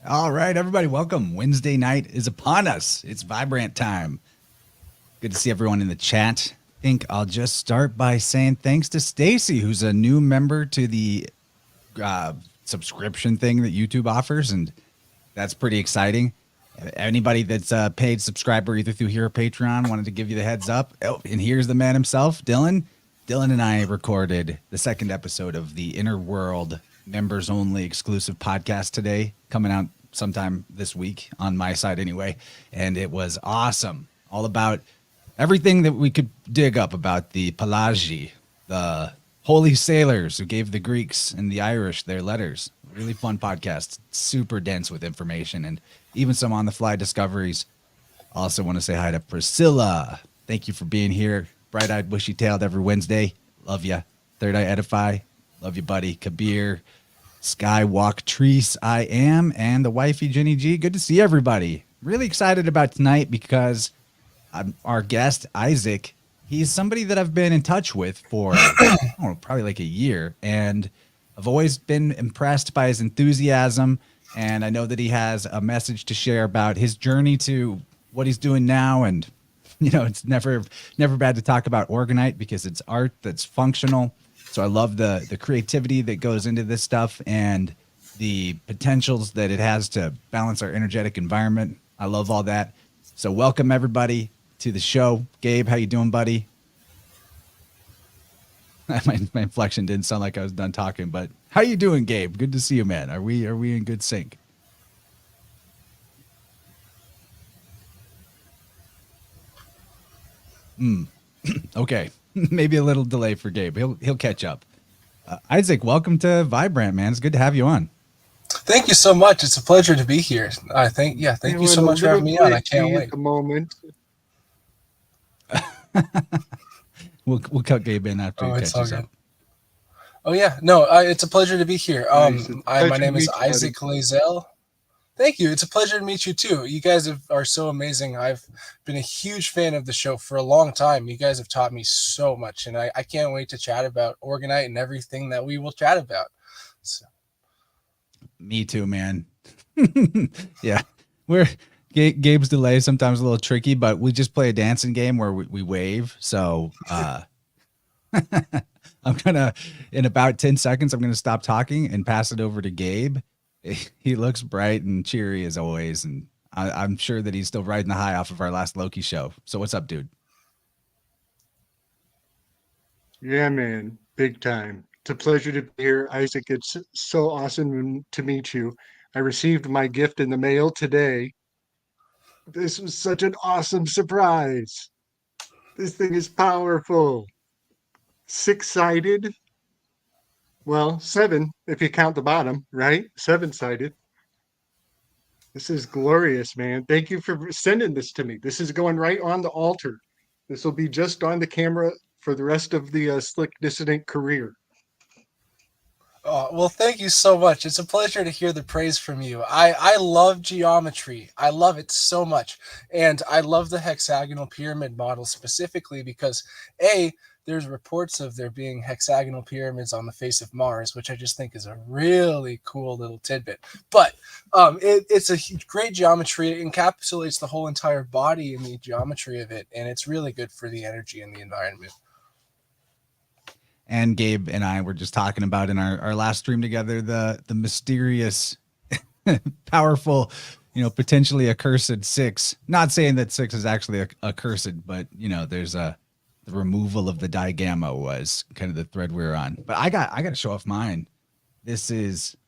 All right, everybody, welcome. Wednesday night is upon us. It's Vibrant time. Good to see everyone in the chat. I think I'll just start by saying thanks to Stacy, who's a new member to the subscription thing that YouTube offers, and that's pretty exciting. Anybody that's a paid subscriber either through here or Patreon, wanted to give you the heads up. Oh, and here's the man himself, Dylan. Dylan and I recorded the second episode of the InnerVerse members only exclusive podcast today, coming out sometime this week on my side anyway. And it was awesome. All about everything that we could dig up about the Pelagi, the holy sailors who gave the Greeks and the Irish their letters. Really fun podcast, super dense with information and even some on the fly discoveries. Also want to say hi to Priscilla. Thank you for being here. Bright-eyed, bushy-tailed every Wednesday. Love ya. Third Eye Edify. Love you, buddy. Kabir, Skywalk, Treese, I am, and the wifey, Jenny G. Good to see everybody. Really excited about tonight because our guest, Isaac, he's somebody that I've been in touch with for probably like a year, and I've always been impressed by his enthusiasm, and I know that he has a message to share about his journey to what he's doing now. And you know, it's never bad to talk about Oregonite because it's art that's functional. So I love the creativity that goes into this stuff and the potentials that it has to balance our energetic environment. I love all that. So welcome everybody to the show. Gabe, how you doing, buddy? My inflection didn't sound like I was done talking, but how you doing, Gabe? Good to see you, man. Are we in good sync? Okay, maybe a little delay for Gabe. He'll catch up. Isaac, welcome to Vibrant, man. It's good to have you on. Thank you so much. It's a pleasure to be here. Thank you so much for having me on. I can't wait. At the moment. We'll cut Gabe in after he catches up. Oh yeah, no, it's a pleasure to be here. My name is Isaac Layzell. Thank you. It's a pleasure to meet you too. You guys are so amazing. I've been a huge fan of the show for a long time. You guys have taught me so much, and I can't wait to chat about Oregonite and everything that we will chat about. So. Me too, man. Yeah, Gabe's delay is sometimes a little tricky, but we just play a dancing game where we wave. So I'm gonna, in about 10 seconds, I'm gonna stop talking and pass it over to Gabe. He looks bright and cheery as always, and I'm sure that he's still riding the high off of our last Loki show. So what's up, dude? Yeah, man, big time. It's a pleasure to be here, Isaac. It's so awesome to meet you. I received my gift in the mail today. This was such an awesome surprise. This thing is powerful. 6-sided. Well, 7 if you count the bottom, right? 7-sided. This is glorious, man. Thank you for sending this to me. This is going right on the altar. This will be just on the camera for the rest of the Slick Dissident career. Oh, well, thank you so much. It's a pleasure to hear the praise from you. I love geometry. I love it so much. And I love the hexagonal pyramid model specifically because, there's reports of there being hexagonal pyramids on the face of Mars, which I just think is a really cool little tidbit. But it's a great geometry. It encapsulates the whole entire body in the geometry of it, and it's really good for the energy and the environment. And Gabe and I were just talking about in our last stream together the mysterious, powerful, potentially accursed 6. Not saying that 6 is actually accursed, but there's the removal of the digamma was kind of the thread we were on. But I got to show off mine. This is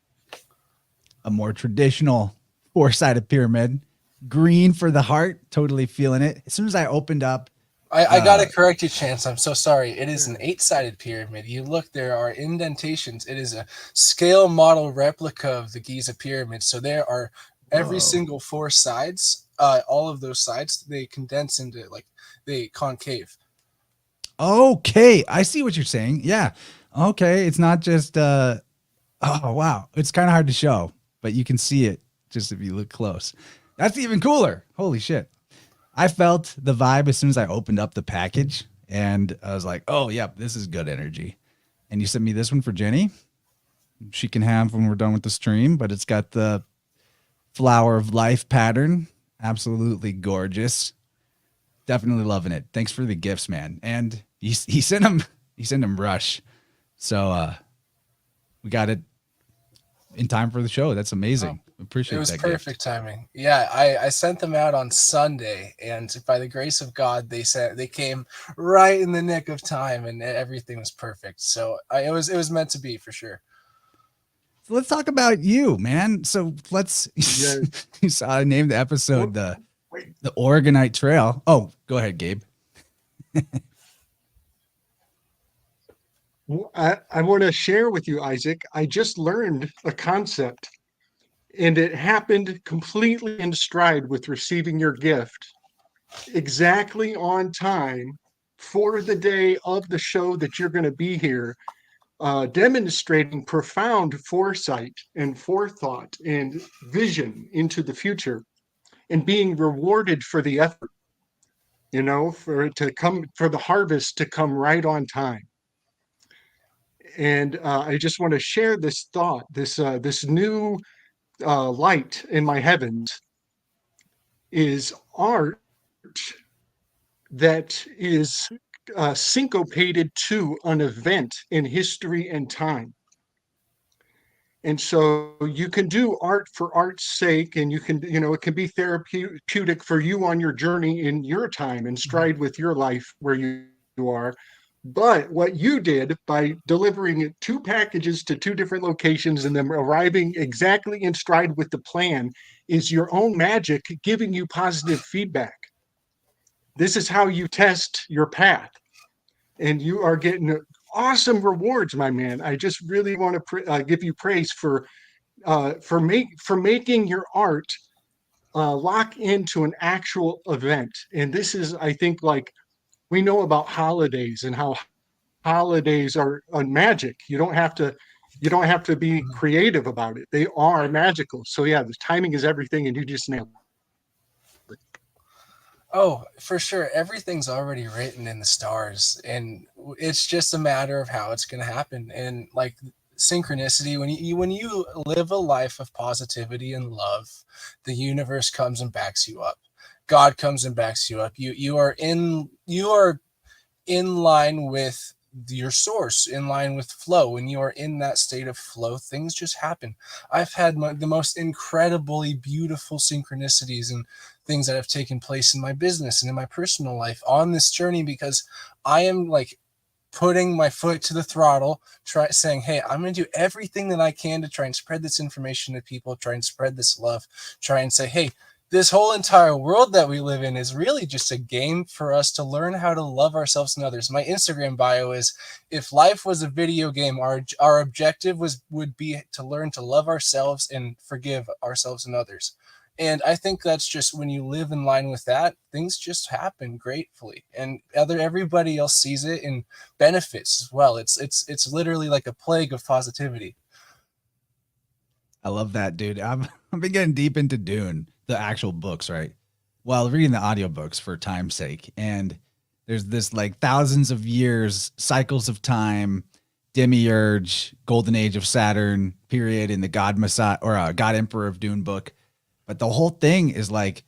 a more traditional 4-sided pyramid. Green for the heart. Totally feeling it. As soon as I opened up, I got to correct you, Chance. I'm so sorry. It is an 8-sided pyramid. You look, there are indentations. It is a scale model replica of the Giza pyramid. So there are every single 4 sides. All of those sides, they condense into they concave. Okay, I see what you're saying. Yeah. Okay, it's not just oh wow. It's kind of hard to show, but you can see it just if you look close. That's even cooler. Holy shit. I felt the vibe as soon as I opened up the package, and I was like, oh, yeah, this is good energy. And you sent me this one for Jenny. She can have when we're done with the stream, but it's got the flower of life pattern. Absolutely gorgeous. Definitely loving it. Thanks for the gifts, man. And he sent him Rush. So we got it in time for the show. That's amazing. Appreciate It was that perfect gift. timing. Yeah, I sent them out on Sunday, and by the grace of God, they came right in the nick of time, and everything was perfect. So it was meant to be for sure. So let's talk about you, man. So let's Yeah. you saw I named the episode Wait. the Oregonite Trail. Oh, go ahead, Gabe. I want to share with you, Isaac. I just learned a concept, and it happened completely in stride with receiving your gift, exactly on time for the day of the show that you're going to be here, demonstrating profound foresight and forethought and vision into the future, and being rewarded for the effort, for it to come, for the harvest to come right on time. And I just want to share this thought, this new light in my heavens is art that is syncopated to an event in history and time. And so you can do art for art's sake, and you can, it can be therapeutic for you on your journey in your time and stride with your life where you are. But what you did by delivering two packages to two different locations and them arriving exactly in stride with the plan is your own magic giving you positive feedback. This is how you test your path, and you are getting awesome rewards, my man. I just really want to give you praise for making your art lock into an actual event. And this is, I think, like we know about holidays and how holidays are magic. You don't have to be creative about it. They are magical. So yeah, the timing is everything, and you just nailed it. Oh, for sure. Everything's already written in the stars, and it's just a matter of how it's going to happen. And like synchronicity, when you live a life of positivity and love, the universe comes and backs you up. God comes and backs you up. You are in line with your source, in line with flow. When you are in that state of flow, things just happen. I've had the most incredibly beautiful synchronicities and things that have taken place in my business and in my personal life on this journey, because I am like putting my foot to the throttle, saying, hey, I'm going to do everything that I can to try and spread this information to people, try and spread this love, try and say, hey, this whole entire world that we live in is really just a game for us to learn how to love ourselves and others. My Instagram bio is, if life was a video game, our objective would be to learn to love ourselves and forgive ourselves and others. And I think that's just, when you live in line with that, things just happen gratefully, and everybody else sees it and benefits as well. It's literally like a plague of positivity. I love that, dude. I've been getting deep into Dune, the actual books, right? While reading the audiobooks for time's sake. And there's this like thousands of years, cycles of time, demiurge, golden age of Saturn period in the God Messiah or God Emperor of Dune book. But the whole thing is like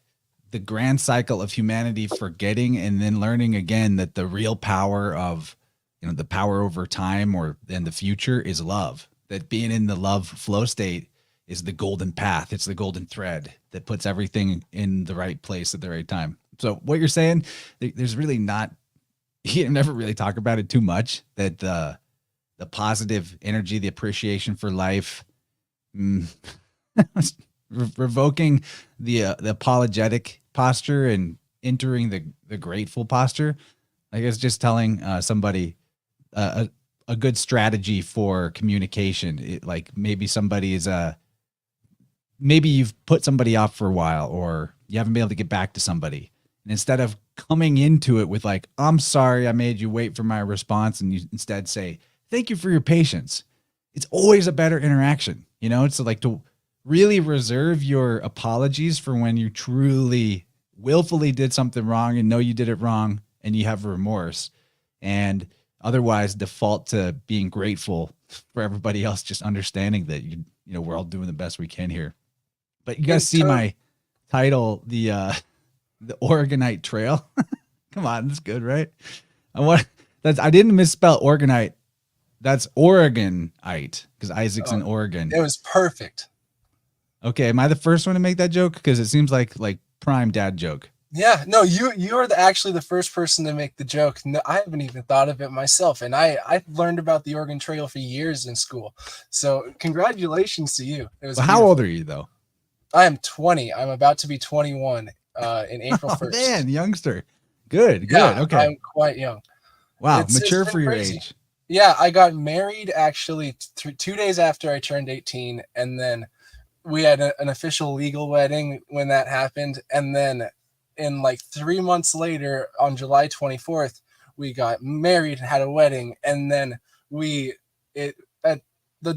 the grand cycle of humanity forgetting and then learning again that the real power of, the power over time or in the future is love. That being in the love flow state is the golden path. It's the golden thread that puts everything in the right place at the right time. So what you're saying, there's really not, you never really talk about it too much, that the positive energy, the appreciation for life, revoking the apologetic posture and entering the grateful posture. I guess just telling somebody a good strategy for communication. Like maybe somebody is maybe you've put somebody off for a while, or you haven't been able to get back to somebody. And instead of coming into it with like, I'm sorry, I made you wait for my response, and you instead say, thank you for your patience. It's always a better interaction. It's like to really reserve your apologies for when you truly willfully did something wrong and know you did it wrong and you have remorse, and otherwise default to being grateful for everybody else just understanding that we're all doing the best we can here. But you guys see my title, the Oregonite Trail. Come on, that's good, right? I didn't misspell Oregonite. That's Oregonite because Isaac's in Oregon. It was perfect. Okay, am I the first one to make that joke? Because it seems like prime dad joke. Yeah, no, you are actually the first person to make the joke. No, I haven't even thought of it myself, and I learned about the Oregon Trail for years in school. So congratulations to you. It was how old are you though? I am 20. I'm about to be 21 in April 1st. Man, youngster. Good. Okay. I'm quite young. Wow, mature for your age. Yeah, I got married actually 2 days after I turned 18, and then we had an official legal wedding when that happened, and then in 3 months later, on July 24th, we got married and had a wedding, and then the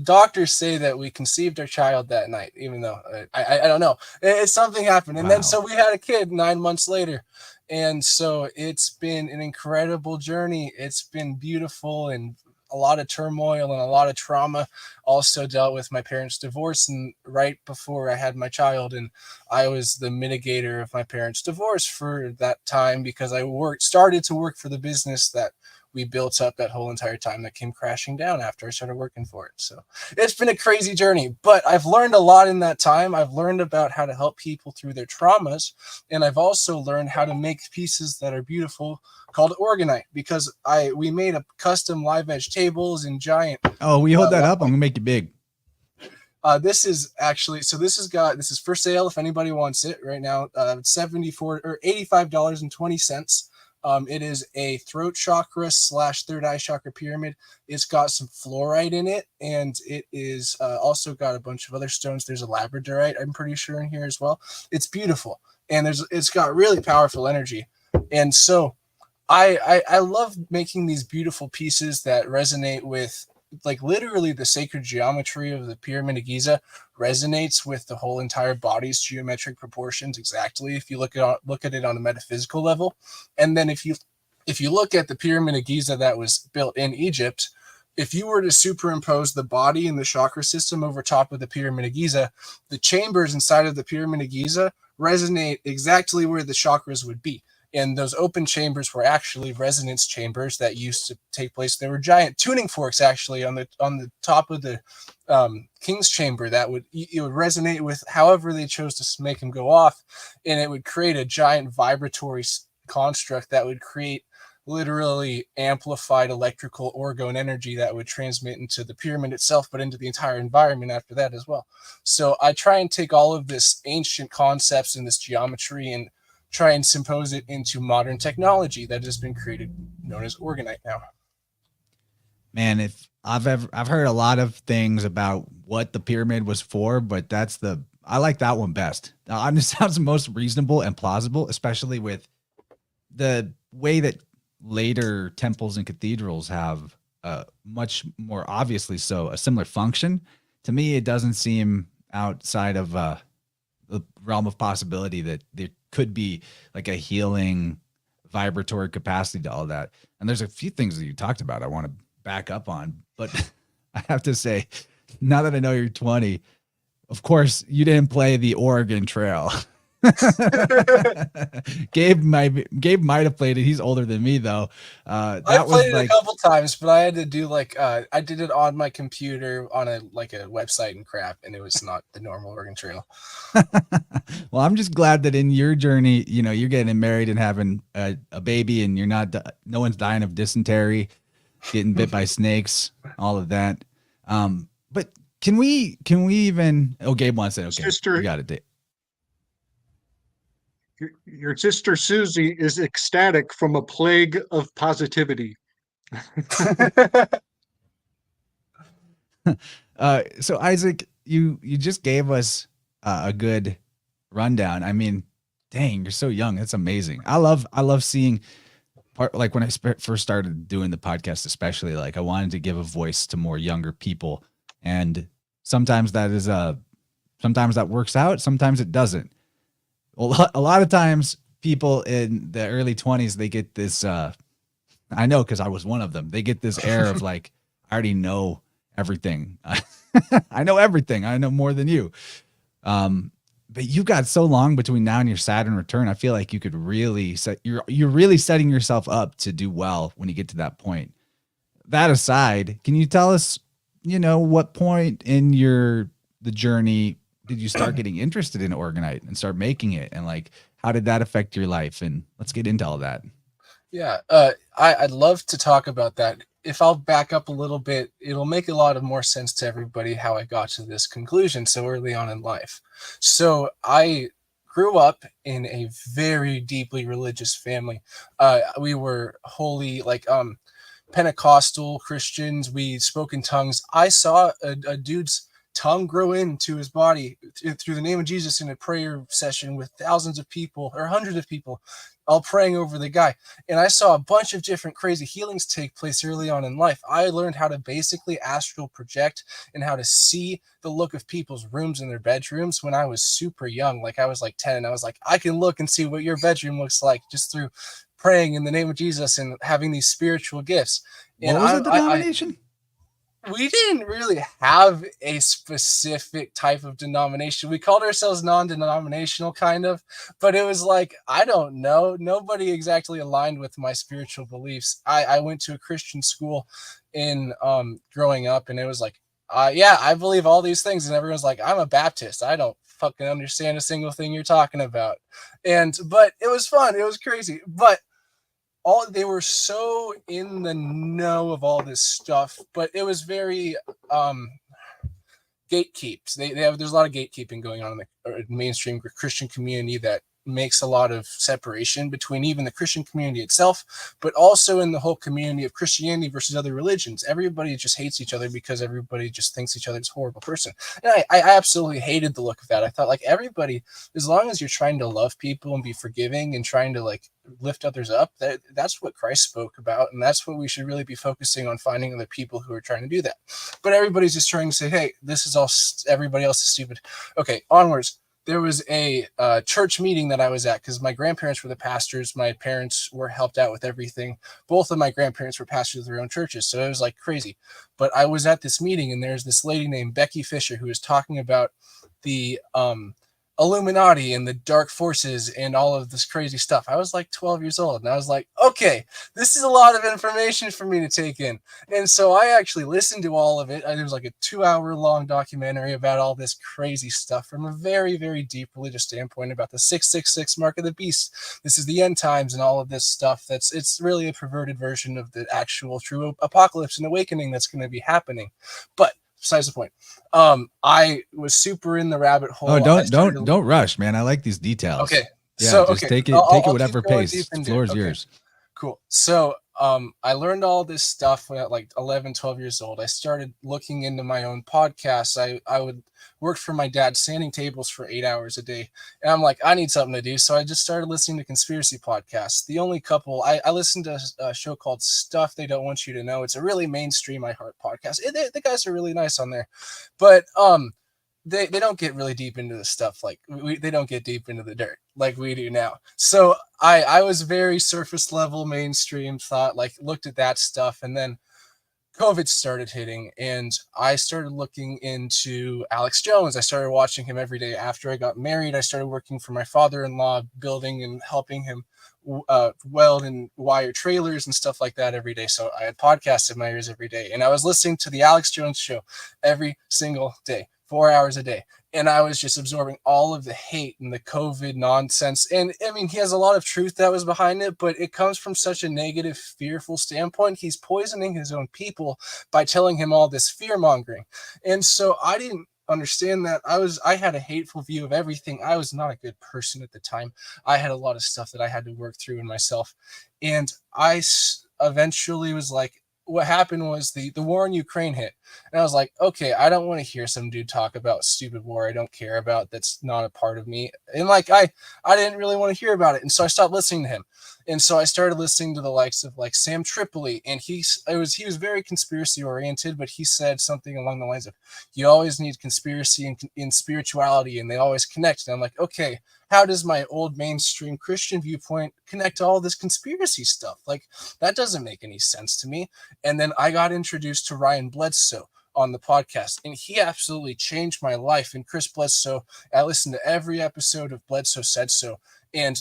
doctors say that we conceived our child that night, even though I don't know. Something happened, and then so we had a kid 9 months later. And so it's been an incredible journey. It's been beautiful and a lot of turmoil and a lot of trauma. Also dealt with my parents' divorce and right before I had my child, and I was the mitigator of my parents' divorce for that time because I started to work for the business that we built up that whole entire time that came crashing down after I started working for it. So it's been a crazy journey, but I've learned a lot in that time. I've learned about how to help people through their traumas. And I've also learned how to make pieces that are beautiful called Oregonite because we made a custom live edge tables and giant. Oh, we hold that up. I'm gonna make it big. This is for sale if anybody wants it right now. $74 or $85.20. It is a throat chakra / third eye chakra pyramid. It's got some fluorite in it, and it is also got a bunch of other stones. There's a labradorite, I'm pretty sure, in here as well. It's beautiful, and it's got really powerful energy. And so I love making these beautiful pieces that resonate with literally the sacred geometry of the Pyramid of Giza resonates with the whole entire body's geometric proportions exactly if you look at it on a metaphysical level. And then if you look at the Pyramid of Giza that was built in Egypt, if you were to superimpose the body and the chakra system over top of the Pyramid of Giza, the chambers inside of the Pyramid of Giza resonate exactly where the chakras would be. And those open chambers were actually resonance chambers that used to take place. There were giant tuning forks actually on the top of the king's chamber that would resonate with however they chose to make them go off, and it would create a giant vibratory construct that would create literally amplified electrical orgone energy that would transmit into the pyramid itself, but into the entire environment after that as well. So I try and take all of this ancient concepts and this geometry and try and sympose it into modern technology that has been created, known as Oregonite now. Man, if I've heard a lot of things about what the pyramid was for, but I like that one best. It sounds the most reasonable and plausible, especially with the way that later temples and cathedrals have much more obviously so a similar function. To me, it doesn't seem outside of the realm of possibility that there could be like a healing vibratory capacity to all that. And there's a few things that you talked about I want to back up on, but I have to say, now that I know you're 20, of course you didn't play the Oregon Trail. Gabe might have played it. He's older than me though. I played it a couple times, but I had to do I did it on my computer on a website and crap, and it was not the normal Oregon Trail. Well, I'm just glad that in your journey, you're getting married and having a baby, and no one's dying of dysentery, getting bit by snakes, all of that. But can we even? Oh, Gabe wants it. Okay, Sister, you got it. Your sister Susie is ecstatic from a plague of positivity. So Isaac, you just gave us a good rundown. I mean, dang, you're so young. That's amazing. I love seeing when I first started doing the podcast, especially I wanted to give a voice to more younger people, and sometimes that works out. Sometimes it doesn't. A lot of times people in the early 20s, they get this, I know, cause I was one of them. They get this air of I already know everything. I know everything. I know more than you. but you've got so long between now and your Saturn return. I feel like you could really you're really setting yourself up to do well when you get to that point. That aside, can you tell us, what point in the journey did you start getting interested in Oregonite and start making it? And like, how did that affect your life? And let's get into all that. Yeah, I'd love to talk about that. If I'll back up a little bit, it'll make a lot of more sense to everybody how I got to this conclusion so early on in life. So I grew up in a very deeply religious family. We were holy, like Pentecostal Christians. We spoke in tongues. I saw a dude's tongue grow into his body through the name of Jesus in a prayer session with thousands of people or hundreds of people all praying over the guy. And I saw a bunch of different crazy healings take place early on in life. I learned how to basically astral project and how to see the look of people's rooms in their bedrooms when I was super young. Like I was like 10 and I was like, I can look and see what your bedroom looks like just through praying in the name of Jesus and having these spiritual gifts. And What was the denomination? We didn't really have a specific type of denomination. We called ourselves non-denominational kind of, but it was like, I don't know. Nobody exactly aligned with my spiritual beliefs. I went to a Christian school in growing up, and it was like, yeah, I believe all these things. And everyone's like, I'm a Baptist. I don't fucking understand a single thing you're talking about. But it was fun. It was crazy. But they were so in the know of all this stuff, but it was very gatekeeps. There's a lot of gatekeeping going on in the mainstream Christian community that makes a lot of separation between even the Christian community itself, but also in the whole community of Christianity versus other religions. Everybody just hates each other because everybody just thinks each other's a horrible person. And I absolutely hated the look of that. I thought like everybody, as long as you're trying to love people and be forgiving and trying to like lift others up, that's what Christ spoke about. And that's what we should really be focusing on, finding other people who are trying to do that. But everybody's just trying to say, hey, this is all, everybody else is stupid. Okay, onwards. There was a church meeting that I was at because my grandparents were the pastors. My parents were helped out with everything. Both of my grandparents were pastors of their own churches. So it was like crazy. But I was at this meeting and there's this lady named Becky Fisher who was talking about the Illuminati and the dark forces and all of this crazy stuff. I was like 12 years old and I was like, okay, this is a lot of information for me to take in. And so I actually listened to all of it. It was like a 2-hour long documentary about all this crazy stuff from a very, very deep religious standpoint about the 666 mark of the beast. This is the end times and all of this stuff. It's really a perverted version of the actual true apocalypse and awakening that's going to be happening. But besides the point, I was super in the rabbit hole. Oh, don't rush, man. I like these details. Okay. Yeah, so just okay. take it whatever pace. The floor is yours. Cool. So I learned all this stuff at like 11, 12 years old. I started looking into my own podcasts. I would work for my dad sanding tables for 8 hours a day. And I'm like, I need something to do. So I just started listening to conspiracy podcasts. The only couple, I listened to a show called Stuff They Don't Want You to Know. It's a really mainstream iHeart podcast. The guys are really nice on there. But they don't get really deep into the stuff. Like they don't get deep into the dirt like we do now. So I was very surface level mainstream thought, like looked at that stuff. And then COVID started hitting and I started looking into Alex Jones. I started watching him every day. After I got married, I started working for my father-in-law, building and helping him weld and wire trailers and stuff like that every day. So I had podcasts in my ears every day and I was listening to the Alex Jones show every single day, 4 hours a day. And I was just absorbing all of the hate and the COVID nonsense. And I mean, he has a lot of truth that was behind it, but it comes from such a negative, fearful standpoint. He's poisoning his own people by telling him all this fear mongering. And so I didn't understand that. I had a hateful view of everything. I was not a good person at the time. I had a lot of stuff that I had to work through in myself. And I eventually was like, what happened was the war in Ukraine hit. And I was like, okay, I don't want to hear some dude talk about stupid war I don't care about. That's not a part of me. And like, I didn't really want to hear about it. And so I stopped listening to him. And so I started listening to the likes of like Sam Tripoli. And he was very conspiracy oriented, but he said something along the lines of, you always need conspiracy and spirituality, and they always connect. And I'm like, okay, how does my old mainstream Christian viewpoint connect to all this conspiracy stuff? Like, that doesn't make any sense to me. And then I got introduced to Ryan Bledsoe. on the podcast, and he absolutely changed my life. And Chris Bledsoe, I listened to every episode of Bledsoe Said So, and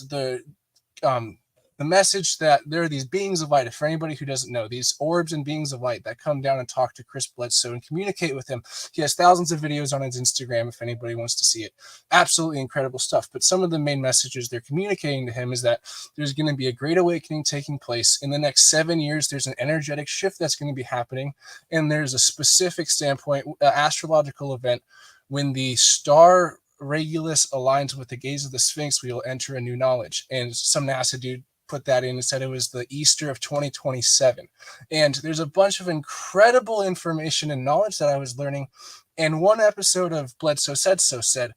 the message that there are these beings of light, for anybody who doesn't know, these orbs and beings of light that come down and talk to Chris Bledsoe and communicate with him. He has thousands of videos on his Instagram if anybody wants to see it. Absolutely incredible stuff. But some of the main messages they're communicating to him is that there's going to be a great awakening taking place. In the next 7 years, there's an energetic shift that's going to be happening. And there's a specific standpoint, astrological event, when the star Regulus aligns with the gaze of the Sphinx, we will enter a new knowledge. And some NASA dude put that in and said it was the Easter of 2027. And there's a bunch of incredible information and knowledge that I was learning. And one episode of Bledsoe Said So said,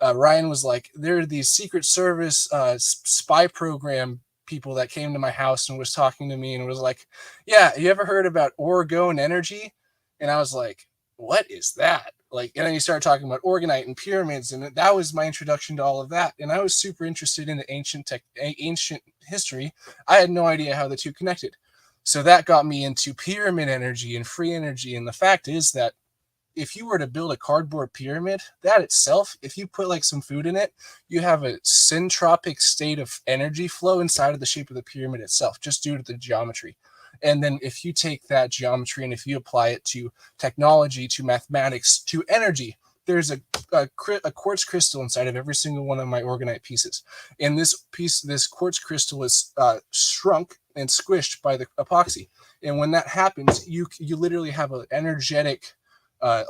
Ryan was like, there are these Secret Service spy program people that came to my house and was talking to me and was like, yeah, you ever heard about Oregon energy? And I was like, what is that? Like, and then you started talking about Oregonite and pyramids, and that was my introduction to all of that. And I was super interested in the ancient history. I had no idea how the two connected. So that got me into pyramid energy and free energy. And the fact is that if you were to build a cardboard pyramid, that itself, if you put like some food in it, you have a syntropic state of energy flow inside of the shape of the pyramid itself, just due to the geometry. And then if you take that geometry and if you apply it to technology, to mathematics, to energy, there's a quartz crystal inside of every single one of my Oregonite pieces. And this quartz crystal is shrunk and squished by the epoxy. And when that happens, you literally have an energetic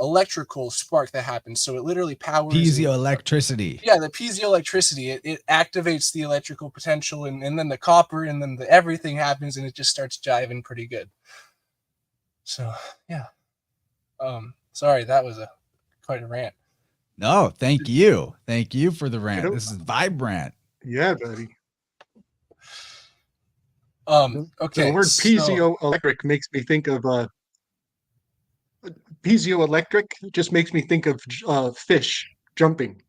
electrical spark that happens. So it literally powers piezoelectricity. Yeah, the piezoelectricity, it activates the electrical potential, and then the copper, and then everything happens, and it just starts jiving pretty good. So yeah. Sorry, that was quite a rant. No, thank you for the rant. This is Vibrant. Yeah, buddy. Okay, the word piezoelectric makes me think of piezoelectric just makes me think of fish jumping,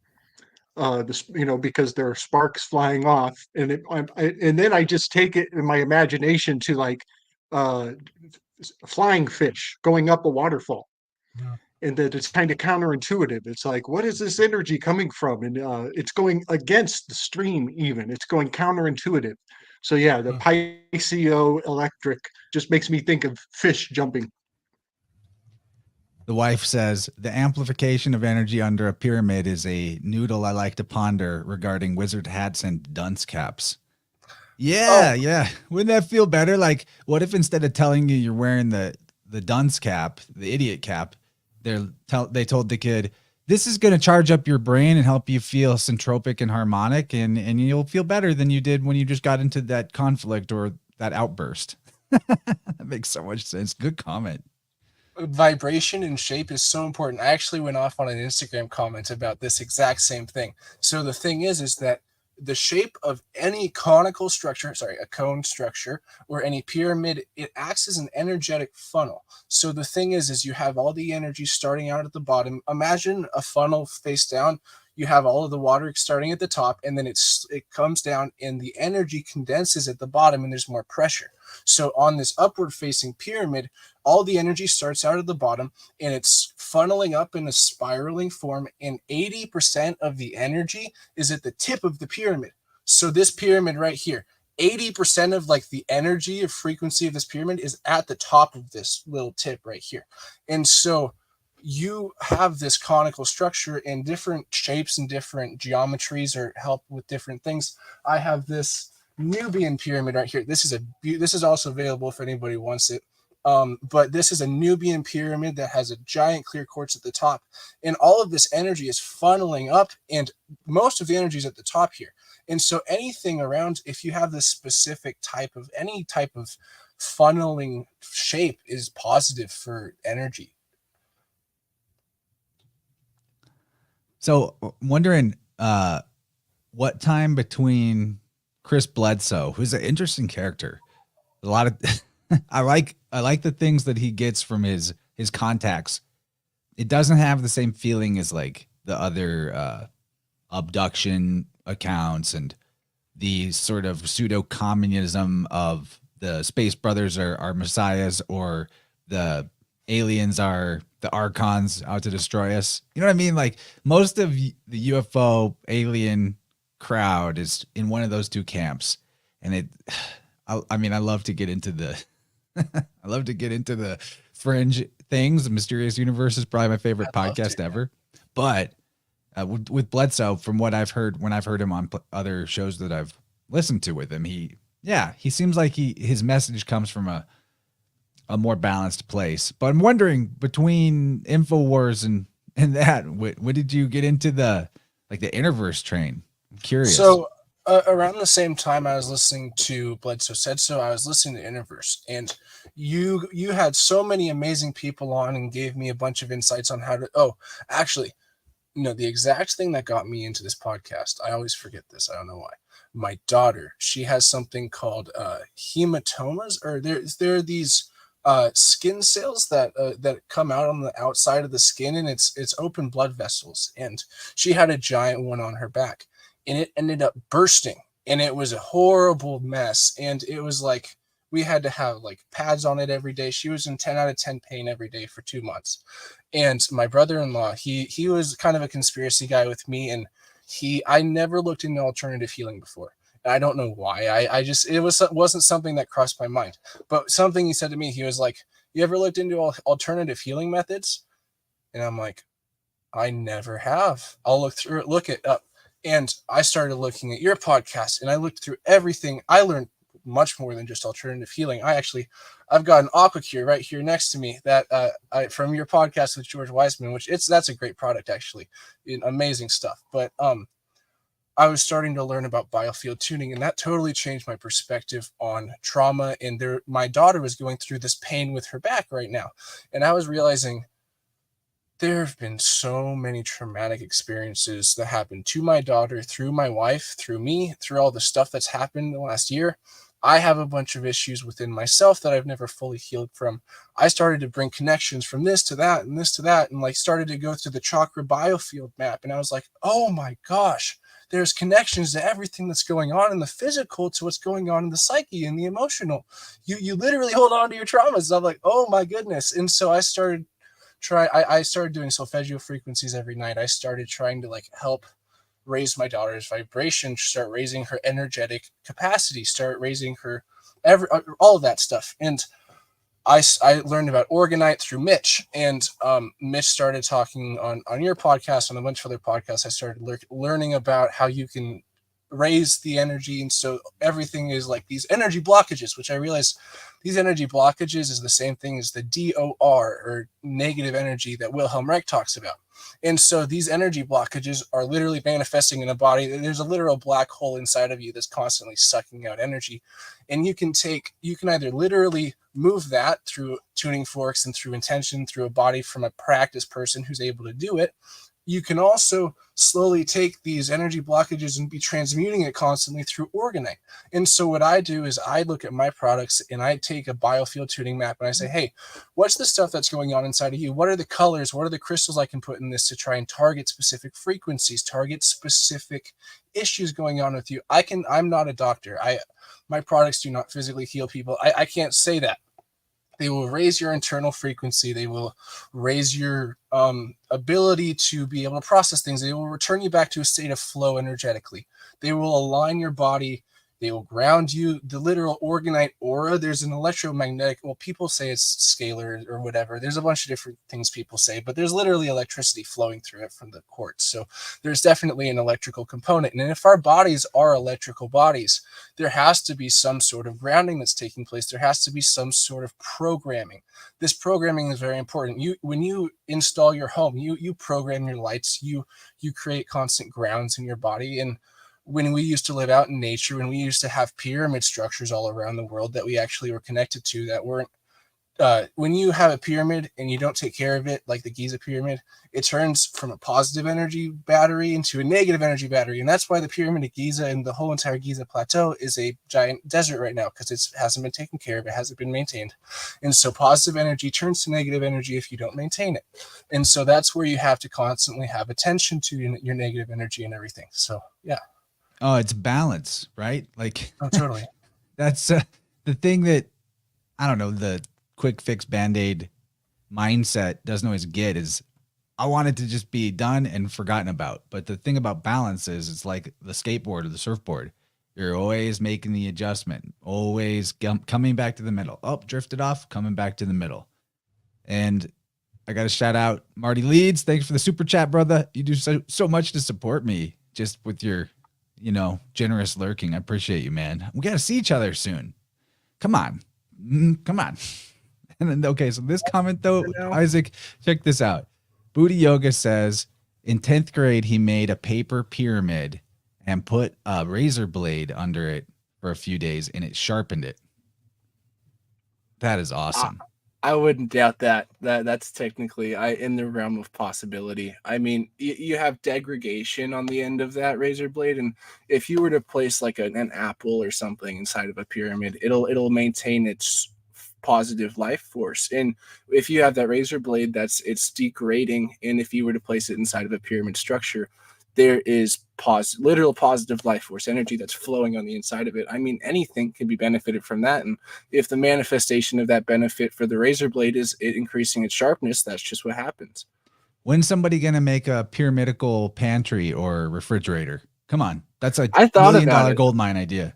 because there are sparks flying off, and and then I just take it in my imagination to like flying fish going up a waterfall. Yeah. And that it's kind of counterintuitive. It's like, what is this energy coming from? And it's going against the stream, even. It's going counterintuitive. So yeah, the piezoelectric just makes me think of fish jumping. The wife says, the amplification of energy under a pyramid is a noodle I like to ponder regarding wizard hats and dunce caps. Yeah, yeah. Wouldn't that feel better? Like, what if instead of telling you you're wearing the dunce cap, the idiot cap, they told the kid, this is going to charge up your brain and help you feel syntropic and harmonic, and you'll feel better than you did when you just got into that conflict or that outburst. That makes so much sense. Good comment. Vibration and shape is so important. I actually went off on an Instagram comment about this exact same thing. So the thing is that the shape of any conical structure, a cone structure, or any pyramid, it acts as an energetic funnel. So the thing is you have all the energy starting out at the bottom. Imagine a funnel face down. You have all of the water starting at the top, and then it comes down, and the energy condenses at the bottom, and there's more pressure. So on this upward facing pyramid, all the energy starts out at the bottom, and it's funneling up in a spiraling form, and 80% of the energy is at the tip of the pyramid. So this pyramid right here, 80% of like the energy of frequency of this pyramid is at the top of this little tip right here. And so you have this conical structure in different shapes and different geometries, or help with different things. I have this Nubian pyramid right here. This is also available if anybody wants it. But this is a Nubian pyramid that has a giant clear quartz at the top, and all of this energy is funneling up, and most of the energy is at the top here. And so anything around, if you have this specific any type of funneling shape, is positive for energy. So wondering what time between Chris Bledsoe, who's an interesting character, a lot of I like the things that he gets from his contacts. It doesn't have the same feeling as like the other abduction accounts and the sort of pseudo communism of the Space Brothers are messiahs, or the aliens are the archons out to destroy us. You know what I mean? Like most of the UFO alien crowd is in one of those two camps, and I mean, I love to get into the, I love to get into the fringe things. The Mysterious Universe is probably my favorite podcast ever. But with Bledsoe, from what I've heard when I've heard him on other shows that I've listened to with him, he seems like his message comes from a more balanced place. But I'm wondering, between InfoWars and that, what did you get into the InnerVerse train? I'm curious. So around the same time I was listening to Bledsoe Said So, I was listening to InnerVerse, and you had so many amazing people on and gave me a bunch of insights on how to. Oh, actually, no, the exact thing that got me into this podcast, I always forget this. I don't know why. My daughter, she has something called hematomas, or there are these skin cells that come out on the outside of the skin, and it's open blood vessels. And she had a giant one on her back, and it ended up bursting, and it was a horrible mess. And it was like we had to have like pads on it every day. She was in 10 out of 10 pain every day for 2 months. And my brother-in-law, he was kind of a conspiracy guy with me, and I never looked into alternative healing before. I don't know why. I just, wasn't something that crossed my mind. But something he said to me, he was like, "You ever looked into alternative healing methods?" And I'm like, "I never have. I'll look it up." And I started looking at your podcast, and I looked through everything. I learned much more than just alternative healing. I've got an AquaCure right here next to me that from your podcast with George Wiseman, that's a great product, actually. Amazing stuff. But I was starting to learn about biofield tuning, and that totally changed my perspective on trauma. And my daughter was going through this pain with her back right now. And I was realizing there have been so many traumatic experiences that happened to my daughter, through my wife, through me, through all the stuff that's happened in the last year. I have a bunch of issues within myself that I've never fully healed from. I started to bring connections from this to that and this to that, and like started to go through the chakra biofield map. And I was like, oh my gosh, there's connections to everything that's going on in the physical to what's going on in the psyche and the emotional. You literally hold on to your traumas. I'm like, oh my goodness. And so I started doing solfeggio frequencies every night. I started trying to like help raise my daughter's vibration, start raising her energetic capacity, start raising her all of that stuff. And I learned about Oregonite through Mitch, and Mitch started talking on your podcast, on a bunch of other podcasts. I started learning about how you can raise the energy. And so everything is like these energy blockages, which I realized these energy blockages is the same thing as the DOR, or negative energy, that Wilhelm Reich talks about. And so these energy blockages are literally manifesting in a body. There's a literal black hole inside of you that's constantly sucking out energy. And you can either literally move that through tuning forks and through intention, through a body from a practiced person who's able to do it. You can also slowly take these energy blockages and be transmuting it constantly through Oregonite. And so what I do is I look at my products and I take a biofield tuning map and I say, hey, what's the stuff that's going on inside of you? What are the colors? What are the crystals I can put in this to try and target specific frequencies, target specific issues going on with you? I'm not a doctor. My products do not physically heal people. I can't say that. They will raise your internal frequency. They will raise your ability to be able to process things. They will return you back to a state of flow energetically. They will align your body. They will ground you. The literal Oregonite aura, there's an electromagnetic, well, people say it's scalar or whatever. There's a bunch of different things people say, but there's literally electricity flowing through it from the quartz. So there's definitely an electrical component. And if our bodies are electrical bodies, there has to be some sort of grounding that's taking place. There has to be some sort of programming. This programming is very important. When you install your home, you program your lights, you create constant grounds in your body. And when we used to live out in nature, when we used to have pyramid structures all around the world that we actually were connected to, that weren't, when you have a pyramid and you don't take care of it, like the Giza pyramid, it turns from a positive energy battery into a negative energy battery. And that's why the pyramid of Giza and the whole entire Giza plateau is a giant desert right now, because it hasn't been taken care of. It hasn't been maintained. And so positive energy turns to negative energy if you don't maintain it. And so that's where you have to constantly have attention to your negative energy and everything. So, yeah. Oh, it's balance, right? Like, oh, totally. That's the thing that, I don't know, the quick fix Band-Aid mindset doesn't always get is I want it to just be done and forgotten about. But the thing about balance is it's like the skateboard or the surfboard. You're always making the adjustment, always coming back to the middle. Oh, drifted off, coming back to the middle. And I got to shout out Marty Leeds. Thanks for the super chat, brother. You do so much to support me just with your, generous lurking. I appreciate you, man. We got to see each other soon. Come on. Come on. And then, okay, so this comment, though, Isaac, check this out. Booty Yoga says in 10th grade, he made a paper pyramid and put a razor blade under it for a few days, and it sharpened it. That is awesome. I wouldn't doubt that. That's technically in the realm of possibility. I mean, you have degradation on the end of that razor blade, and if you were to place like an apple or something inside of a pyramid, it'll maintain its positive life force. And if you have that razor blade, it's degrading, and if you were to place it inside of a pyramid structure, there is literal positive life force energy that's flowing on the inside of it. I mean, anything can be benefited from that. And if the manifestation of that benefit for the razor blade is it increasing its sharpness, that's just what happens. When's somebody going to make a pyramidical pantry or refrigerator? Come on. That's a $1 million gold mine idea.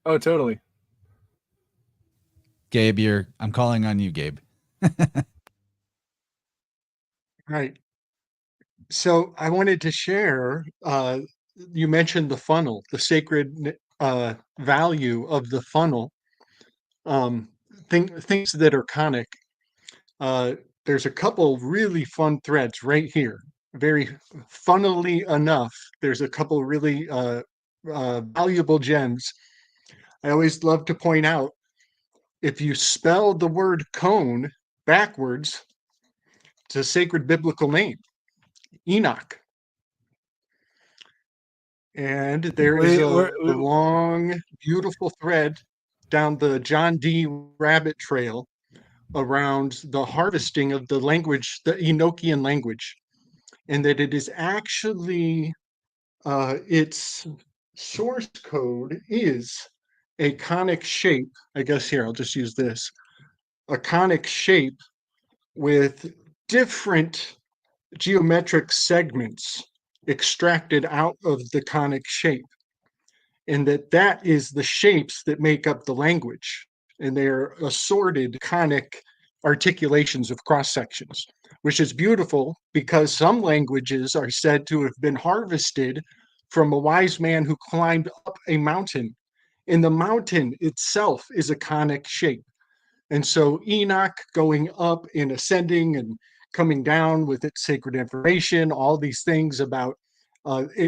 Oh, totally. Gabe, I'm calling on you, Gabe. Right. So I wanted to share, you mentioned the funnel, the sacred value of the funnel, things that are conic. There's a couple really fun threads right here. Very funnily enough, there's a couple really valuable gems. I always love to point out, if you spell the word cone backwards, it's a sacred biblical name. Enoch. And there is a long, beautiful thread down the John D. Rabbit Trail around the harvesting of the language, the Enochian language, and that it is actually, its source code is a conic shape. I guess here, I'll just use this. A conic shape with different geometric segments extracted out of the conic shape, and that is the shapes that make up the language, and they're assorted conic articulations of cross sections, which is beautiful because some languages are said to have been harvested from a wise man who climbed up a mountain, and the mountain itself is a conic shape. And so Enoch going up and ascending and coming down with its sacred information, all these things about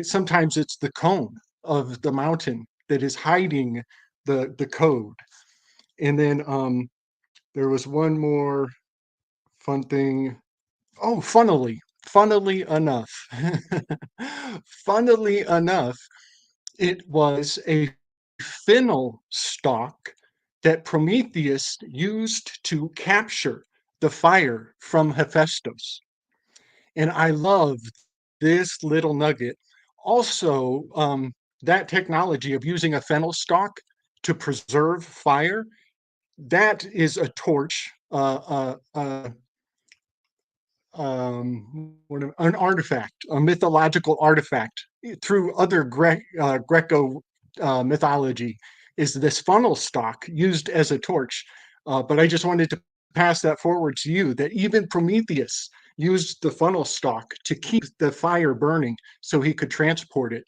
sometimes it's the cone of the mountain that is hiding the code. And then there was one more fun thing. Oh, funnily enough, funnily enough, it was a fennel stalk that Prometheus used to capture the fire from Hephaestus. And I love this little nugget. Also, that technology of using a fennel stalk to preserve fire, that is a torch, an artifact, a mythological artifact through other Greco mythology, is this funnel stalk used as a torch. But I just wanted to pass that forward to you, that even Prometheus used the funnel stalk to keep the fire burning so he could transport it.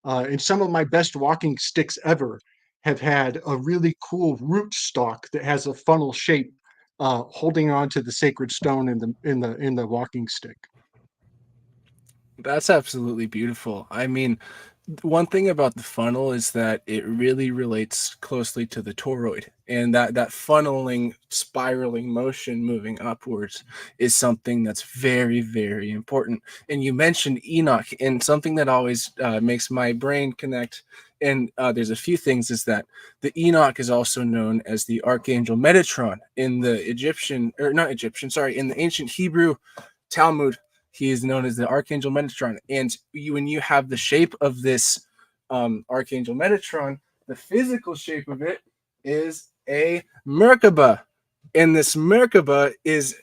And some of my best walking sticks ever have had a really cool root stalk that has a funnel shape, holding on to the sacred stone in the walking stick. That's absolutely beautiful. I mean, one thing about the funnel is that it really relates closely to the toroid, and that funneling, spiraling motion moving upwards is something that's very, very important. And you mentioned Enoch, and something that always makes my brain connect, and there's a few things, is that the Enoch is also known as the Archangel Metatron in the in the ancient Hebrew Talmud. He is known as the Archangel Metatron. And when you have the shape of this Archangel Metatron, the physical shape of it is a Merkaba. And this Merkaba is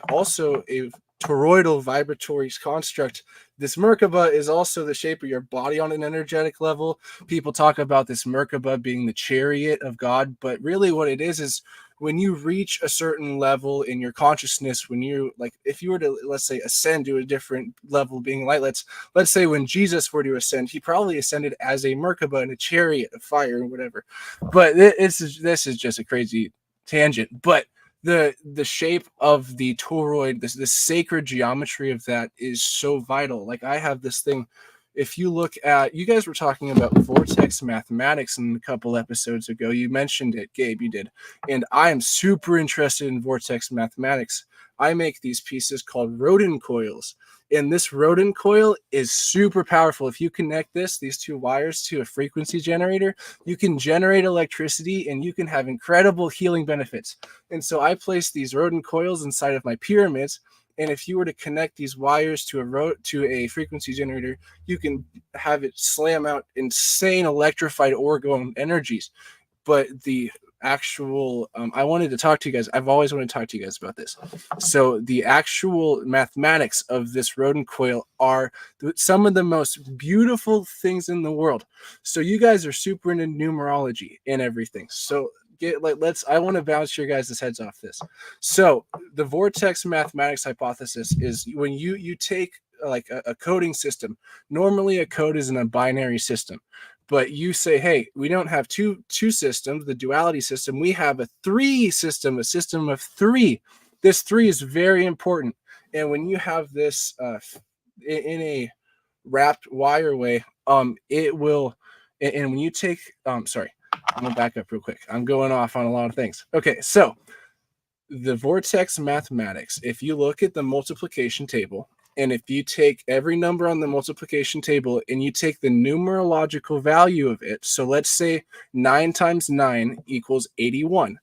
also a toroidal vibratory construct. This Merkaba is also the shape of your body on an energetic level. People talk about this Merkaba being the chariot of God, but really what it is when you reach a certain level in your consciousness, when you, like, if you were to, let's say, ascend to a different level being light, let's say when Jesus were to ascend, he probably ascended as a Merkaba in a chariot of fire or whatever. But this is just a crazy tangent. But the shape of the toroid, the sacred geometry of that is so vital. Like, I have this thing. If you look at, you guys were talking about vortex mathematics in a couple episodes ago. You mentioned it, Gabe, you did. And I am super interested in vortex mathematics. I make these pieces called rodent coils. And this rodent coil is super powerful. If you connect these two wires to a frequency generator, you can generate electricity and you can have incredible healing benefits. And so I place these rodent coils inside of my pyramids. And if you were to connect these wires to a frequency generator, you can have it slam out insane electrified orgone energies. But the actual, I wanted to talk to you guys. I've always wanted to talk to you guys about this. So the actual mathematics of this rodent coil are some of the most beautiful things in the world. So you guys are super into numerology and everything. So I want to bounce your guys' heads off this. So the vortex mathematics hypothesis is when you take like a coding system. Normally a code is in a binary system, but you say, hey, we don't have two systems, the duality system. We have a system of three. This three is very important. And when you have this in a wrapped wire way, it will, and when you take, sorry, I'm gonna back up real quick. I'm going off on a lot of things. Okay, so the vortex mathematics, if you look at the multiplication table, and if you take every number on the multiplication table and you take the numerological value of it, so let's say 9 times 9 equals 81.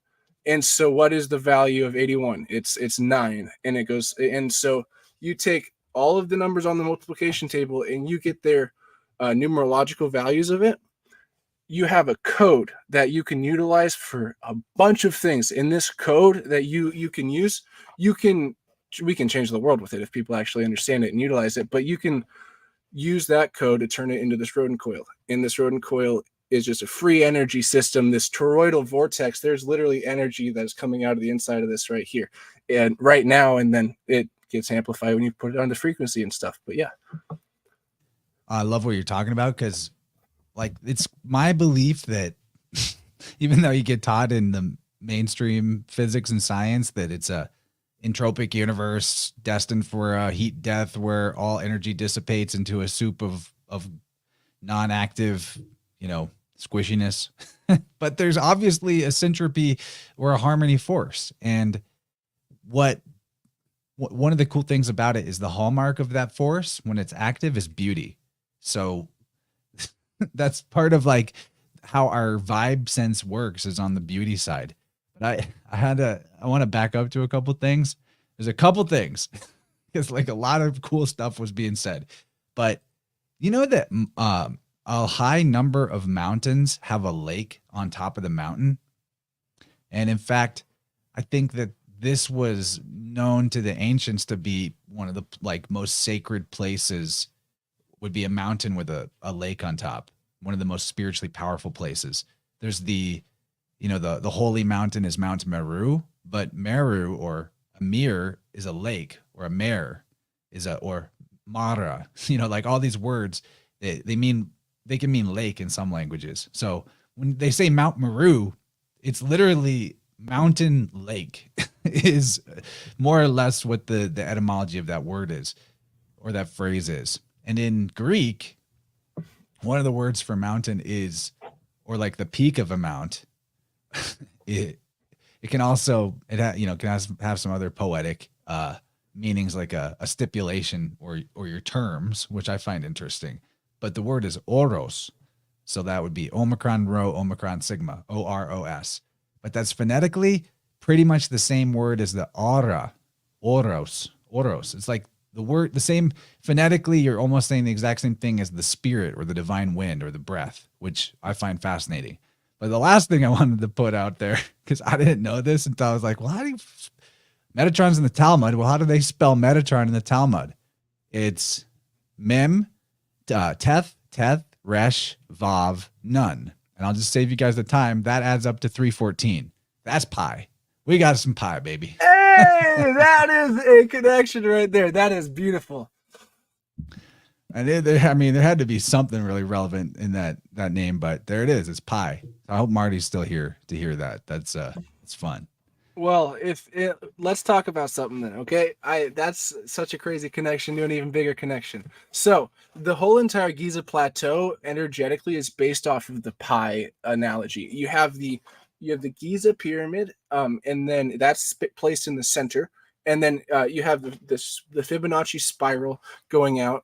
And so what is the value of 81? It's 9. And it goes, and so you take all of the numbers on the multiplication table and you get their numerological values of it. You have a code that you can utilize for a bunch of things. In this code that you can use, we can change the world with it if people actually understand it and utilize it. But you can use that code to turn it into this rodent coil. And this rodent coil is just a free energy system. This toroidal vortex, there's literally energy that is coming out of the inside of this right here. And right now, and then it gets amplified when you put it on the frequency and stuff. But yeah. I love what you're talking about because, like, it's my belief that even though you get taught in the mainstream physics and science that it's a entropic universe destined for a heat death where all energy dissipates into a soup of non-active, squishiness, but there's obviously a syntropy or a harmony force. And one of the cool things about it is the hallmark of that force when it's active is beauty. So that's part of like how our vibe sense works is on the beauty side. But I want to back up to a couple things. There's a couple things because like a lot of cool stuff was being said, but you know that a high number of mountains have a lake on top of the mountain. And in fact, I think that this was known to the ancients to be one of the like most sacred places would be a mountain with a lake on top. One of the most spiritually powerful places. There's the holy mountain is Mount Meru, but Meru or Amir is a lake, or a mare is or Mara, like all these words, they can mean lake in some languages. So when they say Mount Meru, it's literally mountain lake is more or less what the etymology of that word is, or that phrase is. And in Greek, one of the words for mountain is, or like the peak of a mount. It can also can have some other poetic meanings like a stipulation or your terms, which I find interesting. But the word is oros, so that would be Omicron Rho Omicron Sigma, OROS. But that's phonetically pretty much the same word as the aura, oros. It's like the word, the same phonetically, you're almost saying the exact same thing as the spirit or the divine wind or the breath, which I find fascinating. But the last thing I wanted to put out there, because I didn't know this until I was like, well, how do you Metatron's in the Talmud? Well, how do they spell Metatron in the Talmud? It's Mem, Teth, Resh, Vav, Nun. And I'll just save you guys the time. That adds up to 314. That's pi. We got some pi, baby. Hey, that is a connection right there. That is beautiful. And there had to be something really relevant in that name, but there it is. It's pi. I hope Marty's still here to hear that. That's it's fun. Well, let's talk about something then, okay? That's such a crazy connection to an even bigger connection. So the whole entire Giza Plateau energetically is based off of the pi analogy. You have the Giza pyramid, and then that's placed in the center. And then you have the Fibonacci spiral going out,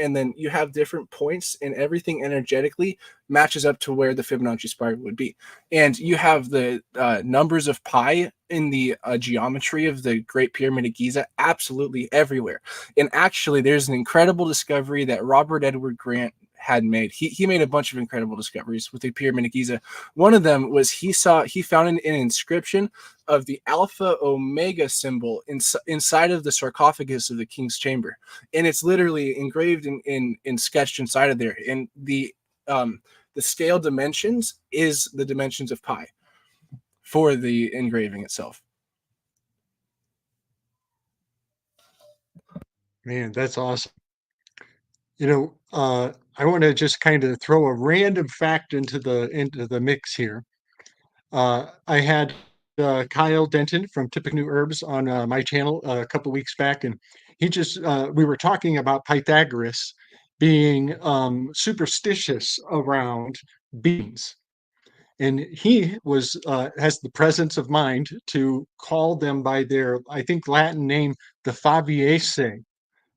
and then you have different points, and everything energetically matches up to where the Fibonacci spiral would be. And you have the numbers of pi in the geometry of the Great Pyramid of Giza absolutely everywhere. And actually, there's an incredible discovery that Robert Edward Grant had made. He made a bunch of incredible discoveries with the Pyramid of Giza. One of them was he found an inscription of the Alpha Omega symbol inside of the sarcophagus of the king's chamber, and it's literally engraved and sketched inside of there. And the scale dimensions is the dimensions of pi for the engraving itself. Man, that's awesome. I want to just kind of throw a random fact into the mix here. I had Kyle Denton from Typical New Herbs on my channel a couple weeks back, and we were talking about Pythagoras being superstitious around beans, and he has the presence of mind to call them by their, I think, Latin name, the Fabaceae.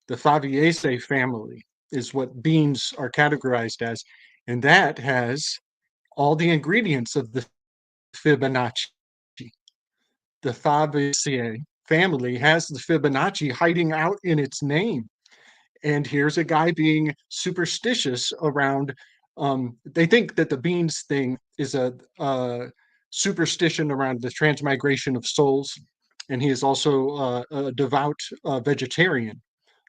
The Fabaceae family is what beans are categorized as, and that has all the ingredients of the Fibonacci. The Fabaceae family has the Fibonacci hiding out in its name. And here's a guy being superstitious around. They think that the beans thing is a superstition around the transmigration of souls, and he is also a devout vegetarian.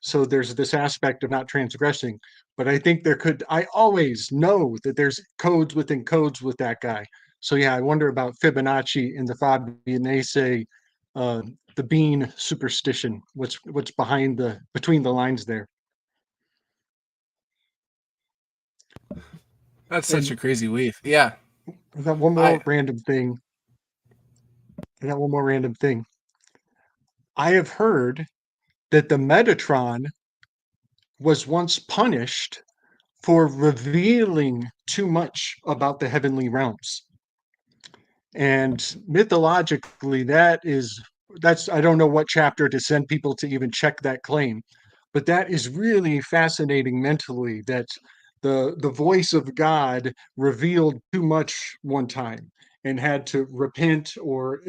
So there's this aspect of not transgressing. But I think I always know that there's codes within codes with that guy. So yeah, I wonder about Fibonacci and the Fabaceae, the bean superstition. What's between the lines there? That's such a crazy leaf. Yeah. I got one more random thing. I have heard that the Metatron was once punished for revealing too much about the heavenly realms. And mythologically, that's I don't know what chapter to send people to even check that claim, but that is really fascinating mentally, that the voice of God revealed too much one time and had to repent or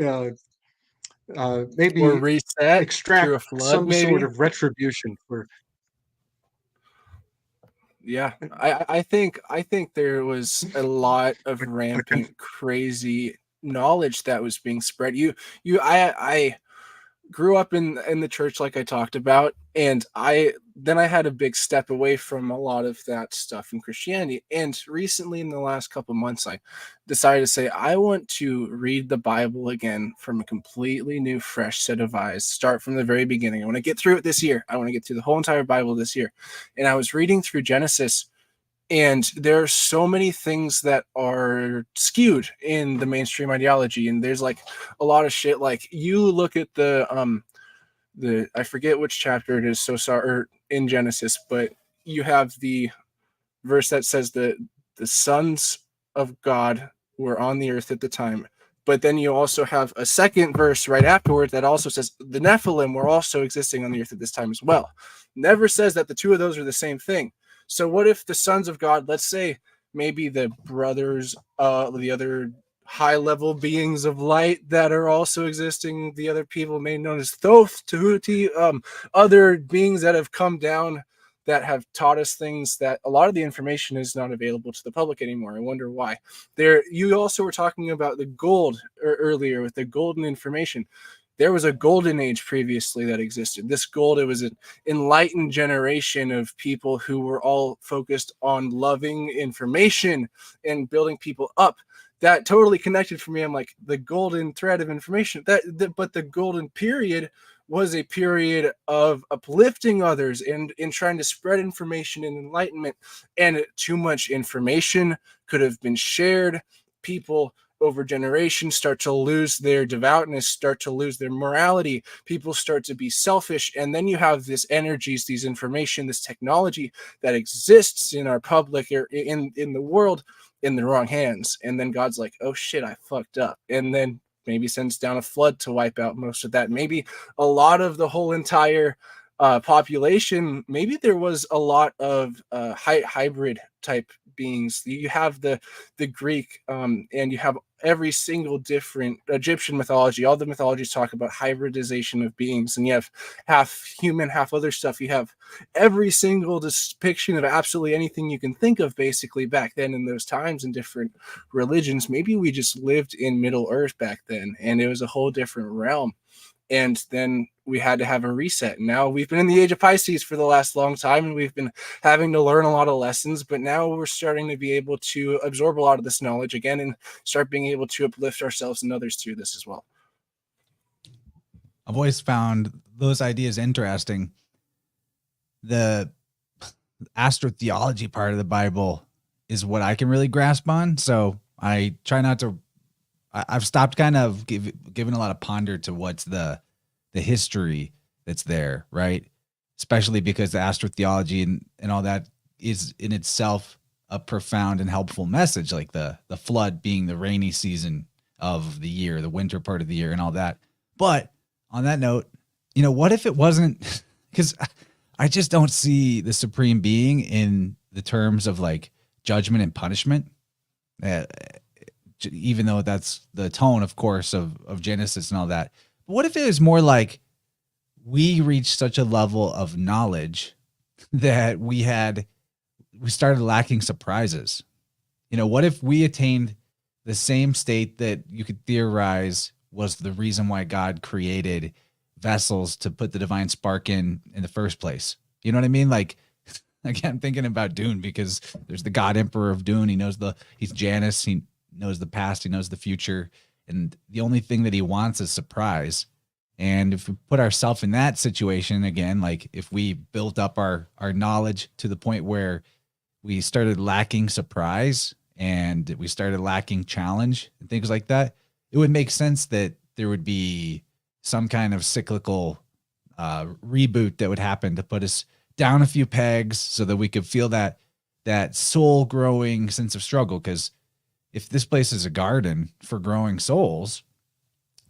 maybe Or reset extract through a flood, some maybe. sort of retribution for. Yeah, I think there was a lot of rampant, crazy knowledge that was being spread. I grew up in the church, like I talked about, and I had a big step away from a lot of that stuff in Christianity. And recently, in the last couple months, I decided to say I want to read the Bible again from a completely new, fresh set of eyes. Start from the very beginning. I want to get through it this year. I want to get through the whole entire Bible this year. And I was reading through Genesis, and there are so many things that are skewed in the mainstream ideology. And there's like a lot of shit. Like you look at the I forget which chapter it is. So sorry, in Genesis, but you have the verse that says that the sons of God were on the earth at the time. But then you also have a second verse right afterward that also says the Nephilim were also existing on the earth at this time as well. Never says that the two of those are the same thing. So what if the sons of God, let's say maybe the brothers, the other high-level beings of light that are also existing, the other people made known as Thoth, Tahuti, other beings that have come down that have taught us things that a lot of the information is not available to the public anymore. I wonder why. You also were talking about the gold earlier with the golden information. There was a golden age previously that existed. This gold, it was an enlightened generation of people who were all focused on loving information and building people up. That totally connected for me. I'm like, the golden thread of information. But the golden period was a period of uplifting others and in trying to spread information and enlightenment. And too much information could have been shared. People over generations start to lose their devoutness, start to lose their morality. People start to be selfish. And then you have this energies, these information, this technology that exists in our public or in the world in the wrong hands. And then God's like, oh shit, I fucked up. And then maybe sends down a flood to wipe out most of that. Maybe a lot of the whole entire population, maybe there was a lot of hybrid type beings. You have the Greek and you have every single different Egyptian mythology. All the mythologies talk about hybridization of beings, and you have half human, half other stuff. You have every single depiction of absolutely anything you can think of basically back then in those times in different religions. Maybe we just lived in Middle Earth back then and it was a whole different realm. And then we had to have a reset. Now we've been in the age of Pisces for the last long time, and we've been having to learn a lot of lessons, but now we're starting to be able to absorb a lot of this knowledge again and start being able to uplift ourselves and others through this as well. I've always found those ideas interesting. The astrotheology part of the Bible is what I can really grasp on. So I try not to, I've stopped kind of giving a lot of ponder to what's the history that's there, right? Especially because the astrotheology and all that is in itself a profound and helpful message, like the flood being the rainy season of the year, the winter part of the year and all that. But on that note, what if it wasn't, because I just don't see the supreme being in the terms of like judgment and punishment, even though that's the tone, of course, of Genesis and all that. But what if it was more like we reached such a level of knowledge that we started lacking surprises? What if we attained the same state that you could theorize was the reason why God created vessels to put the divine spark in the first place? You know what I mean? Like, again, thinking about Dune, because there's the God Emperor of Dune. He's Janus. He knows the past. He knows the future. And the only thing that he wants is surprise. And if we put ourselves in that situation again, like if we built up our knowledge to the point where we started lacking surprise and we started lacking challenge and things like that, it would make sense that there would be some kind of cyclical reboot that would happen to put us down a few pegs so that we could feel that soul growing sense of struggle. Because if this place is a garden for growing souls,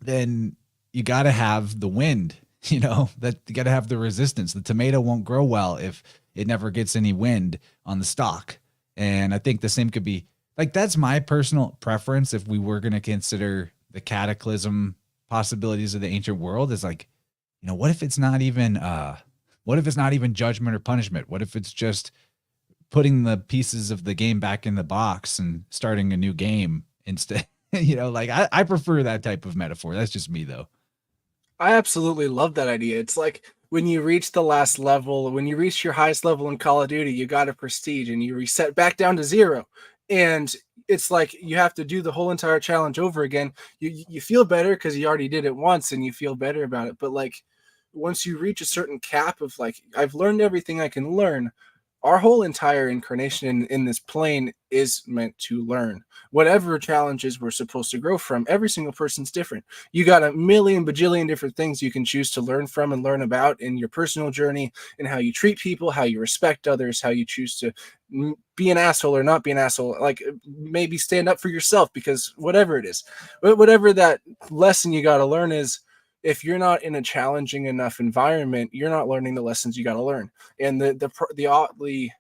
then you got to have the wind, that you got to have the resistance. The tomato won't grow well if it never gets any wind on the stalk. And I think the same could be like, that's my personal preference. If we were going to consider the cataclysm possibilities of the ancient world, is like, what if it's not even judgment or punishment? What if it's just putting the pieces of the game back in the box and starting a new game instead? Like I prefer that type of metaphor. That's just me though. I absolutely love that idea. It's like when you reach the last level, when you reach your highest level in Call of Duty, you got a prestige and you reset back down to 0. And it's like you have to do the whole entire challenge over again. You feel better because you already did it once and you feel better about it. But like once you reach a certain cap of like, I've learned everything I can learn, our whole entire incarnation in this plane is meant to learn. Whatever challenges we're supposed to grow from, every single person's different. You got a million bajillion different things you can choose to learn from and learn about in your personal journey, and how you treat people, how you respect others, how you choose to be an asshole or not be an asshole, like maybe stand up for yourself, because whatever it is, whatever that lesson you got to learn is, if you're not in a challenging enough environment, you're not learning the lessons you got to learn. And the oddly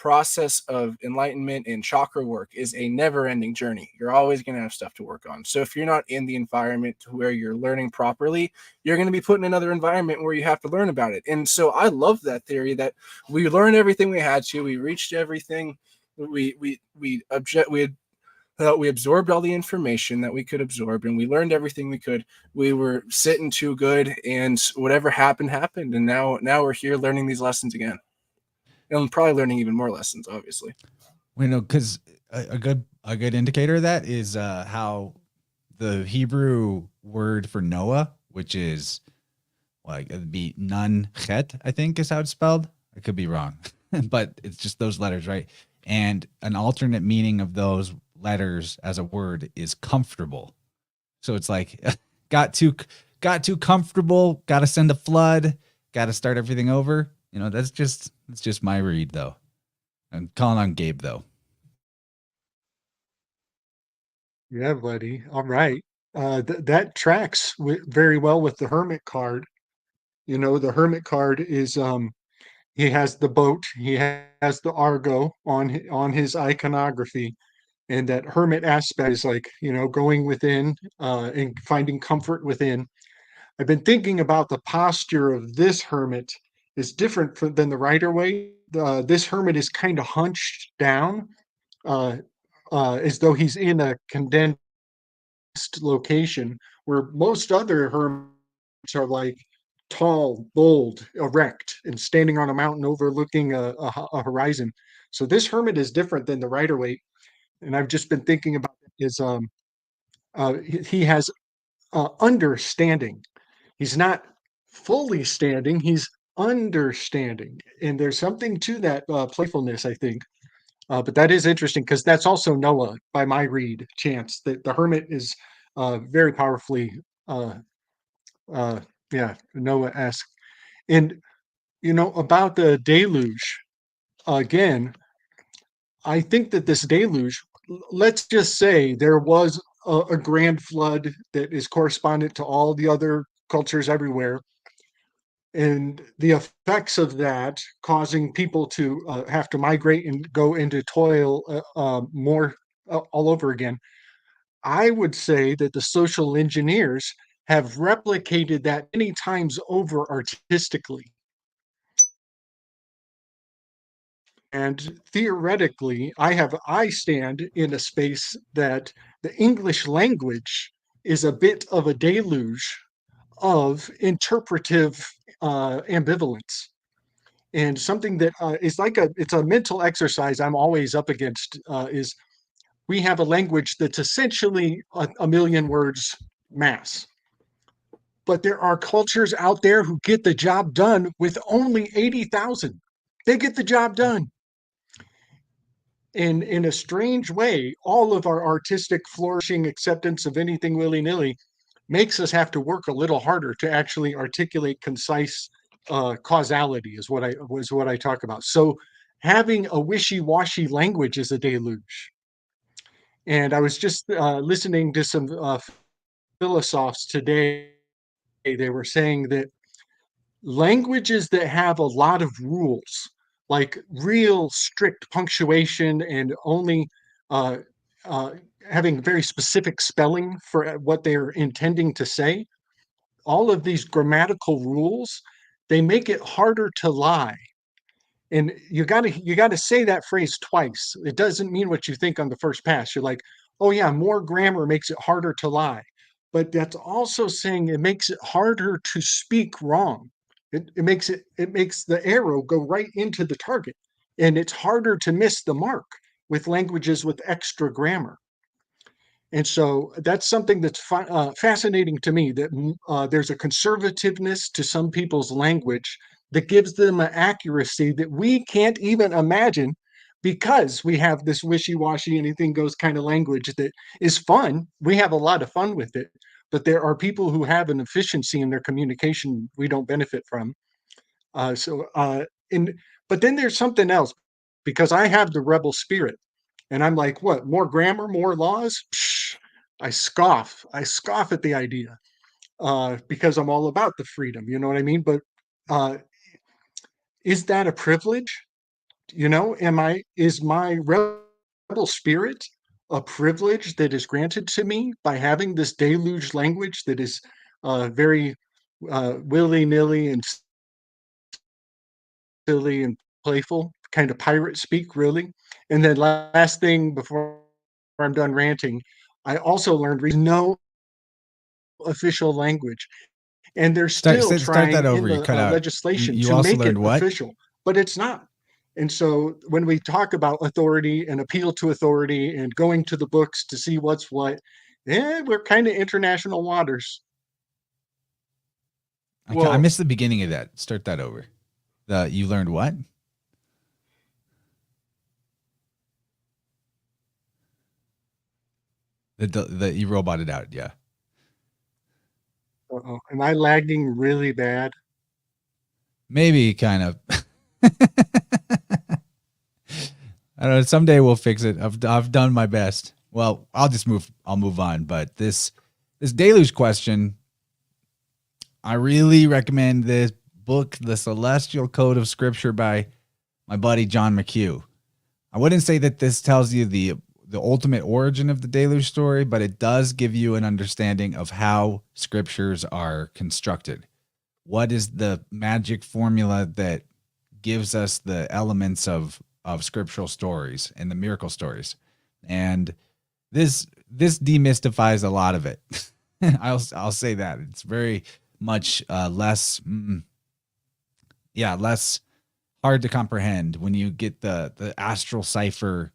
process of enlightenment and chakra work is a never-ending journey. You're always going to have stuff to work on. So if you're not in the environment where you're learning properly, you're going to be put in another environment where you have to learn about it. And so I love that theory that we learned everything we had to, we reached everything, we absorbed all the information that we could absorb, and we learned everything we could. We were sitting too good, and whatever happened, and now we're here learning these lessons again. And probably learning even more lessons, obviously. We know, because a good indicator of that is how the Hebrew word for Noah, which is like it'd be nun chet, I think is how it's spelled. I could be wrong, but it's just those letters, right? And an alternate meaning of those letters as a word is comfortable. So it's like got too comfortable, got to send a flood, got to start everything over. You know, that's just my read, though. I'm calling on Gabe, though. Yeah, buddy. All right. That tracks very well with the Hermit card. You know, the Hermit card is he has the boat, he has the Argo on his iconography, and that Hermit aspect is like, you know, going within and finding comfort within. I've been thinking about the posture of this Hermit is different than the Rider-Waite. This Hermit is kind of hunched down, uh, as though he's in a condensed location, where most other hermits are like tall, bold, erect, and standing on a mountain overlooking a horizon. So this hermit is different than the Rider-Waite, and I've just been thinking about is he has understanding. He's not fully standing; he's understanding, and there's something to that playfulness, I think. But that is interesting because that's also Noah by my read, Chance. That the hermit is very powerfully, uh, yeah, Noah-esque. And you know about the deluge again. I think that this deluge, let's just say there was a grand flood that is correspondent to all the other cultures everywhere, and the effects of that causing people to have to migrate and go into toil more all over again. I would say that the social engineers have replicated that many times over artistically. And theoretically, I stand in a space that the English language is a bit of a deluge of interpretive ambivalence. And something that is like it's a mental exercise I'm always up against is we have a language that's essentially a million words mass. But there are cultures out there who get the job done with only 80,000. They get the job done. And in a strange way, all of our artistic flourishing acceptance of anything willy-nilly makes us have to work a little harder to actually articulate concise causality is what I talk about. So having a wishy-washy language is a deluge. And I was just listening to some philosophers today. They were saying that languages that have a lot of rules, like real strict punctuation and only uh, uh, having very specific spelling for what they're intending to say, all of these grammatical rules, they make it harder to lie. And you got to say that phrase twice. It doesn't mean what you think on the first pass. You're like, oh yeah, more grammar makes it harder to lie, but that's also saying it makes it harder to speak wrong. It makes the arrow go right into the target, and it's harder to miss the mark with languages with extra grammar. And so that's something that's fascinating to me, that there's a conservativeness to some people's language that gives them an accuracy that we can't even imagine, because we have this wishy-washy, anything goes kind of language that is fun. We have a lot of fun with it, but there are people who have an efficiency in their communication we don't benefit from. Uh, so, uh, and but then there's something else, because I have the rebel spirit, and I'm like, what? More grammar, more laws? Psh, I scoff. I scoff at the idea because I'm all about the freedom. You know what I mean? But uh, is that a privilege? is my rebel spirit a privilege that is granted to me by having this deluge language that is very willy-nilly and silly and playful, kind of pirate speak, really. And then last thing before I'm done ranting, I also learned no official language, and they're still Start that trying in over. You the cut out. legislation You to also make it learned what? official, but it's not. And so when we talk about authority and appeal to authority and going to the books to see what's what, we're kind of international waters. I Well, missed the beginning of that. Start that over. You learned what? You roboted out. Yeah. Uh-oh. Am I lagging really bad? Maybe kind of. I don't know. Someday we'll fix it. I've done my best. Well, I'll move on. But this deluge question, I really recommend this book, The Celestial Code of Scripture by my buddy John McHugh. I wouldn't say that this tells you the ultimate origin of the deluge story, but it does give you an understanding of how scriptures are constructed. What is the magic formula that gives us the elements of scriptural stories and the miracle stories? And this demystifies a lot of it. I'll say that it's very much less hard to comprehend when you get the astral cipher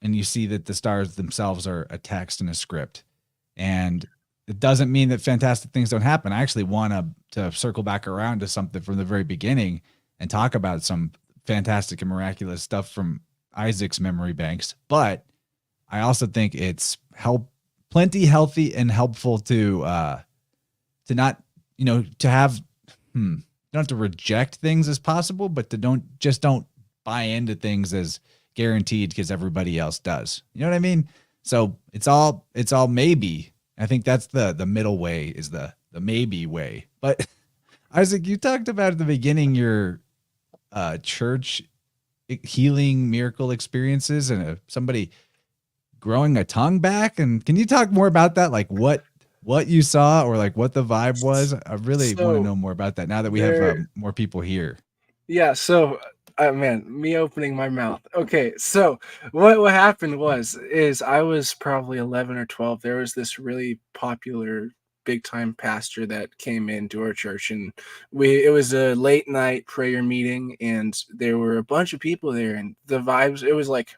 and you see that the stars themselves are a text and a script. And it doesn't mean that fantastic things don't happen. I actually want to circle back around to something from the very beginning and talk about some fantastic and miraculous stuff from Isaac's memory banks. But I also think it's plenty healthy and helpful to not, to have, you don't have to reject things as possible, but to don't buy into things as guaranteed because everybody else does. You know what I mean? So it's all maybe. I think that's the middle way, is the maybe way. But Isaac, you talked about at the beginning your church healing miracle experiences and somebody growing a tongue back. And can you talk more about that? Like what you saw, or like what the vibe was? I really want to know more about that now that we have more people here. Yeah, so man, me opening my mouth. Okay, so what happened is I was probably 11 or 12. There was this really popular big time pastor that came into our church, and it was a late night prayer meeting, and there were a bunch of people there, and the vibes, it was like,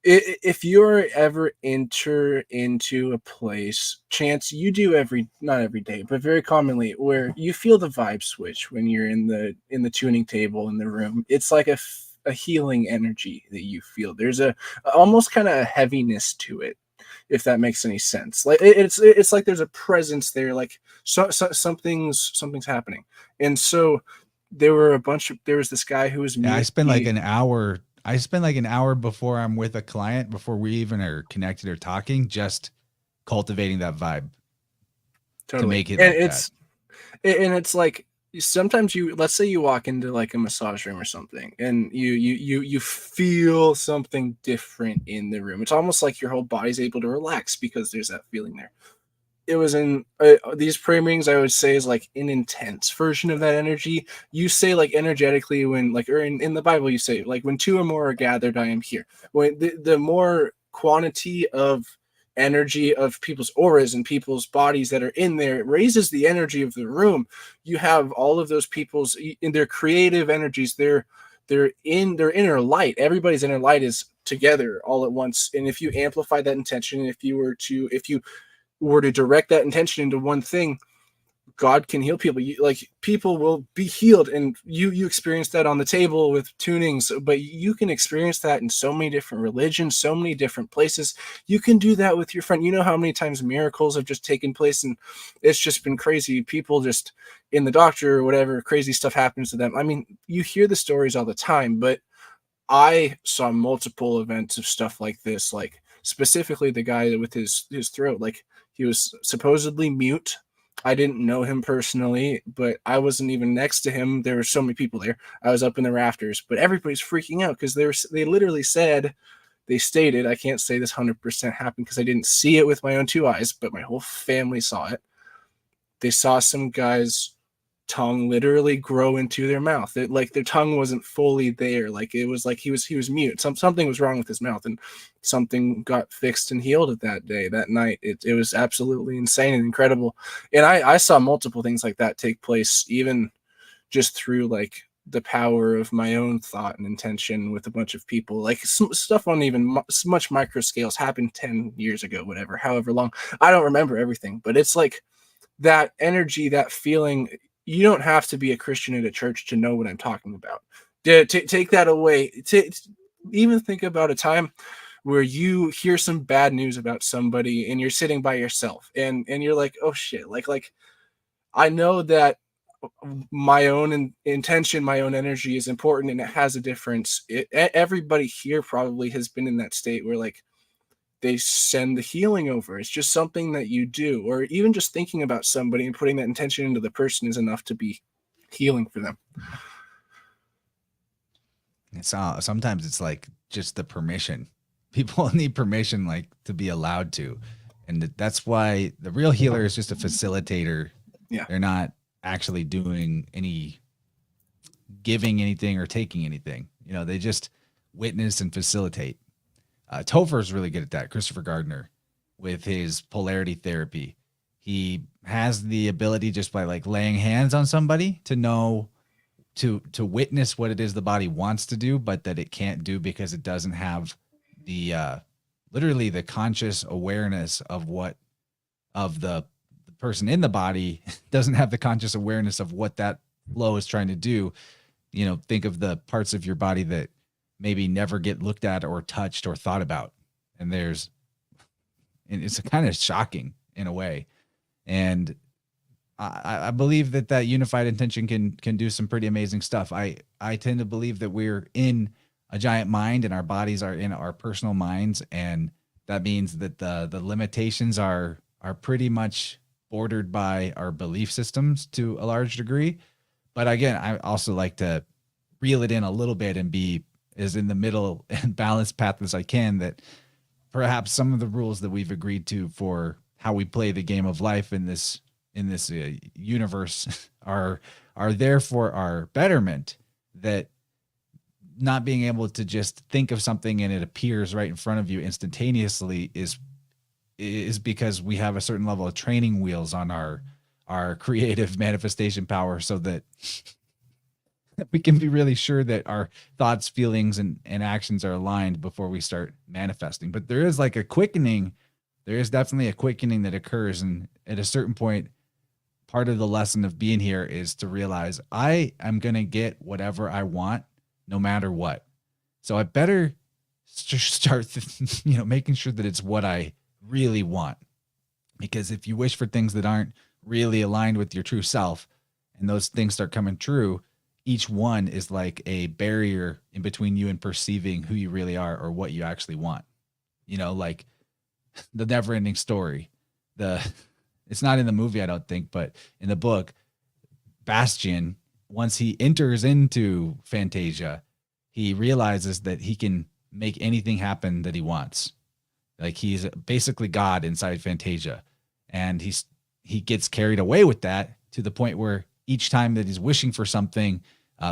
if you're ever enter into a place, Chance, you do not every day, but very commonly, where you feel the vibe switch when you're in the tuning table in the room. It's like a healing energy that you feel. There's a almost kind of a heaviness to it, if that makes any sense. Like it's like there's a presence there, like something's happening. And so there was this guy who was I spend like an hour before I'm with a client, before we even are connected or talking, just cultivating that vibe. Totally. To make it and like it's that. And it's like, sometimes let's say you walk into like a massage room or something, and you feel something different in the room. It's almost like your whole body's able to relax because there's that feeling there. It was in these prayer meetings, I would say, is like an intense version of that energy. You say, like, energetically, when, like, or in the Bible, you say, like, when two or more are gathered, I am here. When the more quantity of energy of people's auras and people's bodies that are in there, it raises the energy of the room. You have all of those people's in their creative energies, they're in their inner light. Everybody's inner light is together all at once. And if you amplify that intention, if you were to direct that intention into one thing, God can heal people. People will be healed, and you experience that on the table with tunings, but you can experience that in so many different religions, so many different places. You can do that with your friend. You know how many times miracles have just taken place, and it's just been crazy. People just in the doctor or whatever, crazy stuff happens to them. I mean, you hear the stories all the time, but I saw multiple events of stuff like this, like specifically the guy with his throat, like he was supposedly mute, I didn't know him personally, but I wasn't even next to him. There were so many people there. I was up in the rafters, but everybody's freaking out because they literally said, they stated, I can't say this 100% happened because I didn't see it with my own two eyes, but my whole family saw it. They saw some guy's tongue literally grow into their mouth. It, like their tongue wasn't fully there. Like it was like he was mute. Something was wrong with his mouth, and something got fixed and healed that day, that night. It was absolutely insane and incredible. And I saw multiple things like that take place, even just through like the power of my own thought and intention with a bunch of people. Like stuff on even much micro scales happened 10 years ago, whatever, however long. I don't remember everything, but it's like that energy, that feeling. You don't have to be a Christian at a church to know what I'm talking about. Take that away. Even think about a time where you hear some bad news about somebody and you're sitting by yourself and you're like, oh shit. Like I know that my own intention, my own energy is important and it has a difference. Everybody here probably has been in that state where like they send the healing over. It's just something that you do, or even just thinking about somebody and putting that intention into the person is enough to be healing for them. It's sometimes it's like just the permission. People need permission, like to be allowed to, and that's why the real healer is just a facilitator. Yeah, they're not actually doing any giving anything or taking anything. You know, they just witness and facilitate. Topher's really good at that. Christopher Gardner, with his polarity therapy, he has the ability just by like laying hands on somebody to know, to witness what it is the body wants to do, but that it can't do because it doesn't have the literally the conscious awareness of the person in the body doesn't have the conscious awareness of what that flow is trying to do. You know, think of the parts of your body that maybe never get looked at or touched or thought about. And it's kind of shocking in a way. And I believe that unified intention can do some pretty amazing stuff. I tend to believe that we're in a giant mind and our bodies are in our personal minds. And that means that the limitations are pretty much bordered by our belief systems to a large degree. But again, I also like to reel it in a little bit and be as in the middle and balanced path as I can, that perhaps some of the rules that we've agreed to for how we play the game of life in this universe are there for our betterment. That not being able to just think of something and it appears right in front of you instantaneously is because we have a certain level of training wheels on our creative manifestation power, so that we can be really sure that our thoughts, feelings, and actions are aligned before we start manifesting. But there is like a quickening. There is definitely a quickening that occurs. And at a certain point, part of the lesson of being here is to realize I am going to get whatever I want no matter what. So I better start, making sure that it's what I really want. Because if you wish for things that aren't really aligned with your true self and those things start coming true, each one is like a barrier in between you and perceiving who you really are or what you actually want. You know, like the never ending story. It's not in the movie, I don't think, but in the book, Bastian, once he enters into Fantasia, he realizes that he can make anything happen that he wants. Like he's basically God inside Fantasia. And he gets carried away with that to the point where each time that he's wishing for something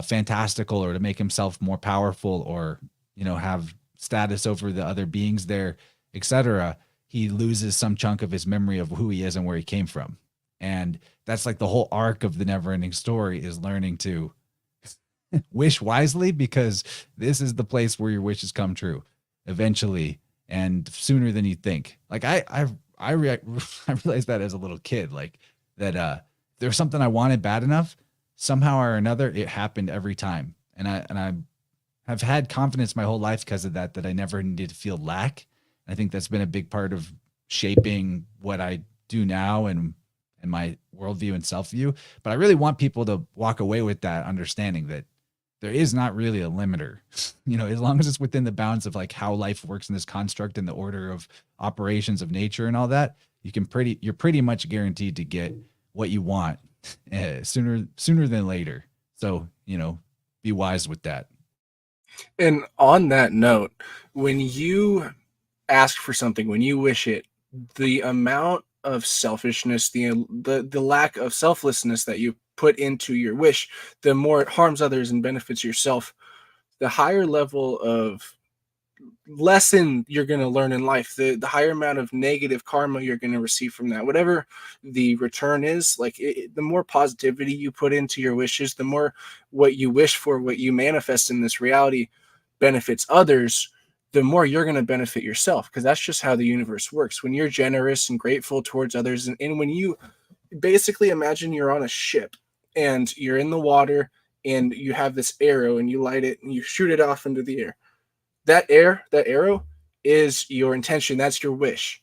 fantastical or to make himself more powerful or, have status over the other beings there, etc., he loses some chunk of his memory of who he is and where he came from. And that's like the whole arc of the never-ending story, is learning to wish wisely, because this is the place where your wishes come true eventually and sooner than you think. Like I realized that as a little kid, like that there was something I wanted bad enough, somehow or another, it happened every time. And I have had confidence my whole life because of that I never needed to feel lack. I think that's been a big part of shaping what I do now and my worldview and self-view. But I really want people to walk away with that understanding that there is not really a limiter, as long as it's within the bounds of like how life works in this construct and the order of operations of nature and all that, you're pretty much guaranteed to get what you want sooner than later. So, be wise with that. And on that note, when you ask for something, when you wish it, the amount of selfishness, the lack of selflessness that you put into your wish, the more it harms others and benefits yourself, the higher level of lesson you're going to learn in life, the higher amount of negative karma you're going to receive from that, whatever the return is. Like the more positivity you put into your wishes, the more what you wish for, what you manifest in this reality benefits others, the more you're going to benefit yourself, because that's just how the universe works. When you're generous and grateful towards others, and when you basically imagine you're on a ship and you're in the water and you have this arrow and you light it and you shoot it off into the air, that arrow is your intention. That's your wish.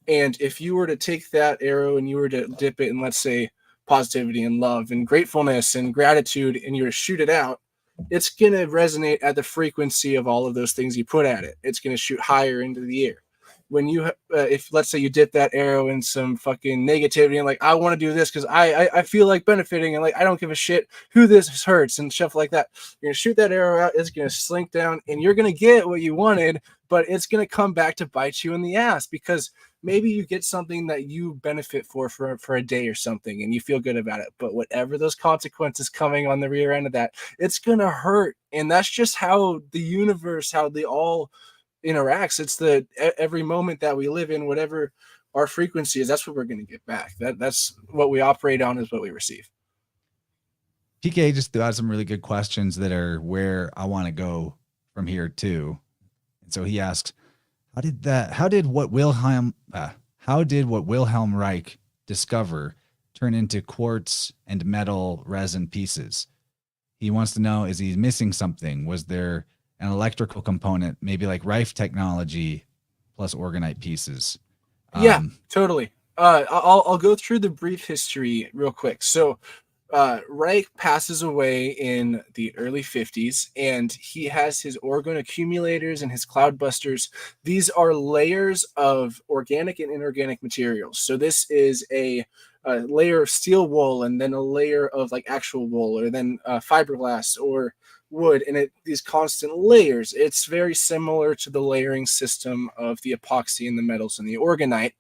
And if you were to take that arrow and you were to dip it in, let's say, positivity and love and gratefulness and gratitude, and you were to shoot it out, it's going to resonate at the frequency of all of those things you put at it. It's going to shoot higher into the air. When you, if let's say you dip that arrow in some fucking negativity and like, I want to do this because I feel like benefiting and like, I don't give a shit who this hurts and stuff like that. You're going to shoot that arrow out. It's going to slink down and you're going to get what you wanted, but it's going to come back to bite you in the ass, because maybe you get something that you benefit for a day or something and you feel good about it. But whatever those consequences coming on the rear end of that, it's going to hurt. And that's just how the universe, how they all interacts. It's the every moment that we live in, whatever our frequency is, that's what we're going to get back. That's what we operate on, is what we receive. PK just threw out some really good questions that are where I want to go from here too. And so he asks, how did what Wilhelm Reich discover turn into quartz and metal resin pieces? He wants to know, is he missing something? Was there an electrical component, maybe like Rife technology plus Oregonite pieces? Yeah, totally. I'll go through the brief history real quick. So Reich passes away in the early 50s, and he has his orgone accumulators and his cloudbusters. These are layers of organic and inorganic materials. So this is a layer of steel wool, and then a layer of like actual wool, or then fiberglass or wood, and these constant layers. It's very similar to the layering system of the epoxy and the metals and the Oregonite.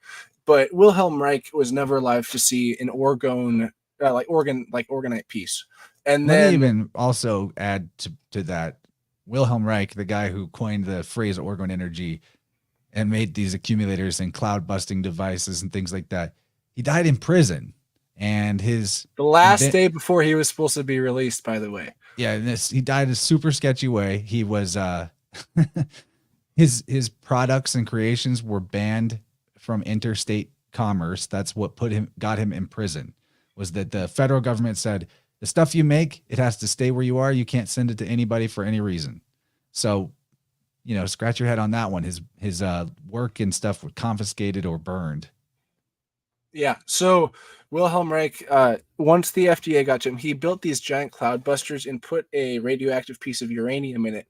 But Wilhelm Reich was never alive to see an Oregonite piece. And let then me even also add to that, Wilhelm Reich, the guy who coined the phrase orgone energy and made these accumulators and cloud busting devices and things like that, he died in prison. And the last day before he was supposed to be released, by the way. Yeah, he died in a super sketchy way. He was his products and creations were banned from interstate commerce. That's what got him in prison. Was that the federal government said, the stuff you make, it has to stay where you are. You can't send it to anybody for any reason. So, scratch your head on that one. His work and stuff were confiscated or burned. Yeah. So Wilhelm Reich, once the FDA got to him, he built these giant cloudbusters and put a radioactive piece of uranium in it.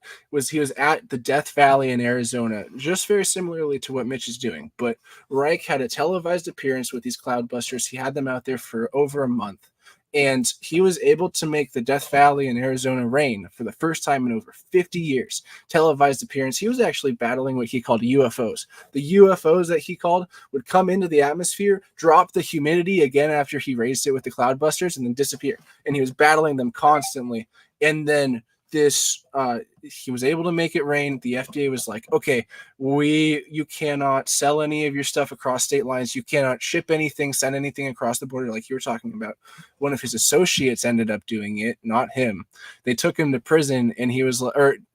He was at the Death Valley in Arizona, just very similarly to what Mitch is doing. But Reich had a televised appearance with these cloudbusters. He had them out there for over a month. And he was able to make the Death Valley in Arizona rain for the first time in over 50 years. Televised appearance. He was actually battling what he called UFOs. The UFOs that he called would come into the atmosphere, drop the humidity again after he raised it with the cloudbusters, and then disappear. And he was battling them constantly. And then he was able to make it rain. The FDA was like, okay, you cannot sell any of your stuff across state lines. You cannot ship anything, send anything across the border, like you were talking about. One of his associates ended up doing it, not him. They took him to prison, and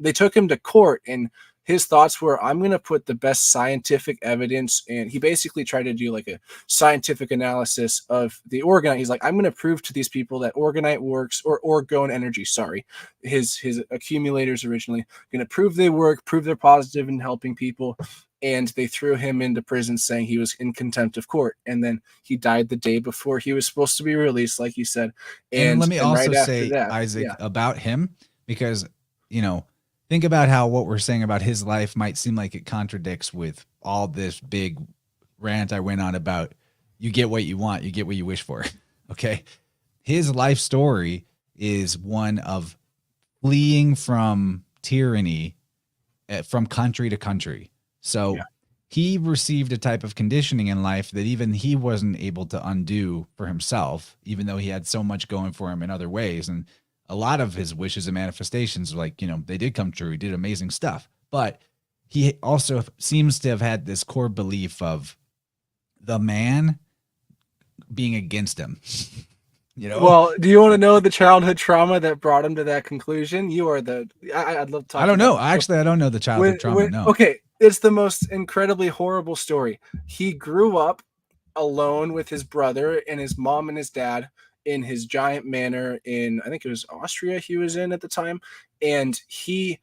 they took him to court, and his thoughts were, I'm going to put the best scientific evidence. And he basically tried to do like a scientific analysis of the Oregonite. He's like, I'm going to prove to these people that Oregonite works, or orgone energy, sorry. His accumulators originally, going to prove they work, prove they're positive in helping people. And they threw him into prison saying he was in contempt of court. And then he died the day before he was supposed to be released, like you said. And let me also say, Isaac, about him, because, think about how what we're saying about his life might seem like it contradicts with all this big rant I went on about you get what you want, you get what you wish for. Okay. His life story is one of fleeing from tyranny from country to country. So Yeah. he received a type of conditioning in life that even he wasn't able to undo for himself, even though he had so much going for him in other ways. And a lot of his wishes and manifestations, like, they did come true. He did amazing stuff. But he also seems to have had this core belief of the man being against him. Well, do you want to know the childhood trauma that brought him to that conclusion? I'd love to talk I don't about know. Actually, I don't know the childhood trauma. No. Okay, it's the most incredibly horrible story. He grew up alone with his brother and his mom and his dad in his giant manor in, I think it was Austria he was in at the time. And he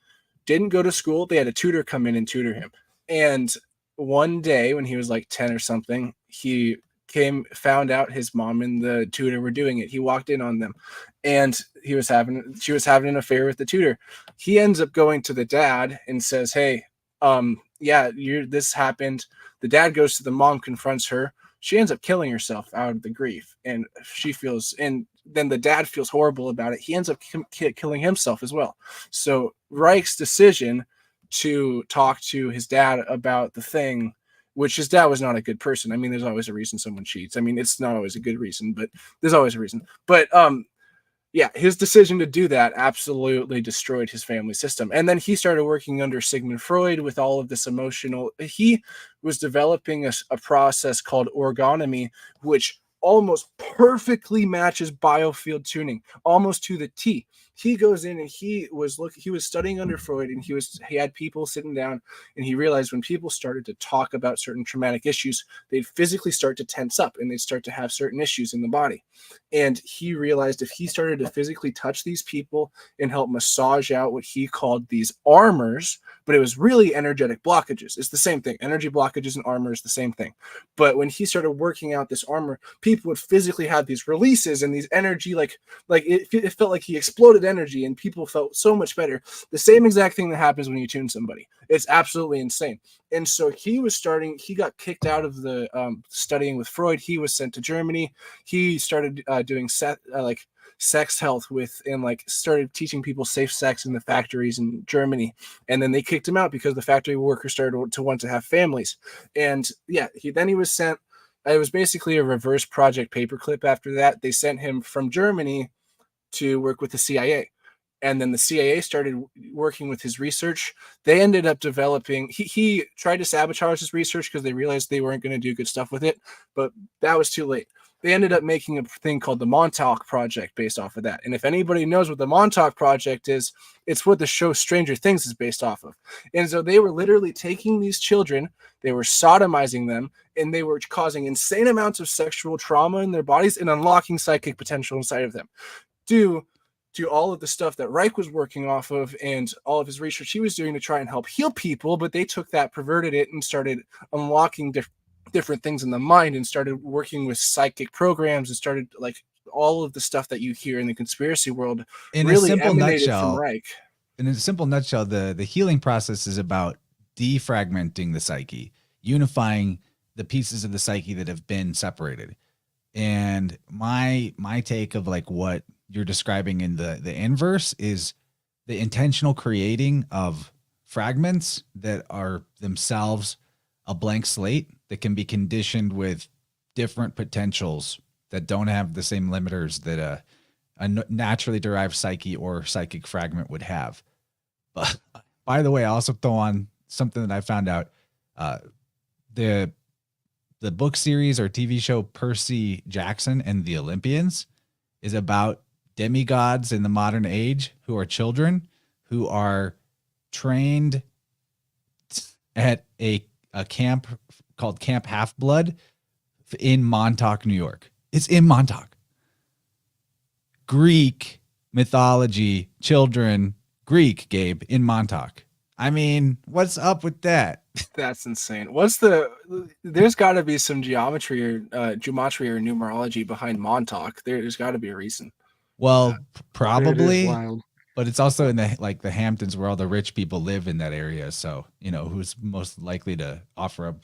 didn't go to school. They had a tutor come in and tutor him. And one day when he was like 10 or something, he found out his mom and the tutor were doing it. He walked in on them and she was having an affair with the tutor. He ends up going to the dad and says, hey, this happened. The dad goes to the mom, confronts her. She ends up killing herself out of the grief, and then the dad feels horrible about it. He ends up killing himself as well. So Reich's decision to talk to his dad about the thing, which his dad was not a good person. I mean, there's always a reason someone cheats. I mean, it's not always a good reason, but there's always a reason. But his decision to do that absolutely destroyed his family system. And then he started working under Sigmund Freud with all of this emotional. He was developing a process called orgonomy, which almost perfectly matches biofield tuning, almost to the T. He goes in and he was studying under Freud, and he had people sitting down, and he realized when people started to talk about certain traumatic issues, they'd physically start to tense up and they'd start to have certain issues in the body. And he realized if he started to physically touch these people and help massage out what he called these armors, but it was really energetic blockages. It's the same thing. Energy blockages and armor is the same thing. But when he started working out this armor, people would physically have these releases and these energy, like it felt like he exploded energy, and people felt so much better. The same exact thing that happens when you tune somebody. It's absolutely insane. And so he got kicked out of the studying with Freud. He was sent to Germany. He started doing sex health started teaching people safe sex in the factories in Germany. And then they kicked him out because the factory workers started to want to have families. And he was sent. It was basically a reverse Project Paperclip. After that, they sent him from Germany to work with the CIA. And then the CIA started working with his research. They ended up developing, he tried to sabotage his research because they realized they weren't going to do good stuff with it, but that was too late. They ended up making a thing called the Montauk Project based off of that. And if anybody knows what the Montauk Project is, it's what the show Stranger Things is based off of. And so they were literally taking these children, they were sodomizing them, and they were causing insane amounts of sexual trauma in their bodies and unlocking psychic potential inside of them. Due to all of the stuff that Reich was working off of and all of his research he was doing to try and help heal people, but they took that, perverted it, and started unlocking different things in the mind and started working with psychic programs and started all of the stuff that you hear in the conspiracy world In really a simple emanated nutshell, from Reich. In a simple nutshell, the healing process is about defragmenting the psyche, unifying the pieces of the psyche that have been separated. And my take of what you're describing in the inverse is the intentional creating of fragments that are themselves a blank slate that can be conditioned with different potentials that don't have the same limiters that a naturally derived psyche or psychic fragment would have. But by the way, I also throw on something that I found out. The book series or TV show Percy Jackson and the Olympians is about demigods in the modern age who are children who are trained at a camp called Camp Half-Blood in Montauk, New York. It's in Montauk. Greek mythology, children, Greek, Gabe, in Montauk. I mean, what's up with that? That's insane. There's got to be some geometry or numerology behind Montauk. There's got to be a reason. Well, It probably, is wild. but it's also in the Hamptons where all the rich people live in that area. So, who's most likely to offer up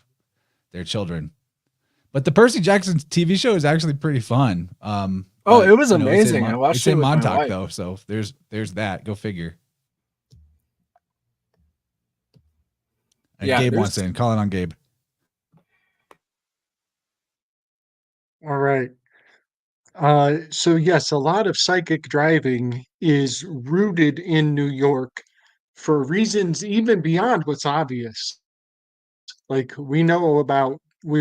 their children. But the Percy Jackson TV show is actually pretty fun. Oh, but, it was you know, amazing. I watched it's it in with my Montauk wife. though, so there's that. Go figure. And Yeah, Gabe there's wants in. Call it on Gabe. All right. So yes, a lot of psychic driving is rooted in New York for reasons even beyond what's obvious. Like we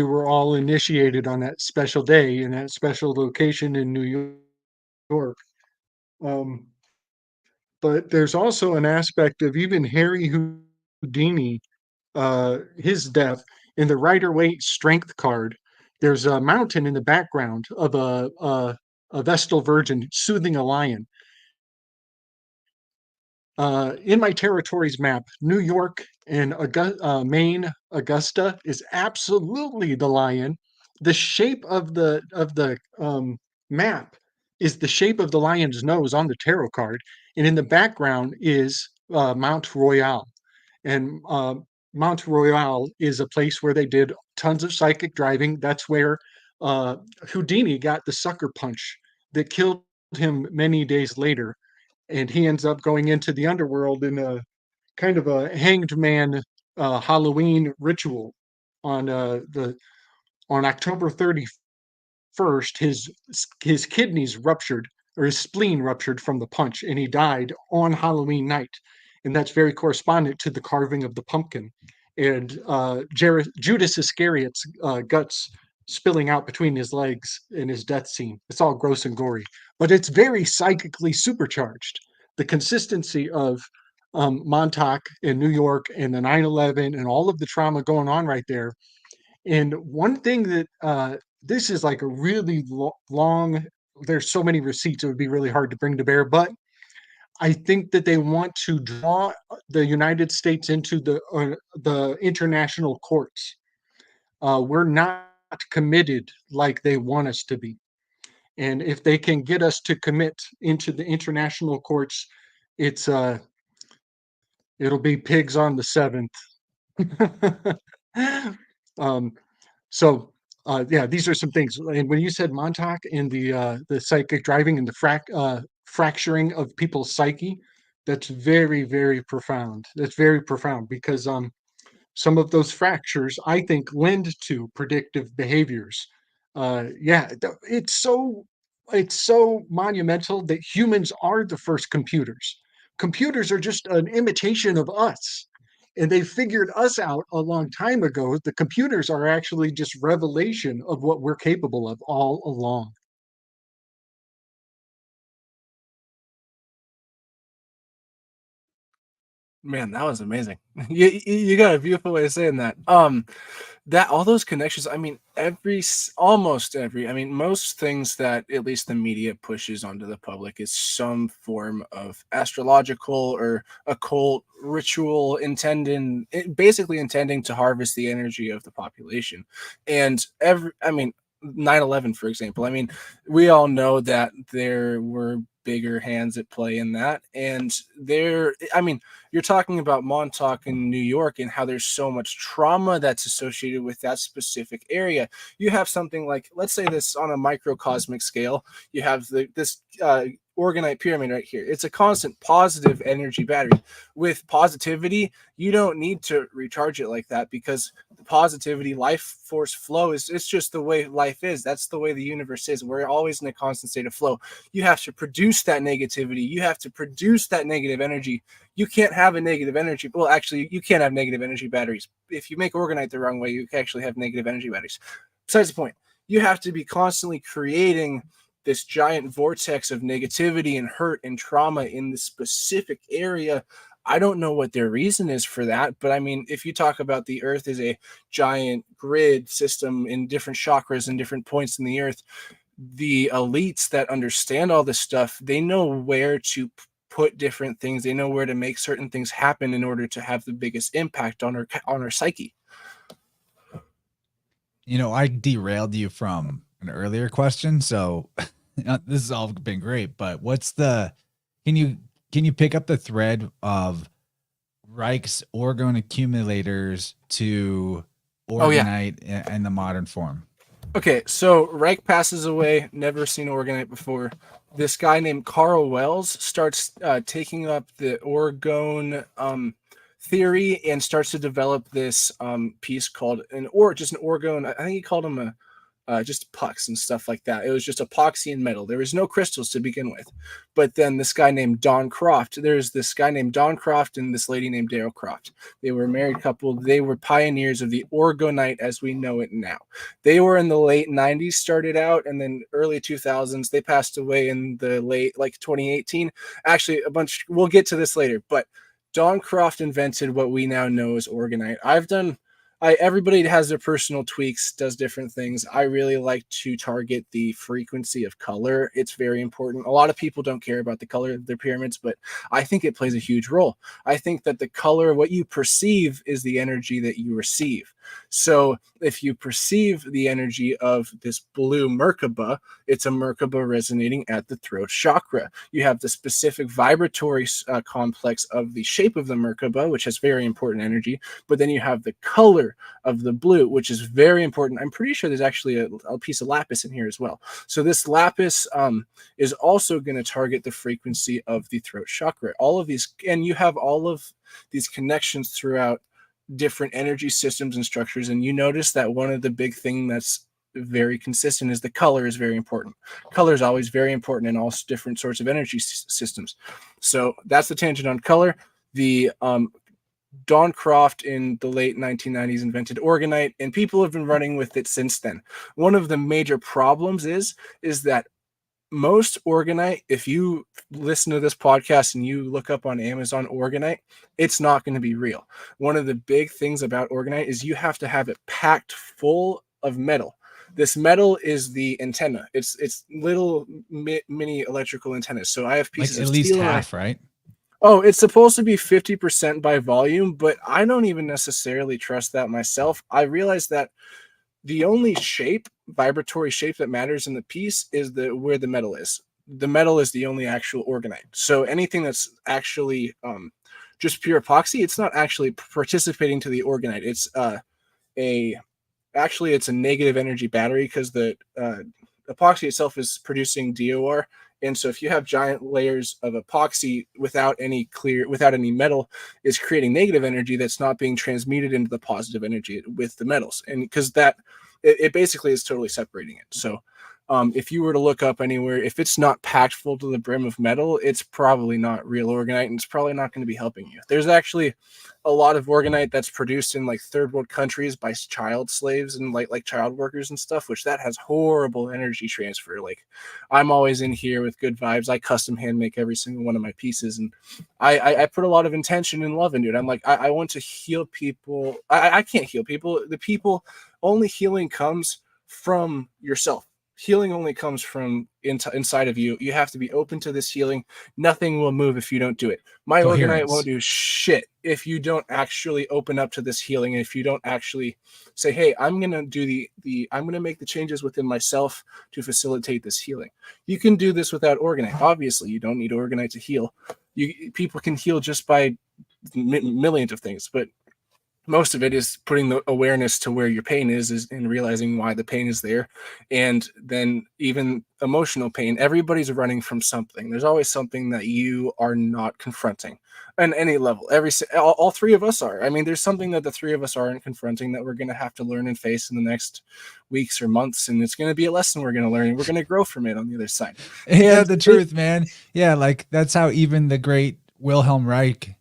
were all initiated on that special day in that special location in New York. Um, but there's also an aspect of even Harry Houdini, his death in the Rider-Waite strength card. There's a mountain in the background of a Vestal Virgin soothing a lion. In my territories map, New York and Maine, Augusta is absolutely the lion. The shape of the map is the shape of the lion's nose on the tarot card, and in the background is Mount Royal. And Mount Royal is a place where they did tons of psychic driving. That's where uh, Houdini got the sucker punch that killed him many days later, and he ends up going into the underworld in a kind of a hanged man Halloween ritual on the on October 31st. His kidneys ruptured or his spleen ruptured from the punch, and he died on Halloween night, and that's very correspondent to the carving of the pumpkin and Judas Iscariot's guts spilling out between his legs in his death scene. It's all gross and gory, but it's very psychically supercharged. The consistency of Montauk in New York and the 9/11 and all of the trauma going on right there. And one thing that this is like a really long, there's so many receipts, it would be really hard to bring to bear, but I think that they want to draw the United States into the international courts. We're not committed like they want us to be. And if they can get us to commit into the international courts, it's it'll be pigs on the seventh. um, so yeah, these are some things. And when you said Montauk and the psychic driving and the fracturing of people's psyche, that's very, very profound. That's very profound because some of those fractures I think lend to predictive behaviors. Yeah, it's so monumental that humans are the first computers. Computers are just an imitation of us, and they figured us out a long time ago. The computers are actually just revelation of what we're capable of all along. Man, that was amazing. You got a beautiful way of saying that. That all those connections. I mean, almost every. I mean, most things that at least the media pushes onto the public is some form of astrological or occult ritual basically intending to harvest the energy of the population. And I mean, 9/11, for example. I mean, we all know that there were bigger hands at play in that, and I mean, you're talking about Montauk in New York and how there's so much trauma that's associated with that specific area. You have something like, let's say this on a microcosmic scale, you have this Oregonite pyramid right here. It's a constant positive energy battery. With positivity, you don't need to recharge it like that because the positivity, life force flow it's just the way life is. That's the way the universe is. We're always in a constant state of flow. You have to produce that negativity. You have to produce that negative energy. You can't have a negative energy. Well, actually, you can't have negative energy batteries. If you make Oregonite the wrong way, you can actually have negative energy batteries. Besides the point, you have to be constantly creating this giant vortex of negativity and hurt and trauma in this specific area. I don't know what their reason is for that, but I mean, if you talk about the earth as a giant grid system in different chakras and different points in the earth, the elites that understand all this stuff, they know where to put different things. They know where to make certain things happen in order to have the biggest impact on our psyche. You know, I derailed you from an earlier question, so this has all been great. But can you pick up the thread of Reich's orgone accumulators to Oh, yeah. Oregonite and the modern form? Okay, so Reich passes away. Never seen Oregonite before. This guy named Carl Wells starts taking up the orgone theory and starts to develop this piece called just an orgone. I think he called him a just pucks and stuff like that. It was just epoxy and metal. There was no crystals to begin with. But then this guy named Don Croft, there's this guy named Don Croft and this lady named Daryl Croft. They were a married couple. They were pioneers of the Oregonite as we know it now. They were in the late 90s, started out, and then early 2000s. They passed away in the late, like 2018. Actually, we'll get to this later, but Don Croft invented what we now know as Oregonite. Everybody has their personal tweaks, does different things. I really like to target the frequency of color. It's very important. A lot of people don't care about the color of their pyramids, but I think it plays a huge role. I think that the color, what you perceive, is the energy that you receive. So if you perceive the energy of this blue Merkaba, it's a Merkaba resonating at the throat chakra. You have the specific vibratory complex of the shape of the Merkaba, which has very important energy, but then you have the color of the blue, which is very important. I'm pretty sure there's actually a piece of lapis in here as well. So this lapis is also going to target the frequency of the throat chakra. All of these, and you have all of these connections throughout different energy systems and structures. And you notice that one of the big thing that's very consistent is the color is very important. Color is always very important in all different sorts of energy systems. So that's the tangent on color. The Don Croft in the late 1990s invented Oregonite, and people have been running with it since then. One of the major problems is that most Oregonite, if you listen to this podcast and you look up on Amazon Oregonite, it's not going to be real. One of the big things about Oregonite is you have to have it packed full of metal. This metal is the antenna. It's little mini electrical antennas. So I have pieces Like at of least steel half, right? Oh, it's supposed to be 50% by volume, but I don't even necessarily trust that myself. I realized that the only vibratory shape that matters in the piece is where the metal is. The metal is the only actual Oregonite. So anything that's actually just pure epoxy, it's not actually participating to the Oregonite. It's it's a negative energy battery because the epoxy itself is producing DOR. And so if you have giant layers of epoxy without any metal, is creating negative energy that's not being transmuted into the positive energy with the metals. And because it basically is totally separating it. So if you were to look up anywhere, if it's not packed full to the brim of metal, it's probably not real Oregonite, and it's probably not going to be helping you. There's actually a lot of Oregonite that's produced in like third world countries by child slaves and like child workers and stuff, which that has horrible energy transfer. Like I'm always in here with good vibes. I custom hand make every single one of my pieces, and I put a lot of intention and love into it. I'm like, I want to heal people. I can't heal people. Only healing comes from yourself. Healing only comes from inside of you. You have to be open to this healing. Nothing will move if you don't do it. My Oregonite won't do shit if you don't actually open up to this healing. And if you don't actually say, hey, I'm going to do I'm going to make the changes within myself to facilitate this healing. You can do this without Oregonite. Obviously, you don't need Oregonite to heal. People can heal just by millions of things, but most of it is putting the awareness to where your pain is and realizing why the pain is there. And then even emotional pain, everybody's running from something. There's always something that you are not confronting on any level. All three of us are. I mean, there's something that the three of us aren't confronting that we're going to have to learn and face in the next weeks or months. And it's going to be a lesson we're going to learn, and we're going to grow from it on the other side. Yeah, the truth, man. Yeah, like that's how even the great Wilhelm Reich,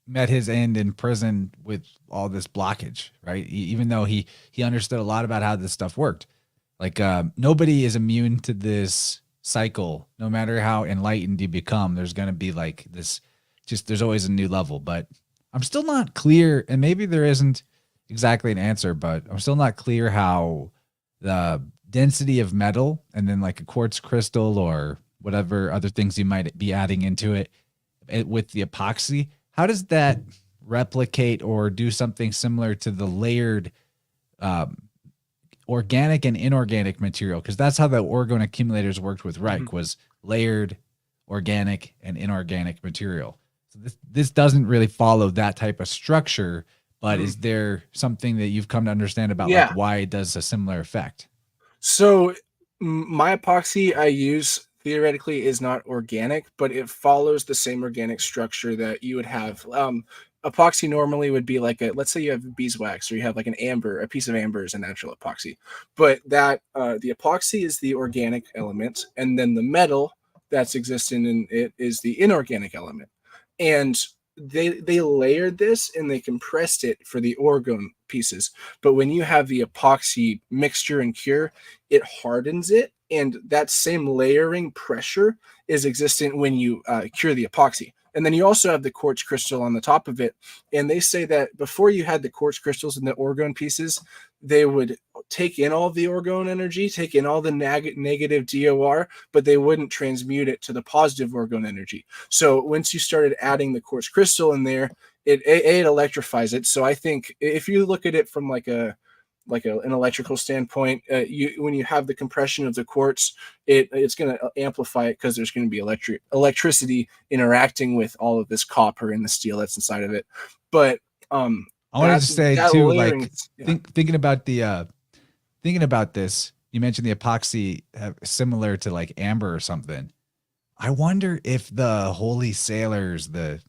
met his end in prison with all this blockage, right? Even though he understood a lot about how this stuff worked. Like nobody is immune to this cycle. No matter how enlightened you become, there's going to be like this, there's always a new level. But I'm still not clear, and maybe there isn't exactly an answer, but I'm still not clear how the density of metal and then like a quartz crystal or whatever other things you might be adding into it with the epoxy, how does that replicate or do something similar to the layered organic and inorganic material? Because that's how the orgone accumulators worked with Reich, was layered organic and inorganic material. So this doesn't really follow that type of structure, but is there something that you've come to understand about like Yeah. why it does a similar effect? So my epoxy I use theoretically is not organic, but it follows the same organic structure that you would have. Epoxy normally would be like let's say you have beeswax or you have like an amber, a piece of amber is a natural epoxy, but that the epoxy is the organic element, and then the metal that's existing in it is the inorganic element, and they layered this and they compressed it for the orgone pieces. But when you have the epoxy mixture and cure, it hardens it, and that same layering pressure is existent when you cure the epoxy. And then you also have the quartz crystal on the top of it. And they say that before you had the quartz crystals and the orgone pieces, they would take in all the orgone energy, take in all the negative DOR, but they wouldn't transmute it to the positive orgone energy. So once you started adding the quartz crystal in there, it electrifies it. So I think if you look at it from an electrical standpoint, when you have the compression of the quartz, it's going to amplify it because there's going to be electricity interacting with all of this copper and the steel that's inside of it. But I wanted to say too, layering, like thinking about this, you mentioned the epoxy similar to like amber or something. I wonder if the holy sailors, the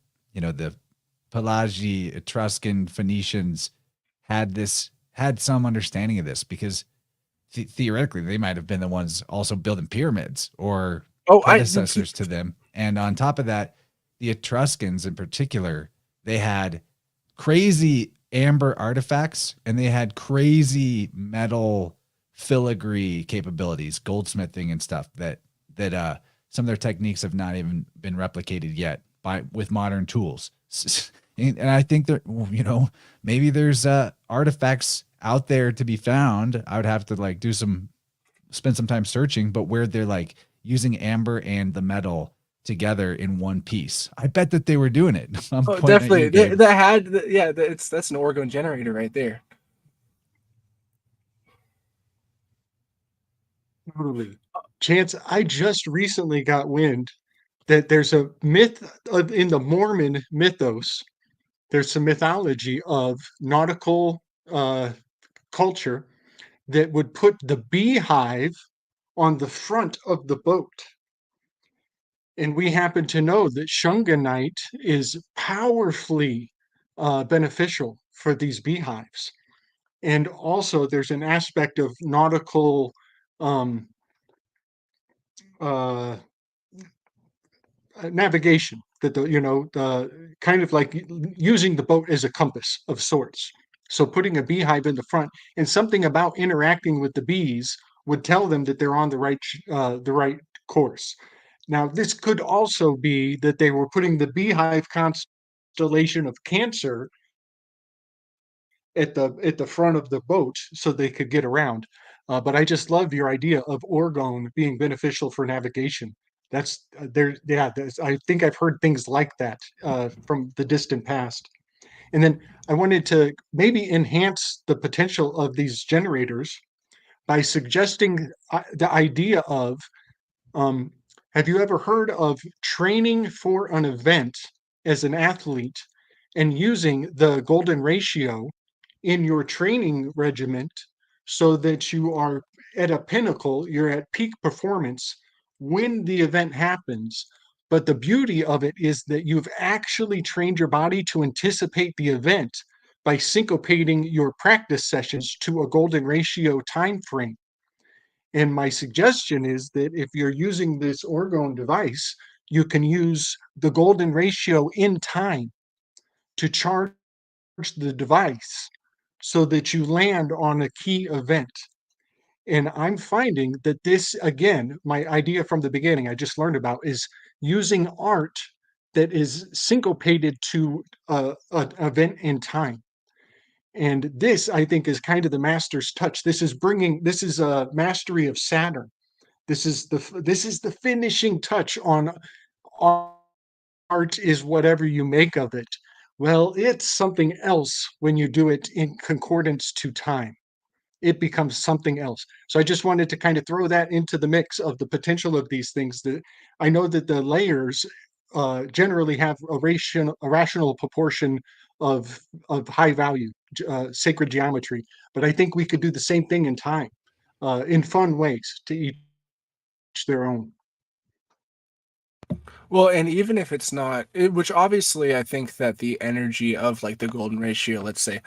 Pelagi, Etruscan, Phoenicians had some understanding of this, because theoretically they might have been the ones also building pyramids or predecessors to them. And on top of that, the Etruscans in particular, they had crazy amber artifacts and they had crazy metal filigree capabilities, goldsmithing and stuff that some of their techniques have not even been replicated yet with modern tools. And I think that, maybe there's artifacts out there to be found. I would have to spend some time searching, but where they're like using amber and the metal together in one piece. I bet that they were doing it. Definitely. That's an orgone generator right there. Totally. Chance, I just recently got wind that there's a myth in the Mormon mythos. There's some mythology of nautical culture that would put the beehive on the front of the boat. And we happen to know that shunganite is powerfully beneficial for these beehives. And also, there's an aspect of nautical navigation, that the kind of like using the boat as a compass of sorts. So putting a beehive in the front, and something about interacting with the bees would tell them that they're on the right course. Now, this could also be that they were putting the beehive constellation of Cancer at the front of the boat so they could get around. But I just love your idea of orgone being beneficial for navigation. That's there. Yeah, I think I've heard things like that from the distant past. And then I wanted to maybe enhance the potential of these generators by suggesting the idea of um, have you ever heard of training for an event as an athlete and using the golden ratio in your training regiment so that you are at a pinnacle, you're at peak performance when the event happens? But the beauty of it is that you've actually trained your body to anticipate the event by syncopating your practice sessions to a golden ratio time frame. And my suggestion is that if you're using this orgone device, you can use the golden ratio in time to charge the device so that you land on a key event. And I'm finding that this, again, my idea from the beginning, I just learned about, is using art that is syncopated to an event in time. And this, I think, is kind of the master's touch. This is a mastery of Saturn. This is the finishing touch on art is whatever you make of it. Well, it's something else when you do it in concordance to time. It becomes something else. So I just wanted to kind of throw that into the mix of the potential of these things. That I know that the layers generally have a rational proportion of high value sacred geometry. But I think we could do the same thing in time, in fun ways, to each their own. Well, and even if it's not, which obviously I think that the energy of like the golden ratio, let's say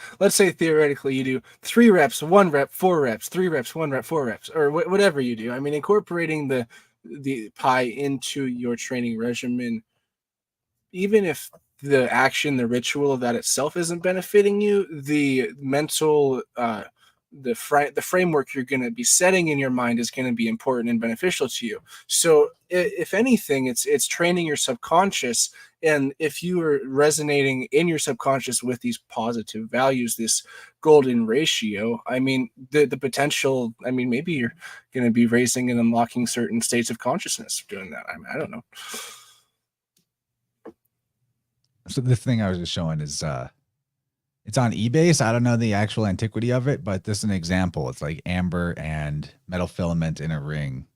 theoretically you do 3 reps, 1 rep, 4 reps, 3 reps, 1 rep, 4 reps, or whatever you do. I mean, incorporating the pi into your training regimen, even if the action, the ritual of that itself isn't benefiting you, the mental, the framework you're going to be setting in your mind is going to be important and beneficial to you. So, if anything, it's training your subconscious, and if you are resonating in your subconscious with these positive values, this golden ratio, I mean, the potential. I mean, maybe you're going to be raising and unlocking certain states of consciousness doing that. I mean, I don't know. So the thing I was just showing is it's on eBay. So I don't know the actual antiquity of it, but this is an example. It's like amber and metal filament in a ring.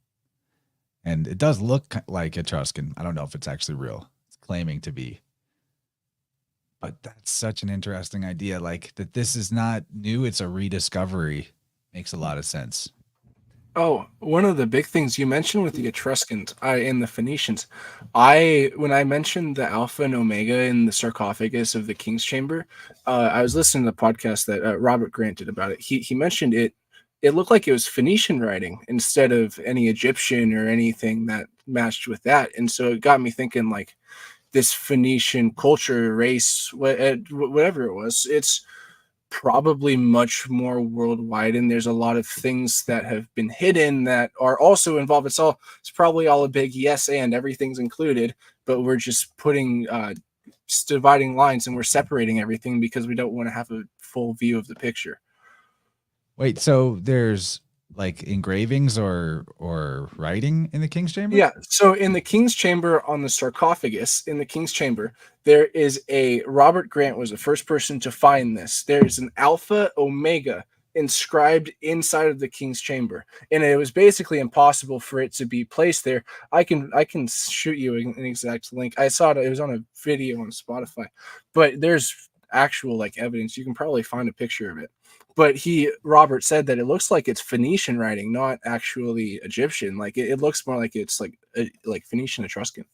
And it does look like Etruscan. I don't know if it's actually real. It's claiming to be. But that's such an interesting idea. Like that this is not new. It's a rediscovery. Makes a lot of sense. Oh, one of the big things you mentioned with the Etruscans and the Phoenicians, when I mentioned the Alpha and Omega in the sarcophagus of the King's Chamber, I was listening to the podcast that Robert Grant did about it. He mentioned it. It looked like it was Phoenician writing instead of any Egyptian or anything that matched with that, and so it got me thinking like this Phoenician culture, race, whatever it was. It's probably much more worldwide, and there's a lot of things that have been hidden that are also involved. It's probably all a big yes and everything's included, but we're just putting dividing lines and we're separating everything because we don't want to have a full view of the picture. Wait, so there's like engravings or writing in the King's Chamber? Yeah. So in the King's Chamber, on the sarcophagus in the King's Chamber, there is Robert Grant was the first person to find this. There's an Alpha Omega inscribed inside of the King's Chamber, and it was basically impossible for it to be placed there. I can shoot you an exact link. I saw it. It was on a video on Spotify, but there's actual like evidence. You can probably find a picture of it. But Robert said that it looks like it's Phoenician writing, not actually Egyptian. Like it looks more like it's like Phoenician Etruscan.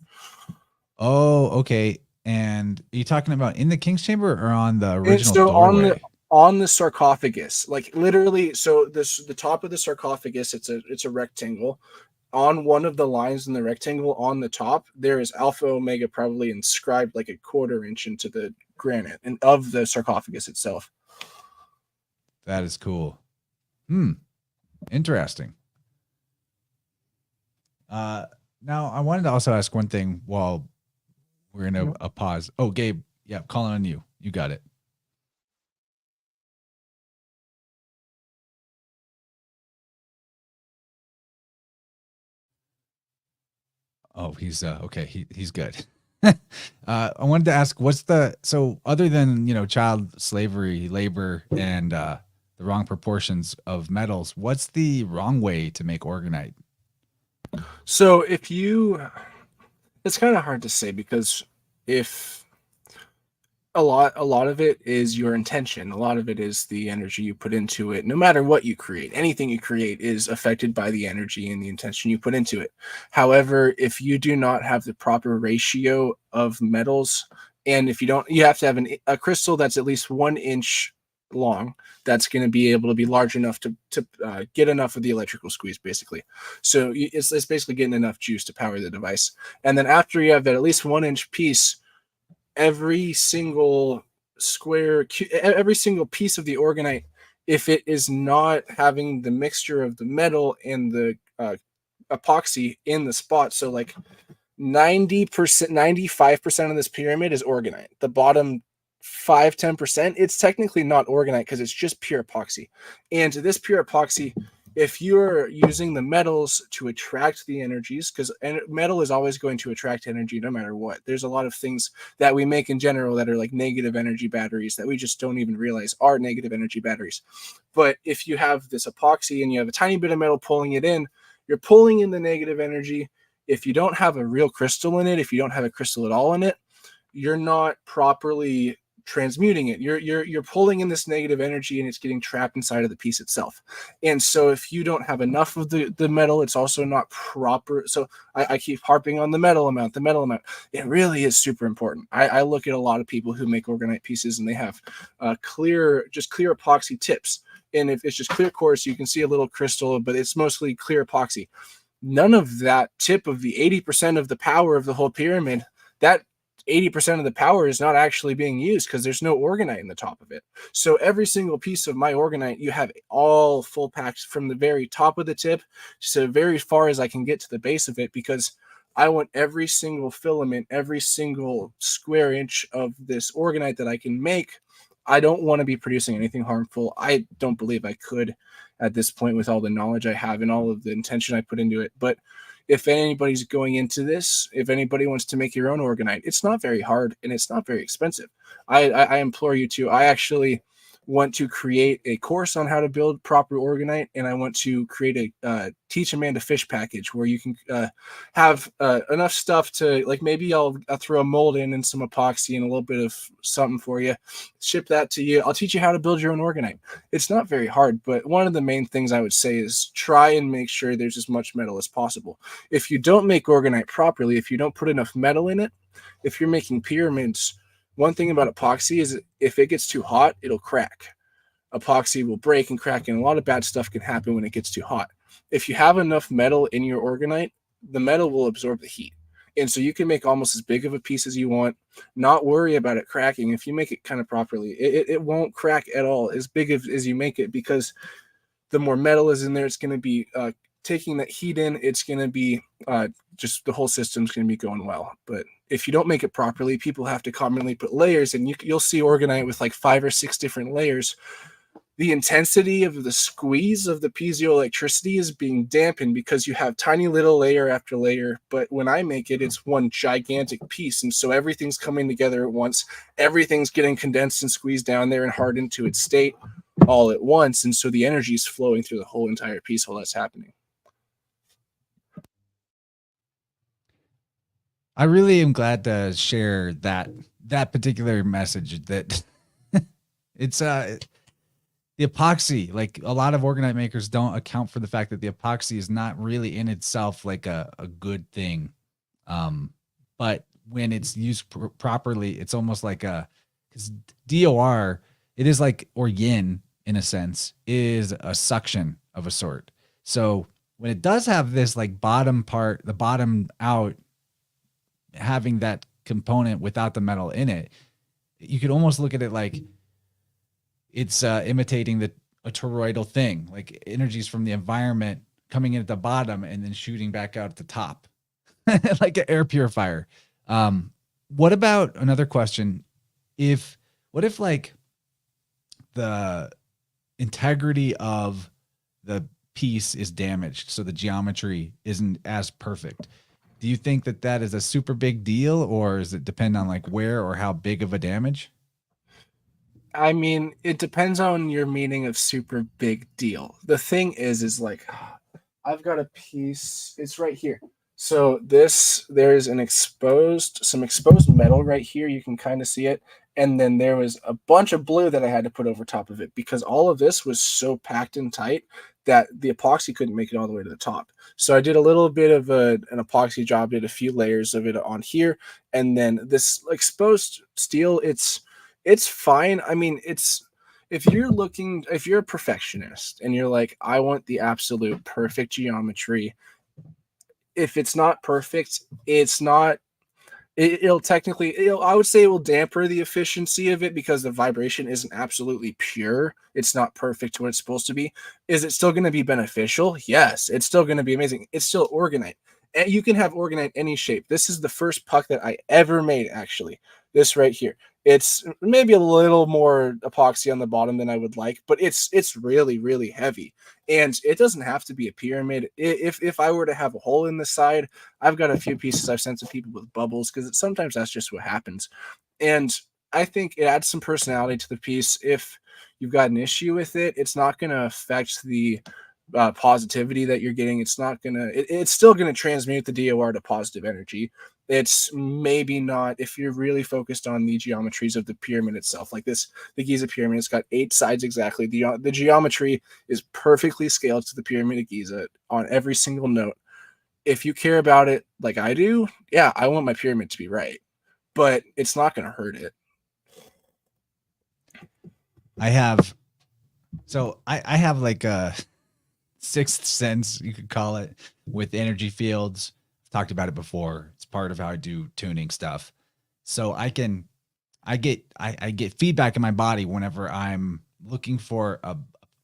Oh, okay. And are you talking about in the King's Chamber or on the original so doorway? on the sarcophagus, like literally. So the top of the sarcophagus, it's a rectangle. On one of the lines in the rectangle on the top, there is Alpha Omega probably inscribed like a 1/4 inch into the granite and of the sarcophagus itself. That is cool. Interesting. Now I wanted to also ask one thing while we're in a pause. Oh, Gabe, yeah, calling on you. You got it. Oh, he's okay. He's good. I wanted to ask, so other than child slavery, labor, and the wrong proportions of metals, what's the wrong way to make Oregonite? So it's kind of hard to say, because if a lot of it is your intention, a lot of it is the energy you put into it. No matter what you create, anything you create is affected by the energy and the intention you put into it. However, if you do not have the proper ratio of metals, and if you have to have a crystal that's at least 1 inch long, that's going to be able to be large enough to get enough of the electrical squeeze, basically. So it's basically getting enough juice to power the device. And then after you have that at least 1 inch piece, every single piece of the Oregonite, if it is not having the mixture of the metal and the epoxy in the spot, so like 90%, 95% of this pyramid is Oregonite. The bottom 5-10%, it's technically not Oregonite because it's just pure epoxy. And this pure epoxy, if you're using the metals to attract the energies, because metal is always going to attract energy no matter what. There's a lot of things that we make in general that are like negative energy batteries that we just don't even realize are negative energy batteries. But if you have this epoxy and you have a tiny bit of metal pulling it in, you're pulling in the negative energy. If you don't have a real crystal in it, if you don't have a crystal at all in it, you're not properly transmuting it. You're pulling in this negative energy, and it's getting trapped inside of the piece itself. And so if you don't have enough of the metal, it's also not proper. So I keep harping on the metal amount. It really is super important. I look at a lot of people who make Oregonite pieces, and they have clear epoxy tips. And if it's just clear quartz, you can see a little crystal, but it's mostly clear epoxy. None of that tip of the 80% of the power of the whole pyramid, that 80% of the power is not actually being used because there's no Oregonite in the top of it. So every single piece of my Oregonite, you have all full packs from the very top of the tip to very far as I can get to the base of it, because I want every single filament, every single square inch of this Oregonite that I can make. I don't want to be producing anything harmful. I don't believe I could at this point with all the knowledge I have and all of the intention I put into it. But if anybody's going into this, if anybody wants to make your own Oregonite, it's not very hard and it's not very expensive. I implore you to. I actually want to create a course on how to build proper Oregonite, and I want to create a teach a man to fish package where you can have enough stuff to, like, maybe I'll throw a mold in and some epoxy and a little bit of something for you, ship that to you. I'll teach you how to build your own Oregonite. It's not very hard, but one of the main things I would say is try and make sure there's as much metal as possible. If you don't make Oregonite properly, if you don't put enough metal in it, if you're making pyramids, one thing about epoxy is if it gets too hot, it'll crack. Epoxy will break and crack, and a lot of bad stuff can happen when it gets too hot. If you have enough metal in your Oregonite, the metal will absorb the heat. And so you can make almost as big of a piece as you want, not worry about it cracking. If you make it kind of properly, it won't crack at all as big as you make it, because the more metal is in there, it's going to be taking that heat in. It's going to be just the whole system's going to be going well. But if you don't make it properly, people have to commonly put layers, and you'll see Oregonite with like 5 or 6 different layers. The intensity of the squeeze of the piezoelectricity is being dampened because you have tiny little layer after layer. But when I make it, it's one gigantic piece. And so everything's coming together at once. Everything's getting condensed and squeezed down there and hardened to its state all at once. And so the energy is flowing through the whole entire piece while that's happening. I really am glad to share that particular message, that it's the epoxy. Like, a lot of Oregonite makers don't account for the fact that the epoxy is not really in itself like a good thing. But when it's used properly, it's almost like because DOR, it is like, or yin in a sense, is a suction of a sort. So when it does have this like bottom part, the bottom out, having that component without the metal in it, you could almost look at it like it's imitating a toroidal thing, like energies from the environment coming in at the bottom and then shooting back out at the top, like an air purifier. What about another question? What if like the integrity of the piece is damaged, so the geometry isn't as perfect? Do you think that is a super big deal, or does it depend on like where or how big of a damage? I mean, it depends on your meaning of super big deal. The thing is like, I've got a piece, it's right here. So there's some exposed metal right here. You can kind of see it. And then there was a bunch of blue that I had to put over top of it because all of this was so packed and tight that the epoxy couldn't make it all the way to the top. So I did a little bit of an epoxy job, did a few layers of it on here. And then this exposed steel, it's fine. I mean, if you're a perfectionist and you're like, I want the absolute perfect geometry, if it's not perfect, I would say it will damper the efficiency of it because the vibration isn't absolutely pure. It's not perfect to what it's supposed to be. Is it still going to be beneficial? Yes, it's still going to be amazing. It's still Oregonite. And you can have Oregonite any shape. This is the first puck that I ever made, actually. This right here. It's maybe a little more epoxy on the bottom than I would like, but it's really, really heavy. And it doesn't have to be a pyramid. If I were to have a hole in the side, I've got a few pieces I've sent to people with bubbles because sometimes that's just what happens. And I think it adds some personality to the piece. If you've got an issue with it, it's not going to affect the positivity that you're getting. It's still going to transmute the DOR to positive energy. It's maybe not if you're really focused on the geometries of the pyramid itself. Like this, the Giza pyramid, it's got 8 sides exactly. The geometry is perfectly scaled to the pyramid of Giza on every single note. If you care about it like I do, yeah, I want my pyramid to be right, but it's not going to hurt it. I have like a sixth sense, you could call it, with energy fields. I've talked about it before. It's part of how I do tuning stuff. So I get feedback in my body whenever I'm looking for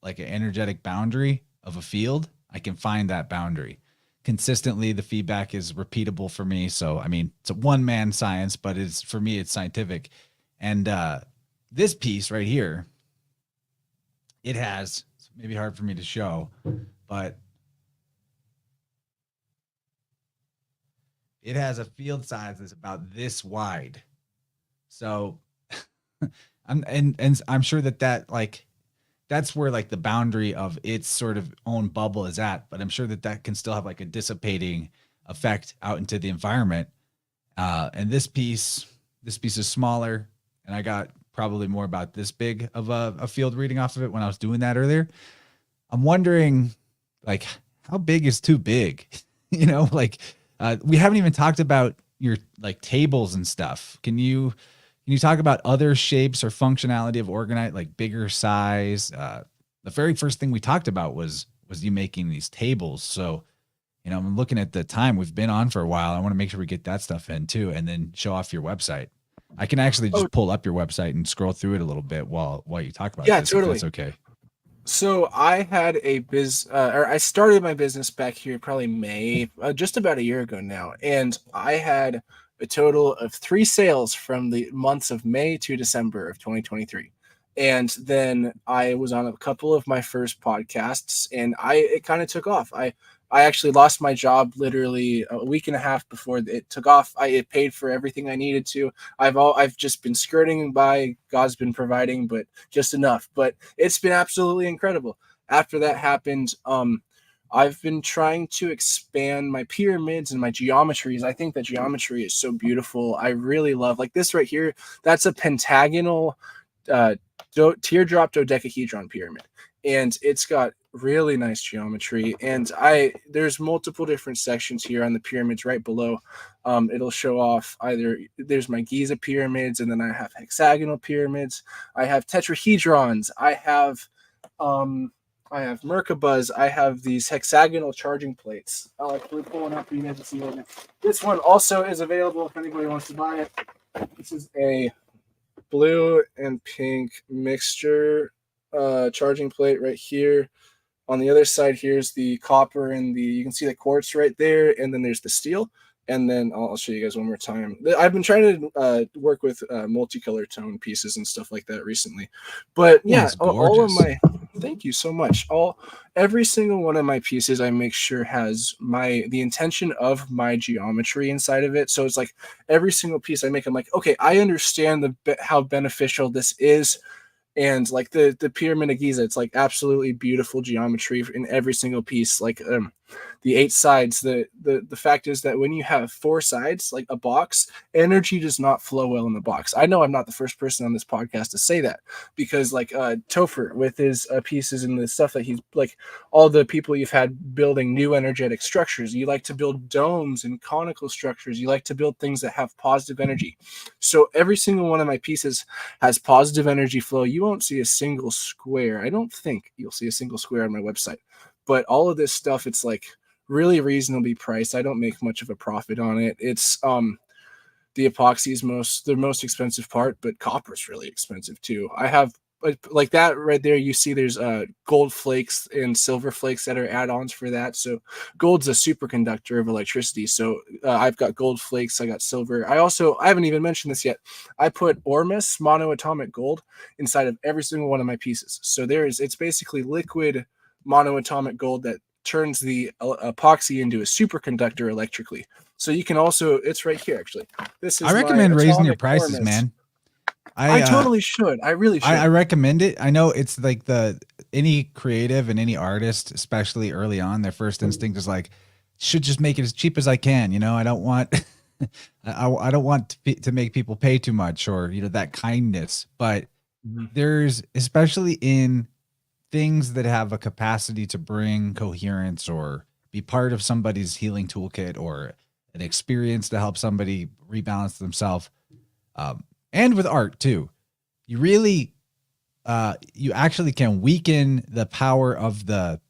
like an energetic boundary of a field. I can find that boundary consistently. The feedback is repeatable for me. So, I mean, it's a one-man science, but for me, it's scientific. And this piece right here, it has, it's maybe hard for me to show, but it has a field size that's about this wide. So I'm sure that like, that's where like the boundary of its sort of own bubble is at, but I'm sure that can still have like a dissipating effect out into the environment. And this piece is smaller, and I got probably more about this big of a field reading off of it when I was doing that earlier. I'm wondering, like, how big is too big? Like, we haven't even talked about your like tables and stuff. Can you talk about other shapes or functionality of Oregonite, like bigger size? The very first thing we talked about was you making these tables. So, I'm looking at the time we've been on for a while. I want to make sure we get that stuff in too, and then show off your website. I can actually just pull up your website and scroll through it a little bit while you talk about this, totally. if that's okay. So I had I started my business back here probably May, just about a year ago now, and I had a total of 3 sales from the months of May to December of 2023. And then I was on a couple of my first podcasts, and it kind of took off. I actually lost my job literally a week and a half before it took off. It paid for everything I needed to. I've just been skirting by. God's been providing, but just enough. But it's been absolutely incredible. After that happened, I've been trying to expand my pyramids and my geometries. I think that geometry is so beautiful. I really love, like this right here. That's a pentagonal teardrop dodecahedron pyramid, and it's got really nice geometry. And there's multiple different sections here on the pyramids right below. It'll show off there's my Giza pyramids, and then I have hexagonal pyramids. I have tetrahedrons. I have Merkabahs. I have these hexagonal charging plates. I'll actually pull one up for you guys to see. This one also is available if anybody wants to buy it. This is a blue and pink mixture charging plate right here. On the other side, here's the copper and you can see the quartz right there, and then there's the steel. And then I'll show you guys one more time. I've been trying to work with multicolor tone pieces and stuff like that recently. But yeah, all of my, thank you so much. Every single one of my pieces I make sure has the intention of my geometry inside of it. So it's like every single piece I make, I'm like, okay, I understand how beneficial this is. And like the pyramid of Giza, it's like absolutely beautiful geometry in every single piece. Like the 8 sides, the fact is that when you have 4 sides, like a box, energy does not flow well in the box. I know I'm not the first person on this podcast to say that, because like Topher with his pieces and the stuff that he's like, all the people you've had building new energetic structures, you like to build domes and conical structures. You like to build things that have positive energy. So every single one of my pieces has positive energy flow. You won't see a single square. I don't think you'll see a single square on my website, but all of this stuff, it's like really reasonably priced. I don't make much of a profit on it. It's the epoxy is the most expensive part, but copper is really expensive too. I have like that right there. You see there's gold flakes and silver flakes that are add-ons for that. So gold's a superconductor of electricity. So I've got gold flakes. I got silver. I haven't even mentioned this yet. I put Ormus monoatomic gold inside of every single one of my pieces. So it's basically liquid monoatomic gold that turns the epoxy into a superconductor electrically. So you can also, it's right here actually. I recommend raising your prices, Ormus. Man. I totally should. I really should. I recommend it. I know it's like any creative and any artist, especially early on, their first instinct is like, should just make it as cheap as I can. I don't want I don't want to make people pay too much, or that kindness, but there's, especially in things that have a capacity to bring coherence or be part of somebody's healing toolkit, or an experience to help somebody rebalance themselves, and with art too, you really you actually can weaken the power of the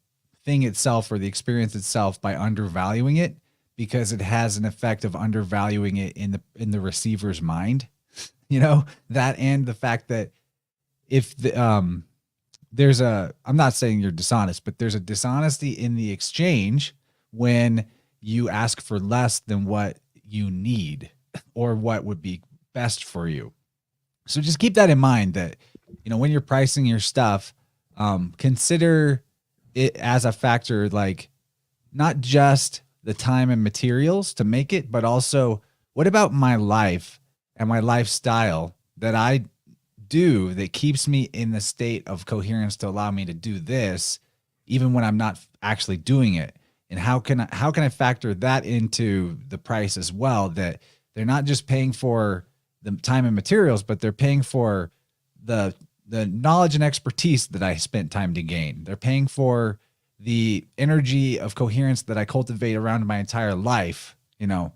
thing itself or the experience itself by undervaluing it, because it has an effect of undervaluing it in the receiver's mind. That, and the fact that if there's I'm not saying you're dishonest, but there's a dishonesty in the exchange when you ask for less than what you need or what would be best for you. So just keep that in mind, that when you're pricing your stuff, consider it as a factor, like not just the time and materials to make it, but also what about my life and my lifestyle that I do that keeps me in the state of coherence to allow me to do this, even when I'm not actually doing it. And how can I factor that into the price as well, that they're not just paying for the time and materials, but they're paying for the knowledge and expertise that I spent time to gain. They're paying for the energy of coherence that I cultivate around my entire life. You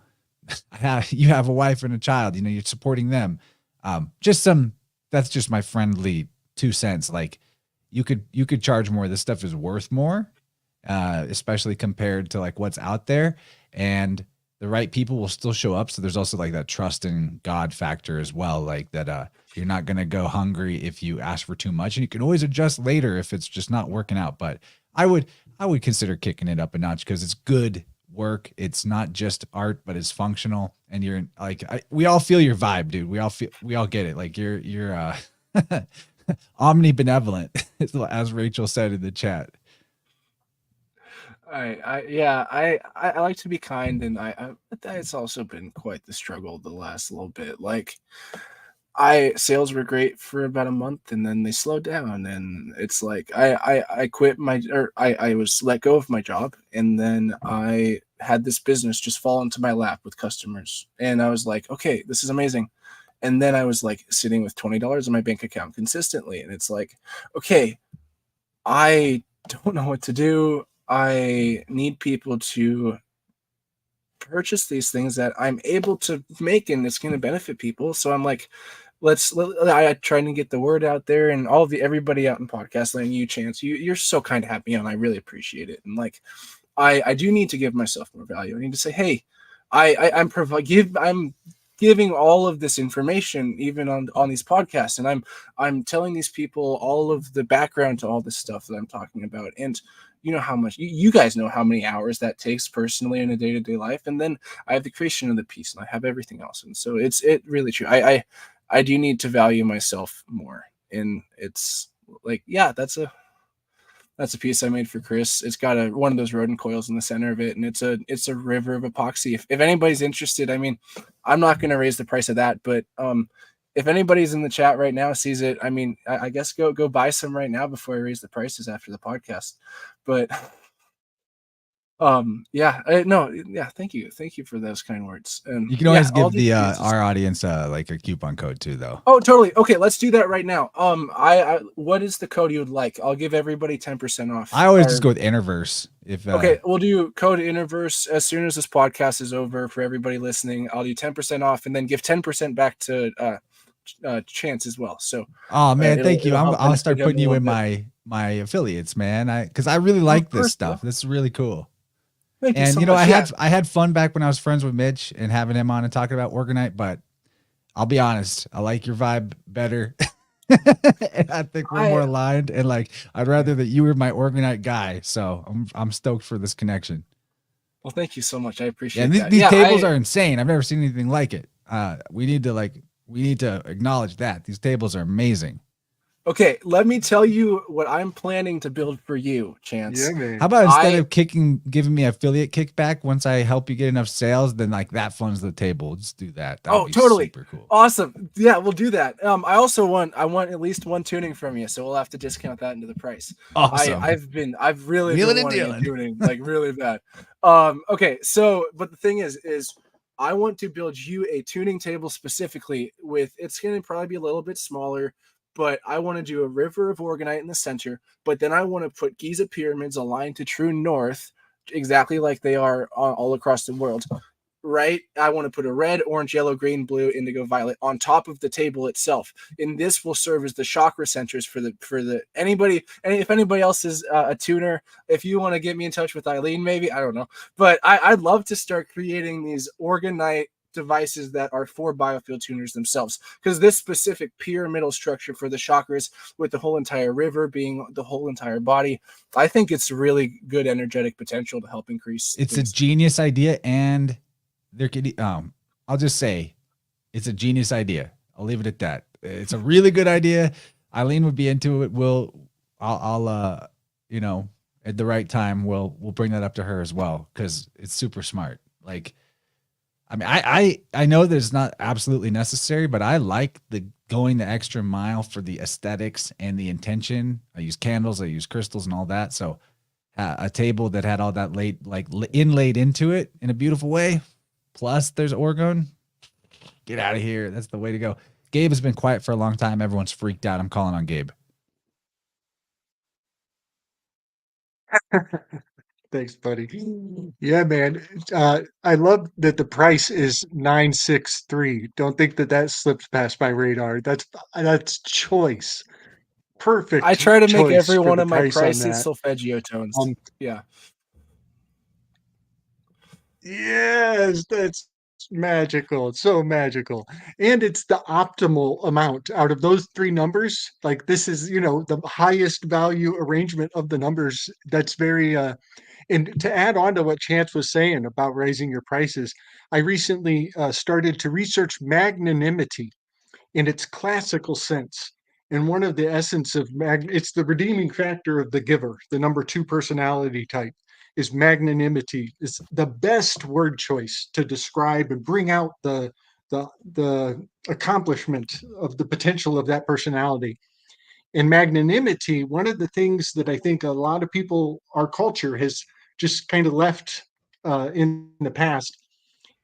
have a wife and a child, you're supporting them. That's just my friendly 2 cents. Like you could charge more. This stuff is worth more, especially compared to like what's out there, and the right people will still show up. So there's also like that trust in God factor as well. Like that, you're not going to go hungry if you ask for too much, and you can always adjust later if it's just not working out. But I would consider kicking it up a notch, because it's good work. It's not just art, but it's functional. And you're like, we all feel your vibe, dude. We all get it. Like you're omnibenevolent, as Rachel said in the chat. I like to be kind, and it's also been quite the struggle the last little bit. Like, sales were great for about a month, and then they slowed down, and it's like I quit I was let go of my job, and then I had this business just fall into my lap with customers, and I was like, okay, this is amazing. And then I was like sitting with $20 in my bank account consistently, and it's like, okay, I don't know what to do. I need people to purchase these things that I'm able to make, and it's going to benefit people. So I'm like, I trying to get the word out there, and everybody out in podcast land, you Chance, you're so kind to have me on. I really appreciate it. And like, I do need to give myself more value. I need to say, hey, I'm giving all of this information even on these podcasts, and I'm telling these people all of the background to all this stuff that I'm talking about. And how much you guys know how many hours that takes personally in a day-to-day life. And then I have the creation of the piece, and I have everything else. And so it's really true. I do need to value myself more. And it's like, yeah, that's a piece I made for Chris. It's got one of those rodent coils in the center of it, and it's a river of epoxy. If anybody's interested, I mean, I'm not going to raise the price of that, but if anybody's in the chat right now sees it, I mean, I guess go buy some right now before I raise the prices after the podcast. But thank you for those kind words. And you can always give our audience like a coupon code too, though. Oh, totally. Okay, let's do that right now. What is the code you would like? I'll give everybody 10% off. I always just go with InnerVerse. Okay, we'll do code InnerVerse as soon as this podcast is over. For everybody listening, I'll do 10% off, and then give 10% back to Chance as well. So, oh man, thank you. I'll start putting you in my affiliates, man. Because I really like this stuff. This is really cool. Thank you and so much. I had fun back when I was friends with Mitch and having him on and talking about Oregonite. But I'll be honest, I like your vibe better. And I think we're more aligned. And like, I'd rather that you were my Oregonite guy. So I'm stoked for this connection. Well, thank you so much. I appreciate that. These tables are insane. I've never seen anything like it. We need to acknowledge that these tables are amazing. Okay, let me tell you what I'm planning to build for you, Chance. Yeah, man. How about instead of giving me affiliate kickback once I help you get enough sales, then like that funds the table. Just do that. That'd be totally super cool. Awesome. Yeah, we'll do that. I also want at least one tuning from you, so we'll have to discount that into the price. Awesome. I've really been wanting a tuning, like really bad. Okay, so but the thing is I want to build you a tuning table specifically with, it's going to probably be a little bit smaller, but I want to do a river of Oregonite in the center. But then I want to put Giza pyramids aligned to true north, exactly like they are all across the world. Right? I want to put a red, orange, yellow, green, blue, indigo, violet on top of the table itself. And this will serve as the chakra centers for the anybody. And if anybody else is a tuner, if you want to get me in touch with Eileen, maybe, I don't know. But I'd love to start creating these Oregonite devices that are for biofield tuners themselves, because this specific pyramidal structure for the chakras, with the whole entire river being the whole entire body, I think it's really good energetic potential to help increase. It's a genius idea, and there could I'll just say it's a genius idea. I'll leave it at that. It's a really good idea. Eileen would be into it. I'll you know, at the right time we'll bring that up to her as well, because it's super smart. Like, I mean, I know that it's not absolutely necessary, but I like going the extra mile for the aesthetics and the intention. I use candles, I use crystals and all that. So a table that had all that inlaid into it in a beautiful way. Plus there's Oregon. Get out of here. That's the way to go. Gabe has been quiet for a long time. Everyone's freaked out. I'm calling on Gabe. Thanks, buddy. Yeah, man. I love that the price is 963. Don't think that slips past my radar. That's choice. Perfect I try to make choice every for one the of my price on prices that. solfeggio tones. Yeah. Yes, that's magical. It's so magical. And it's the optimal amount out of those three numbers. Like, this is, the highest value arrangement of the numbers. That's very and to add on to what Chance was saying about raising your prices, I recently started to research magnanimity in its classical sense. And one of the essence of it's the redeeming factor of the giver, the number 2 personality type, is magnanimity. Is the best word choice to describe and bring out the accomplishment of the potential of that personality. In magnanimity, one of the things that I think a lot of people, our culture has just kind of left in the past,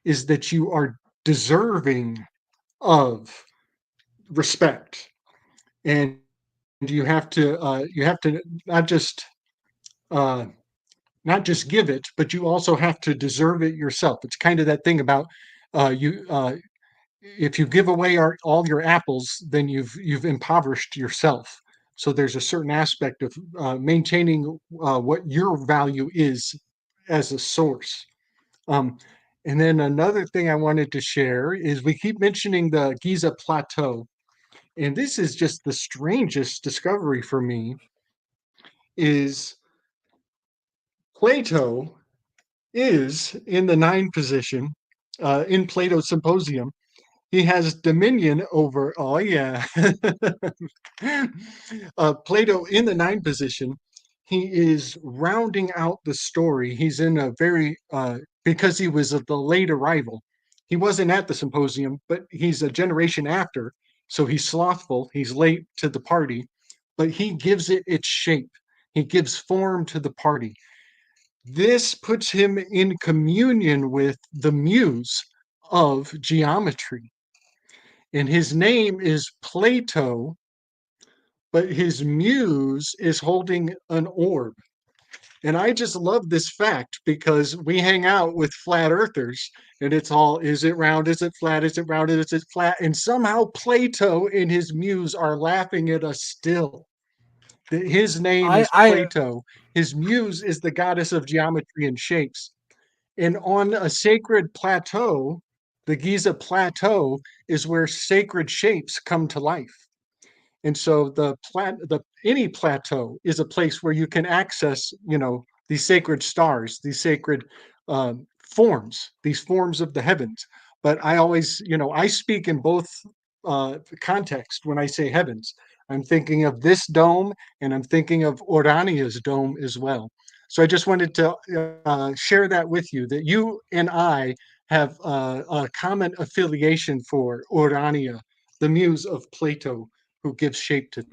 is that you are deserving of respect, and you have to uh, not just give it, but you also have to deserve it yourself. It's kind of that thing about you. If you give away all your apples, then you've impoverished yourself. So there's a certain aspect of maintaining what your value is as a source. Um, and then another thing I wanted to share is we keep mentioning the Giza Plateau, and this is just the strangest discovery for me. Is Plato is in the 9 position in Plato's Symposium. He has dominion over, oh yeah, Plato in the 9 position. He is rounding out the story. He's in a very, because he was the late arrival. He wasn't at the symposium, but he's a generation after. So he's slothful. He's late to the party, but he gives it its shape. He gives form to the party. This puts him in communion with the muse of geometry, and his name is Plato, but his muse is holding an orb. And I just love this fact because we hang out with flat earthers, and it's all, is it round? Is it flat? Is it rounded? Is it flat? And somehow Plato and his muse are laughing at us still. His name is I Plato. His muse is the goddess of geometry and shapes. And on a sacred plateau, the Giza Plateau is where sacred shapes come to life. And so any plateau is a place where you can access, these sacred stars, these sacred forms, these forms of the heavens. But I always, I speak in both context when I say heavens. I'm thinking of this dome, and I'm thinking of Orania's dome as well. So I just wanted to share that with you, that you and I have a common affiliation for Orania, the muse of Plato, who gives shape to.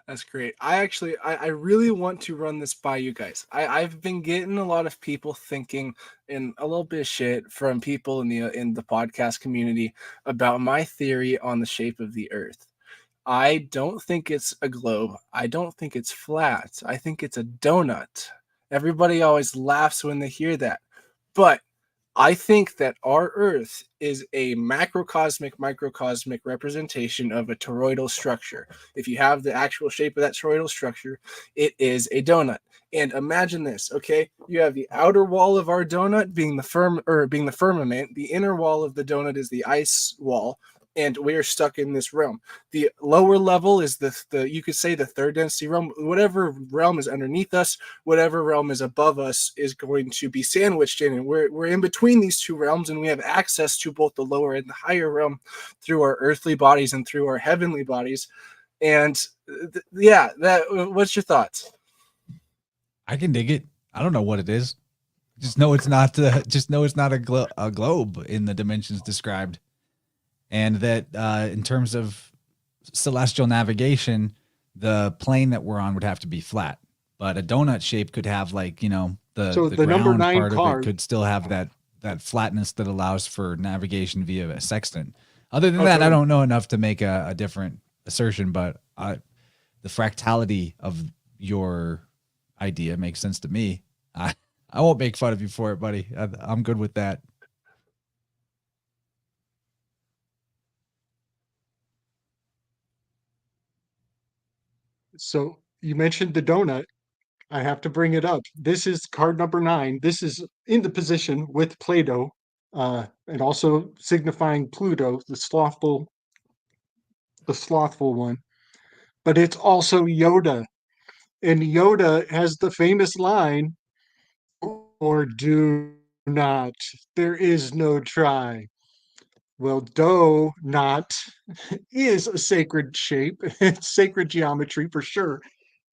That's great. I really want to run this by you guys. I've been getting a lot of people thinking and a little bit of shit from people in the podcast community about my theory on the shape of the Earth. I don't think it's a globe. I don't think it's flat. I think it's a donut. Everybody always laughs when they hear that. But I think that our Earth is a microcosmic representation of a toroidal structure. If you have the actual shape of that toroidal structure, it is a donut. And imagine this, okay? You have the outer wall of our donut being being the firmament. The inner wall of the donut is the ice wall, and we are stuck in this realm. The lower level is the you could say the third density realm. Whatever realm is underneath us, whatever realm is above us is going to be sandwiched in, and we're in between these two realms, and we have access to both the lower and the higher realm through our earthly bodies and through our heavenly bodies. And what's your thoughts? I can dig it. I don't know what it is. Just know it's not. Just know it's not a globe in the dimensions described, and that in terms of celestial navigation, the plane that we're on would have to be flat. But a donut shape could have, like, So the the number ground 9 part of it card. could still have that flatness that allows for navigation via a sextant. Other than that, I don't know enough to make a different assertion, but the fractality of your idea makes sense to me. I won't make fun of you for it, buddy. I'm good with that. So you mentioned the donut. I have to bring it up. This is card number 9. This is in the position with Plato, and also signifying Pluto, the slothful one. But it's also Yoda, and Yoda has the famous line, "Or do not. There is no try." Well, do not is a sacred shape, sacred geometry for sure.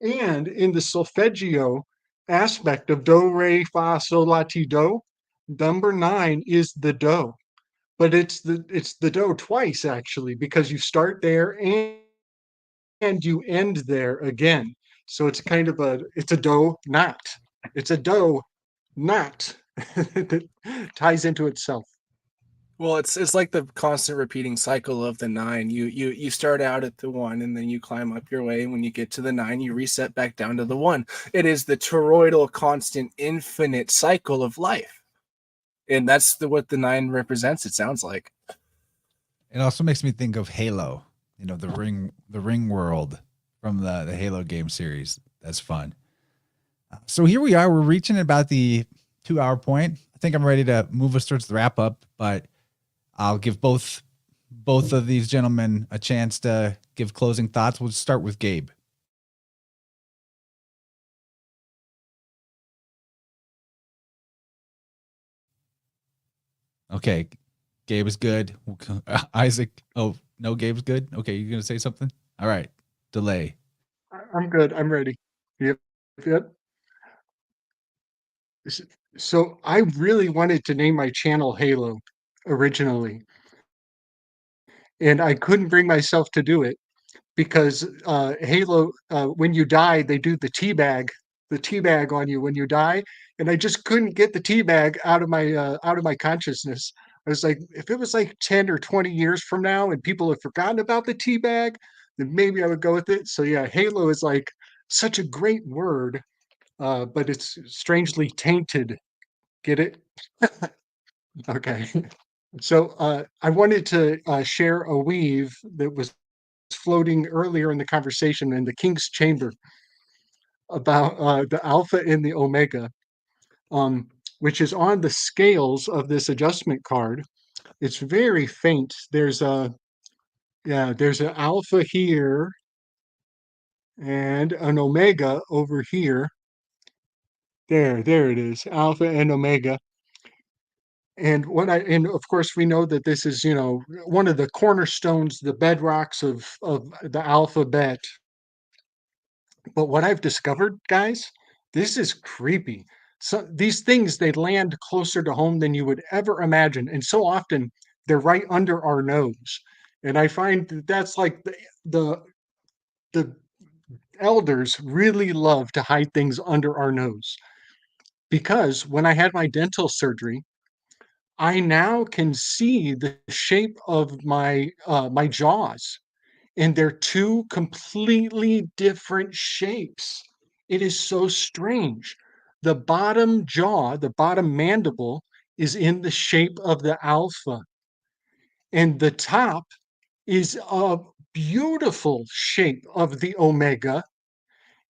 And in the solfeggio aspect of do, re, fa, sol, la, ti, do, number 9 is the do. But it's the do twice actually, because you start there and you end there again. So it's kind of it's a do not. It's a do not that ties into itself. Well, it's like the constant repeating cycle of the 9. You start out at the 1, and then you climb up your way, and when you get to the 9, you reset back down to the 1. It is the toroidal, constant, infinite cycle of life, and that's what the 9 represents. It sounds like. It also makes me think of Halo. The ring world from the Halo game series. That's fun. So here we are. We're reaching about the 2-hour point. I think I'm ready to move us towards the wrap up, but I'll give both of these gentlemen a chance to give closing thoughts. We'll start with Gabe. Okay, Gabe is good. Isaac, oh no, Gabe's good. Okay, you're gonna say something? All right, delay. I'm good. I'm ready. Yep. Yep. So I really wanted to name my channel Halo originally, and I couldn't bring myself to do it because Halo, when you die, they do the teabag on you when you die, and I just couldn't get the teabag out of my consciousness. I was like, if it was like 10 or 20 years from now and people have forgotten about the teabag, then maybe I would go with it. So yeah, Halo is like such a great word, but it's strangely tainted. Get it? Okay. So I wanted to share a weave that was floating earlier in the conversation in the King's Chamber about the alpha and the omega, um, which is on the scales of this adjustment card. It's very faint. There's an alpha here and an omega over here. There it is, alpha and omega. And of course we know that this is, one of the cornerstones, the bedrocks of the alphabet. But what I've discovered, guys, this is creepy. So these things, they land closer to home than you would ever imagine, and so often they're right under our nose. And I find that that's like the elders really love to hide things under our nose. Because when I had my dental surgery, I now can see the shape of my jaws, and they're two completely different shapes. It is so strange. The bottom jaw, the bottom mandible, is in the shape of the alpha, and the top is a beautiful shape of the omega.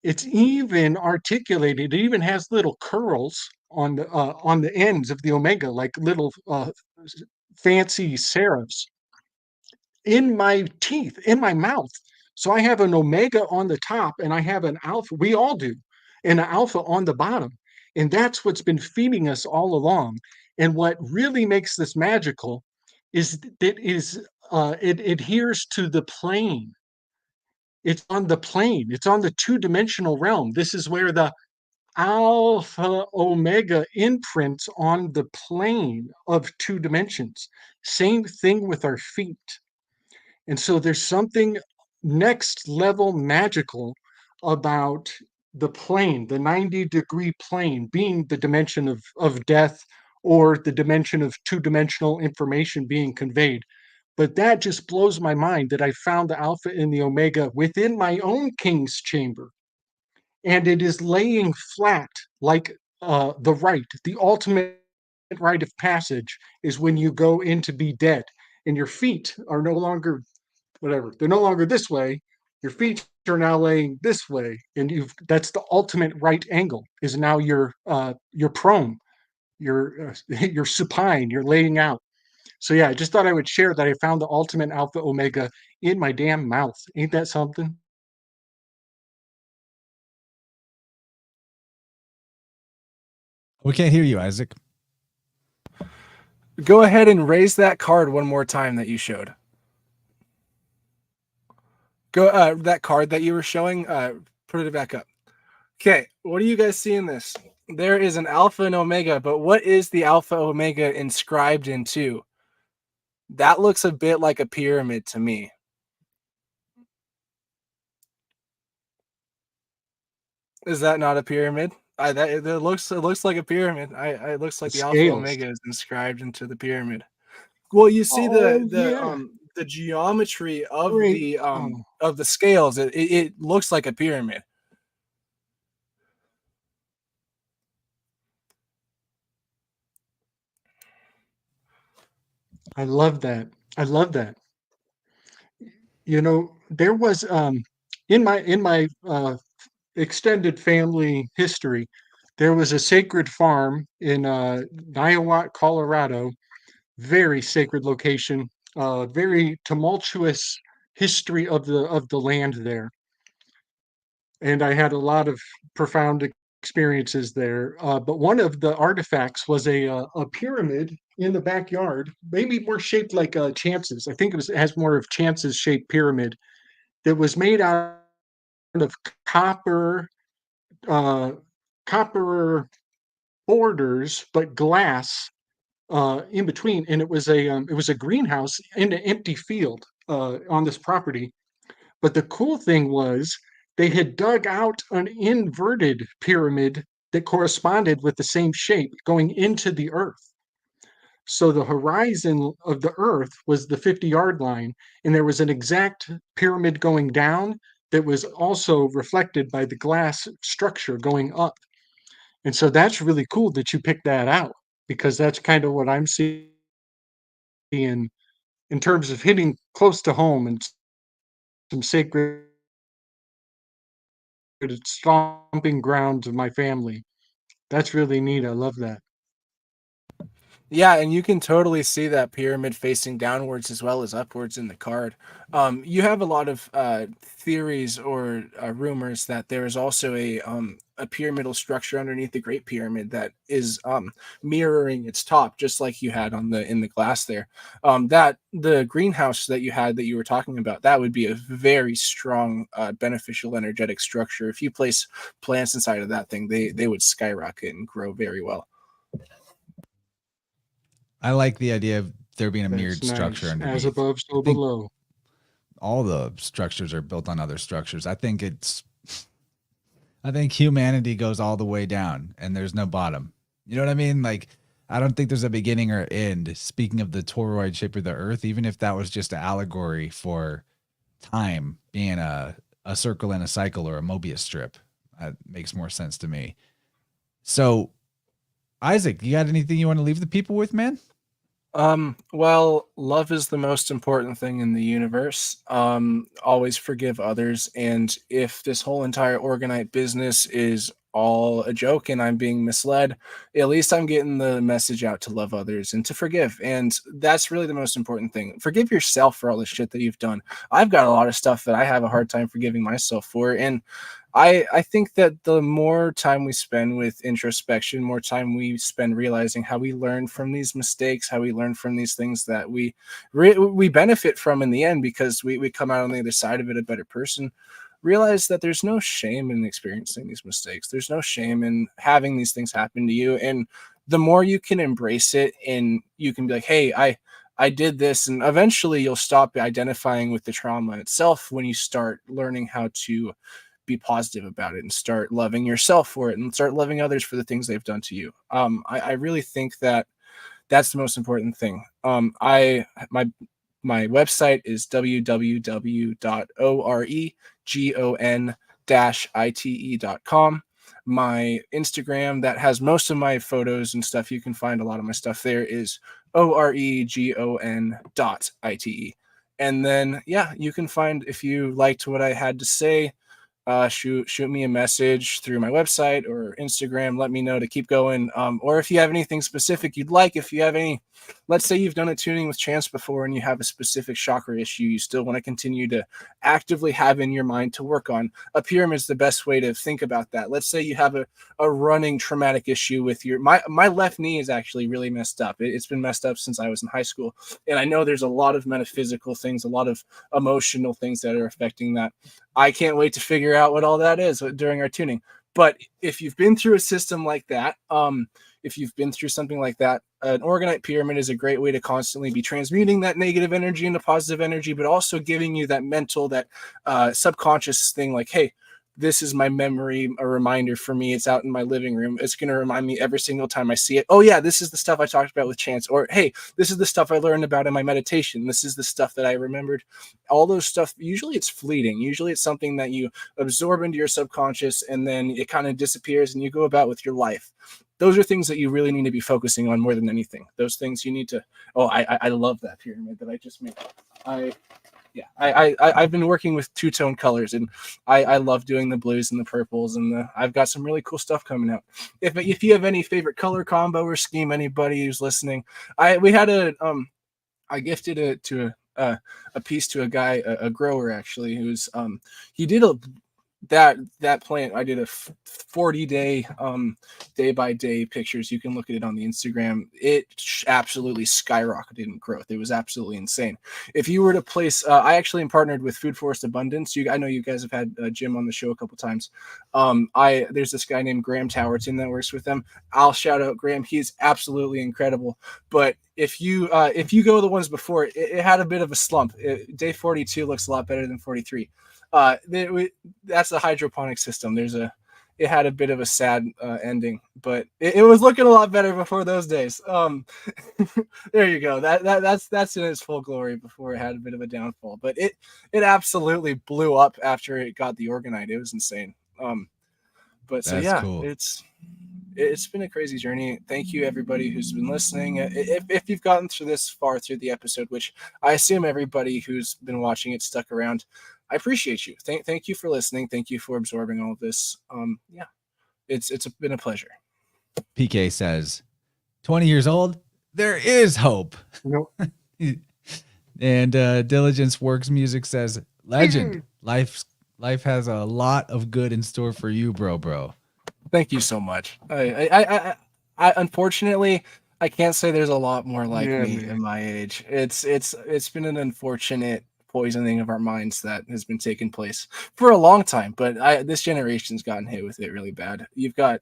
It's even articulated. It even has little curls on the ends of the omega, like little fancy serifs in my teeth, in my mouth. So I have an omega on the top and I have an alpha. We all do, and an alpha on the bottom. And that's what's been feeding us all along. And what really makes this magical is it adheres to the plane. It's on the plane. It's on the two-dimensional realm. This is where the alpha omega imprints on the plane of two dimensions. Same thing with our feet. And so there's something next level magical about the plane, the 90-degree plane being the dimension of death, or the dimension of two-dimensional information being conveyed. But that just blows my mind that I found the alpha and the omega within my own king's chamber. And it is laying flat like the rite, the ultimate rite of passage is when you go in to be dead and your feet are no longer whatever. They're no longer this way. Your feet are now laying this way, and that's the ultimate right angle. Is now you're prone, you're supine, you're laying out. So yeah, I just thought I would share that I found the ultimate alpha omega in my damn mouth. Ain't that something? We can't hear you, Isaac. Go ahead and raise that card one more time that you showed. Go that card that you were showing, put it back up. Okay, what do you guys see in this? There is an alpha and omega, but what is the alpha omega inscribed into? That looks a bit like a pyramid to me. Is that not a pyramid? It looks like a pyramid. It looks like The the alpha scales. omega is inscribed into the pyramid. Well, you see Oh yeah. the geometry of Great. Oh, the scales. It looks like a pyramid. I love that. I love that. You know, there was in my extended family history, there was a sacred farm in Niawat, Colorado. Very sacred location. Very tumultuous history of the land there, and I had a lot of profound experiences there. But one of the artifacts was a pyramid in the backyard, maybe more shaped like Chance's. I think it has more of Chance's shaped pyramid that was made out of copper, uh, copper borders, but glass in between. And it was a greenhouse in an empty field on this property. But the cool thing was they had dug out an inverted pyramid that corresponded with the same shape going into the earth. So the horizon of the earth was the 50-yard line, and there was an exact pyramid going down that was also reflected by the glass structure going up. And so that's really cool that you picked that out, because that's kind of what I'm seeing in terms of hitting close to home and some sacred stomping grounds of my family. That's really neat. I love that. Yeah, and you can totally see that pyramid facing downwards as well as upwards in the card. You have a lot of theories or rumors that there is also a pyramidal structure underneath the Great Pyramid that is mirroring its top, just like you had on in the glass there. That the greenhouse that you had that you were talking about, that would be a very strong beneficial energetic structure. If you place plants inside of that thing, they would skyrocket and grow very well. I like the idea of there being a mirrored That's structure nice. underneath. As above, so I think below. all the structures are built on other structures. I think it's I think humanity goes all the way down and there's no bottom. You know what I mean? Like, I don't think there's a beginning or end. Speaking of the toroid shape of the earth, even if that was just an allegory for time being a circle and a cycle or a Mobius strip, that makes more sense to me. So, Isaac, you got anything you want to leave the people with, man? Well, love is the most important thing in the universe. Always forgive others. And if this whole entire Oregonite business is all a joke and I'm being misled, at least I'm getting the message out to love others and to forgive. And that's really the most important thing. Forgive yourself for all the shit that you've done. I've got a lot of stuff that I have a hard time forgiving myself for. And I think that the more time we spend with introspection, more time we spend realizing how we learn from these mistakes, how we learn from these things that we benefit from in the end, because we come out on the other side of it a better person. Realize that there's no shame in experiencing these mistakes. There's no shame in having these things happen to you. And the more you can embrace it and you can be like, hey, I did this, and eventually you'll stop identifying with the trauma itself when you start learning how to be positive about it and start loving yourself for it and start loving others for the things they've done to you. I really think that that's the most important thing. My website is www.oregon-ite.com. My Instagram, that has most of my photos and stuff, you can find a lot of my stuff there, is oregon.ite. And then, yeah, you can find, if you liked what I had to say, shoot me a message through my website or Instagram. Let me know to keep going. Or if you have anything specific you'd like, if you have any, let's say you've done a tuning with Chance before and you have a specific chakra issue you still want to continue to actively have in your mind to work on, a pyramid's the best way to think about that. Let's say you have a running traumatic issue with my left knee is actually really messed up. It's been messed up since I was in high school. And I know there's a lot of metaphysical things, a lot of emotional things that are affecting that. I can't wait to figure out what all that is during our tuning. But if you've been through a system like that, if you've been through something like that, an Oregonite pyramid is a great way to constantly be transmuting that negative energy into positive energy, but also giving you that mental, that subconscious thing like, hey, this is my memory, a reminder for me. It's out in my living room. It's going to remind me every single time I see it. Oh, yeah, this is the stuff I talked about with Chance. Or, hey, this is the stuff I learned about in my meditation. This is the stuff that I remembered. All those stuff, usually it's fleeting. Usually it's something that you absorb into your subconscious and then it kind of disappears and you go about with your life. Those are things that you really need to be focusing on more than anything. Those things you need to, I love that pyramid that I just made. I've been working with two-tone colors, and I love doing the blues and the purples, and I've got some really cool stuff coming out. If you have any favorite color combo or scheme, anybody who's listening, I gifted it to a piece to a guy, a grower actually, who's he did that plant. I did a 40-day day by day pictures. You can look at it on the Instagram. It absolutely skyrocketed in growth. It was absolutely insane. If you were to place, I actually am partnered with Food Forest Abundance. I know you guys have had Jim on the show a couple times. There's this guy named Graham Towerton that works with them. I'll shout out Graham. He's absolutely incredible. But if you go the ones before, it had a bit of a slump. Day 42 looks a lot better than 43. That's the hydroponic system. It had a bit of a sad ending, but it was looking a lot better before those days. There you go. That's in its full glory before it had a bit of a downfall. But it absolutely blew up after it got the Oregonite. It was insane. But so That's yeah, cool. It's been a crazy journey. Thank you everybody who's been listening. If you've gotten through this far through the episode, which I assume everybody who's been watching it stuck around, I appreciate you. Thank you for listening. Thank you for absorbing all of this. Yeah, it's been a pleasure. PK says, 20 years old, there is hope. Nope. And Diligence Works Music says, legend. Life has a lot of good in store for you, bro. Thank you so much. I unfortunately I can't say there's a lot more like me in my age. It's been an unfortunate poisoning of our minds that has been taking place for a long time, but this generation's gotten hit with it really bad. You've got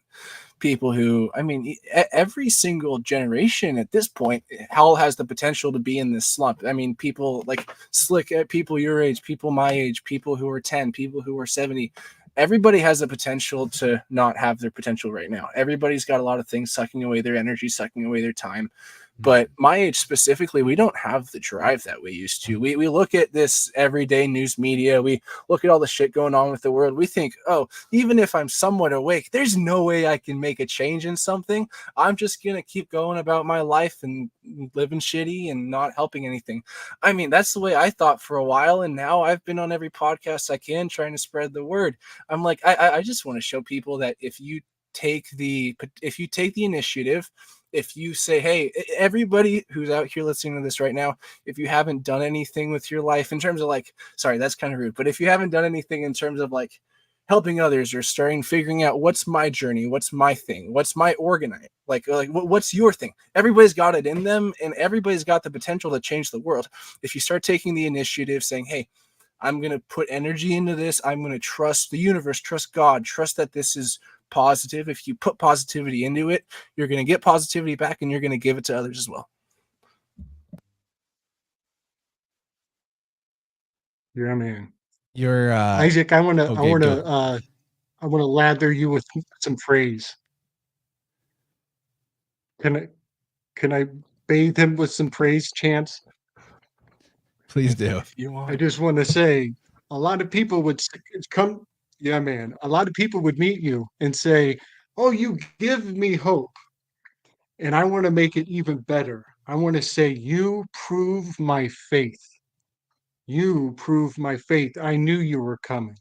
people who, I mean, every single generation at this point, hell has the potential to be in this slump. I mean, people like Slick, people your age, people my age, people who are 10, people who are 70. everybody has the potential to not have their potential right now. Everybody's got a lot of things sucking away their energy, sucking away their time. But my age specifically, we don't have the drive that we used to. We look at this everyday news media. We look at all the shit going on with the world. We think, oh, even if I'm somewhat awake, there's no way I can make a change in something. I'm just going to keep going about my life and living shitty and not helping anything. I mean, that's the way I thought for a while. And now I've been on every podcast I can trying to spread the word. I'm like, I just want to show people that if you take the initiative, if you say, hey, everybody who's out here listening to this right now, if you haven't done anything with your life in terms of like, sorry, that's kind of rude, but if you haven't done anything in terms of like helping others or figuring out what's my journey, what's my thing, what's my Oregonite, like what's your thing? Everybody's got it in them and everybody's got the potential to change the world. If you start taking the initiative saying, hey, I'm going to put energy into this. I'm going to trust the universe, trust God, trust that this is positive. If you put positivity into it, you're going to get positivity back and you're going to give it to others as well. Yeah, man. You're Isaac, I want to okay, lather you with some praise. Can I bathe him with some praise, Chance? please do. If you want. I just want to say a lot of people would come. Yeah, man. A lot of people would meet you and say, "Oh, you give me hope." And I want to make it even better. I want to say, "You prove my faith. You prove my faith. I knew you were coming.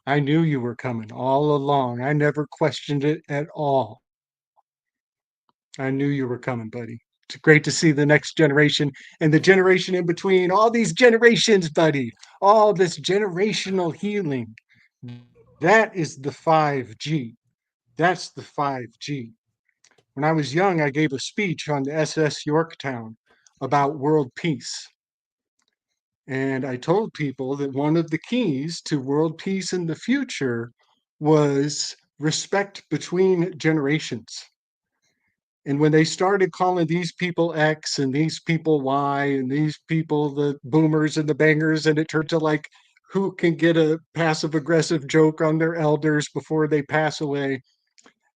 I knew you were coming all along. I never questioned it at all. I knew you were coming, buddy. It's great to see the next generation and the generation in between, all these generations, buddy, all this generational healing. That is the 5G. That's the 5G. When I was young, I gave a speech on the SS Yorktown about world peace. And I told people that one of the keys to world peace in the future was respect between generations. And when they started calling these people X and these people Y and these people the boomers and the bangers, and it turned to like who can get a passive aggressive joke on their elders before they pass away.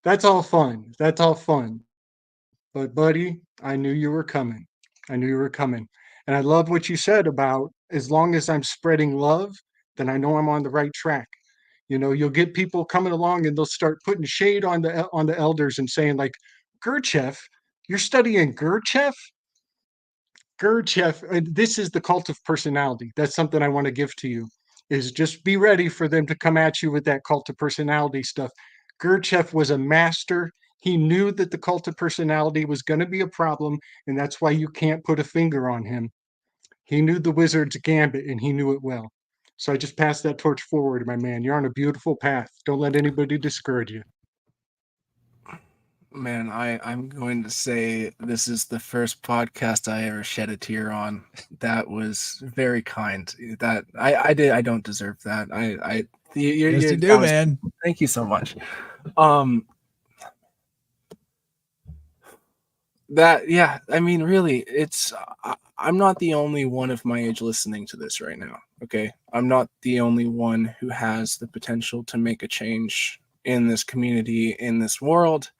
That's all fun. That's all fun. But buddy, I knew you were coming. I knew you were coming. And I love what you said about as long as I'm spreading love, then I know I'm on the right track. You know, you'll get people coming along and they'll start putting shade on the elders and saying like, Gurdjieff, you're studying Gurdjieff? Gurdjieff, and this is the cult of personality. That's something I want to give to you, is just be ready for them to come at you with that cult of personality stuff. Gurdjieff was a master. He knew that the cult of personality was going to be a problem, and that's why you can't put a finger on him. He knew the wizard's gambit, and he knew it well. So I just passed that torch forward, my man. You're on a beautiful path. Don't let anybody discourage you. Man, I'm going to say this is the first podcast I ever shed a tear on. That was very kind. That I don't deserve that. Yes, you do, man. Thank you so much. Yeah, I mean, really, I'm not the only one of my age listening to this right now. Okay, I'm not the only one who has the potential to make a change in this community, in this world.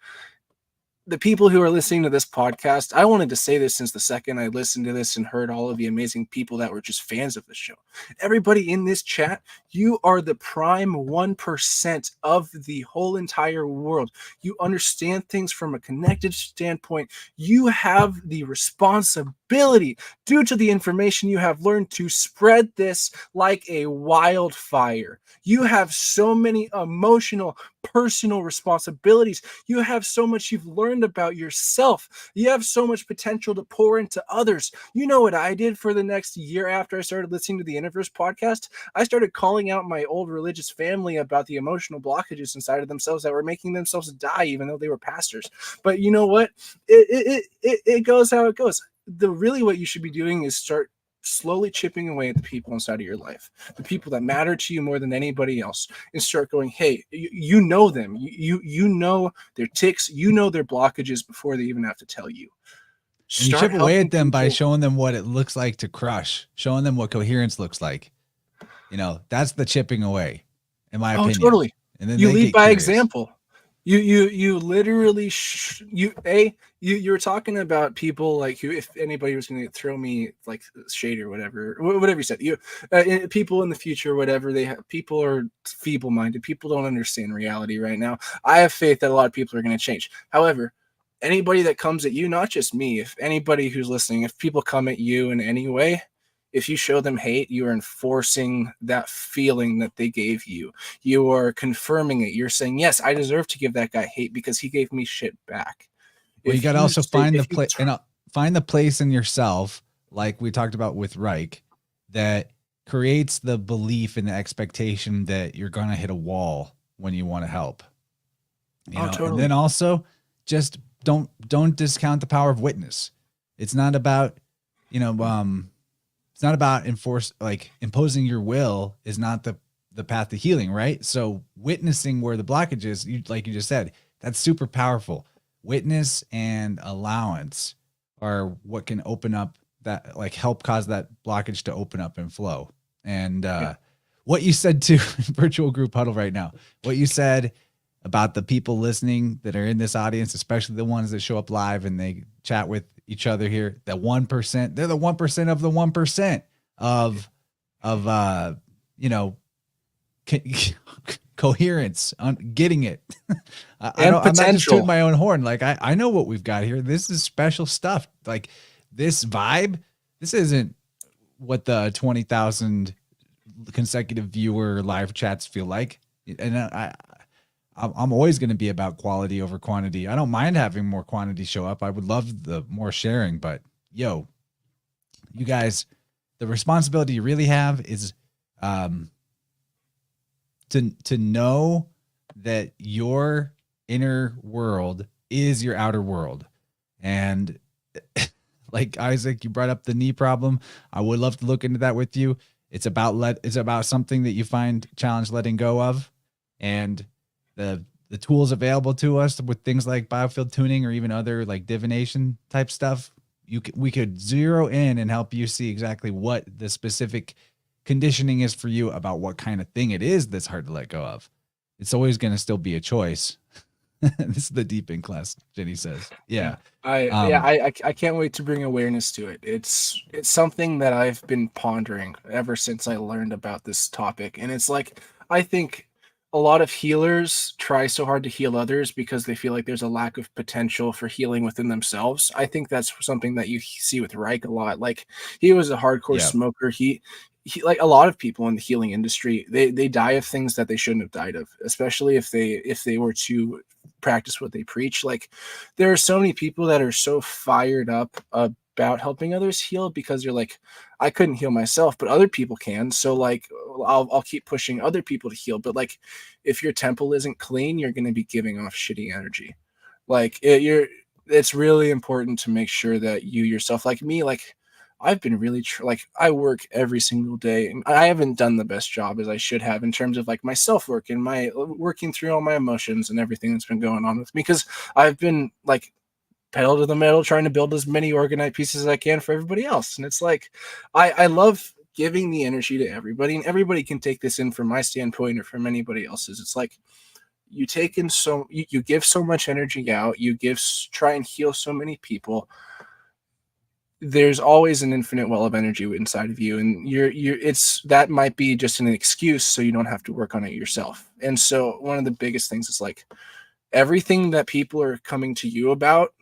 The people who are listening to this podcast, I wanted to say this since the second I listened to this and heard all of the amazing people that were just fans of the show. Everybody in this chat, you are the prime 1% of the whole entire world. You understand things from a connected standpoint. You have the responsibility, due to the information you have learned, to spread this like a wildfire. You have so many emotional, personal responsibilities. You have so much you've learned about yourself. You have so much potential to pour into others. You know what I did for the next year after I started listening to the InnerVerse podcast? I started calling out my old religious family about the emotional blockages inside of themselves that were making themselves die, even though they were pastors. But you know what? It goes how it goes. Really what you should be doing is start slowly chipping away at the people inside of your life, the people that matter to you more than anybody else, and start going, hey, you know them, you know their ticks, you know their blockages before they even have to tell you. And you chip away at them by showing them what it looks like to crush, showing them what coherence looks like. You know, that's the chipping away, in my opinion. Totally. and then You they lead get by curious. example. You literally you were talking about people like who, if anybody was going to throw me like shade or whatever you said, people in the future, whatever people are feeble minded, people don't understand reality right now. I have faith that a lot of people are going to change. However, anybody that comes at you, not just me, if anybody who's listening, if people come at you in any way, if you show them hate, you are enforcing that feeling that they gave you. You are confirming it. You're saying, yes, I deserve to give that guy hate because he gave me shit back. Well, you got to also find the place in yourself, like we talked about with Reich, that creates the belief and the expectation that you're going to hit a wall when you want to help. You know? Totally. And then also just don't discount the power of witness. It's not about, it's not about imposing your will is not the path to healing, right? So witnessing where the blockage is, like you just said, that's super powerful. Witness and allowance are what can open up that, like, help cause that blockage to open up and flow. And what you said to virtual group huddle right now, what you said about the people listening that are in this audience, especially the ones that show up live and they chat with each other here, the 1%, they're the 1% of the 1% of coherence on getting it. I'm not just tooting my own horn. Like I know what we've got here. This is special stuff. Like this vibe, this isn't what the 20,000 consecutive viewer live chats feel like. And I'm always going to be about quality over quantity. I don't mind having more quantity show up. I would love the more sharing, but you guys, the responsibility you really have is to know that your inner world is your outer world. And like Isaac, you brought up the knee problem. I would love to look into that with you. It's about something that you find challenge letting go of, and the tools available to us with things like biofield tuning or even other like divination type stuff. We could zero in and help you see exactly what the specific conditioning is for you about what kind of thing it is that's hard to let go of. It's always going to still be a choice. This is the deep in class, Jenny says. Yeah. I can't wait to bring awareness to it. It's something that I've been pondering ever since I learned about this topic. And it's like, I think a lot of healers try so hard to heal others because they feel like there's a lack of potential for healing within themselves. I think that's something that you see with Reich a lot. Like, he was a hardcore smoker. He like a lot of people in the healing industry, they die of things that they shouldn't have died of, especially if they were to practice what they preach. Like, there are so many people that are so fired up about helping others heal because you're like, I couldn't heal myself, but other people can. So like, I'll keep pushing other people to heal. But like, if your temple isn't clean, you're going to be giving off shitty energy. Like it's really important to make sure that you yourself, like me, like I've been really I work every single day, and I haven't done the best job as I should have in terms of like my self-work and my working through all my emotions and everything that's been going on with me, because I've been like pedal to the metal trying to build as many Oregonite pieces as I can for everybody else. And it's like, I love giving the energy to everybody, and everybody can take this in from my standpoint or from anybody else's. It's like, you take in you give so much energy out, try and heal so many people. There's always an infinite well of energy inside of you, and that might be just an excuse so you don't have to work on it yourself. And so one of the biggest things is like, everything that people are coming to you about,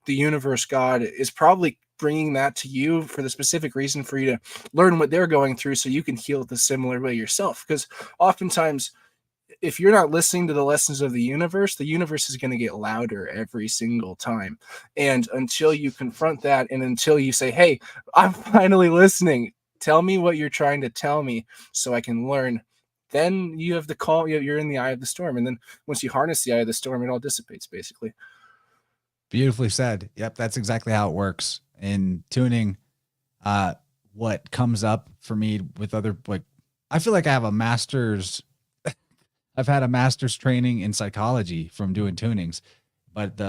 the universe, God, is probably bringing that to you for the specific reason for you to learn what they're going through so you can heal the similar way yourself. Because oftentimes, if you're not listening to the lessons of the universe is going to get louder every single time. And until you confront that, and until you say, hey, I'm finally listening, tell me what you're trying to tell me so I can learn, then you have the call, you're in the eye of the storm. And then once you harness the eye of the storm, it all dissipates, basically. Beautifully said. Yep, that's exactly how it works. In tuning, what comes up for me with other, like, I feel like I have a master's, I've had a master's training in psychology from doing tunings, but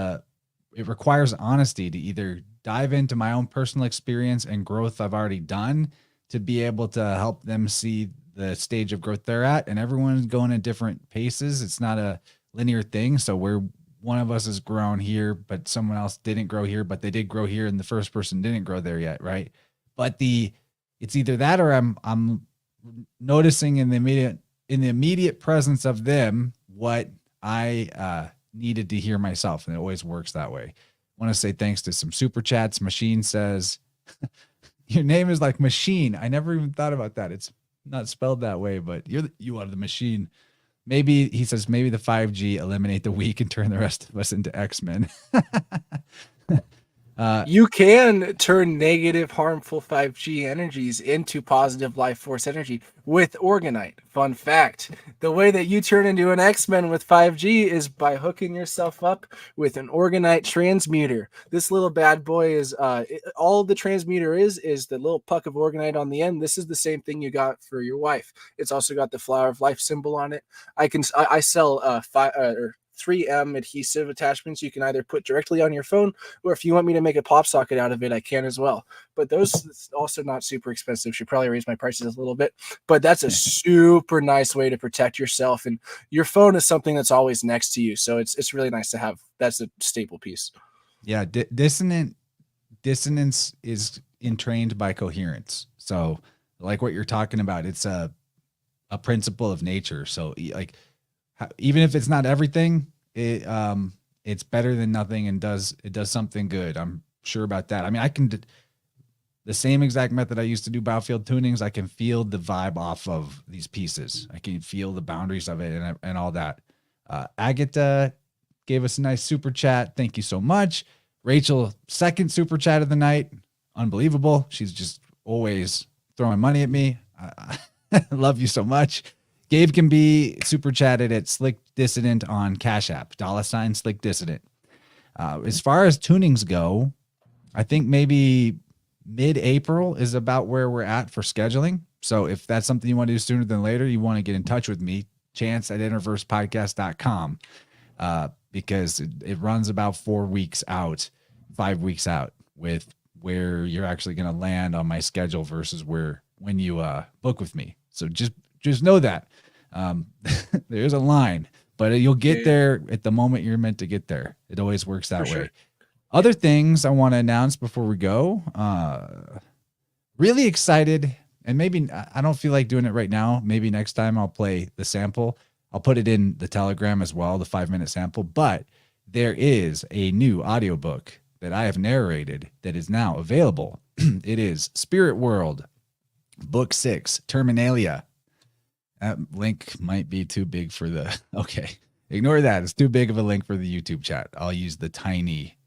it requires honesty to either dive into my own personal experience and growth I've already done to be able to help them see the stage of growth they're at, and everyone's going at different paces. It's not a linear thing. So one of us has grown here, but someone else didn't grow here, but they did grow here, and the first person didn't grow there yet, right? But it's either that or I'm noticing in the immediate presence of them what I needed to hear myself, and it always works that way. I want to say thanks to some super chats. Machine says, your name is like Machine. I never even thought about that. It's not spelled that way, but you are the machine. Maybe he says, maybe the 5G eliminate the weak and turn the rest of us into X-Men. You can turn negative, harmful 5G energies into positive life force energy with Oregonite. Fun fact, the way that you turn into an X-Men with 5G is by hooking yourself up with an Oregonite transmuter. This little bad boy is, all the transmuter is the little puck of Oregonite on the end. This is the same thing you got for your wife. It's also got the flower of life symbol on it. I sell 3M adhesive attachments you can either put directly on your phone, or if you want me to make a pop socket out of it, I can as well. But those also not super expensive. Should probably raise my prices a little bit, but that's a super nice way to protect yourself. And your phone is something that's always next to you, so it's really nice to have. That's a staple piece. Yeah, dissonance is entrained by coherence. So like what you're talking about, it's a principle of nature. So like, even if it's not everything, it's better than nothing, and it does something good. I'm sure about that. I mean, I can the same exact method I used to do biofield tunings. I can feel the vibe off of these pieces. I can feel the boundaries of it and all that. Agatha gave us a nice super chat. Thank you so much. Rachel, second super chat of the night. Unbelievable. She's just always throwing money at me. I love you so much. Gabe can be super chatted at Slick Dissident on Cash App, $ Slick Dissident. As far as tunings go, I think maybe mid-April is about where we're at for scheduling. So if that's something you want to do sooner than later, you want to get in touch with me, chance@InnerVersePodcast.com, because it runs about 4 weeks out, 5 weeks out with where you're actually going to land on my schedule versus when you book with me. So just know that. There's a line, but you'll get there at the moment you're meant to get there. It always works that way. Sure. Other things I want to announce before we go. Really excited, and maybe I don't feel like doing it right now. Maybe next time I'll play the sample. I'll put it in the Telegram as well, the 5-minute sample. But there is a new audiobook that I have narrated that is now available. It is Spirit Whirled, Book 6, Terminalia. That link might be too big for okay. Ignore that. It's too big of a link for the YouTube chat. I'll use the tiny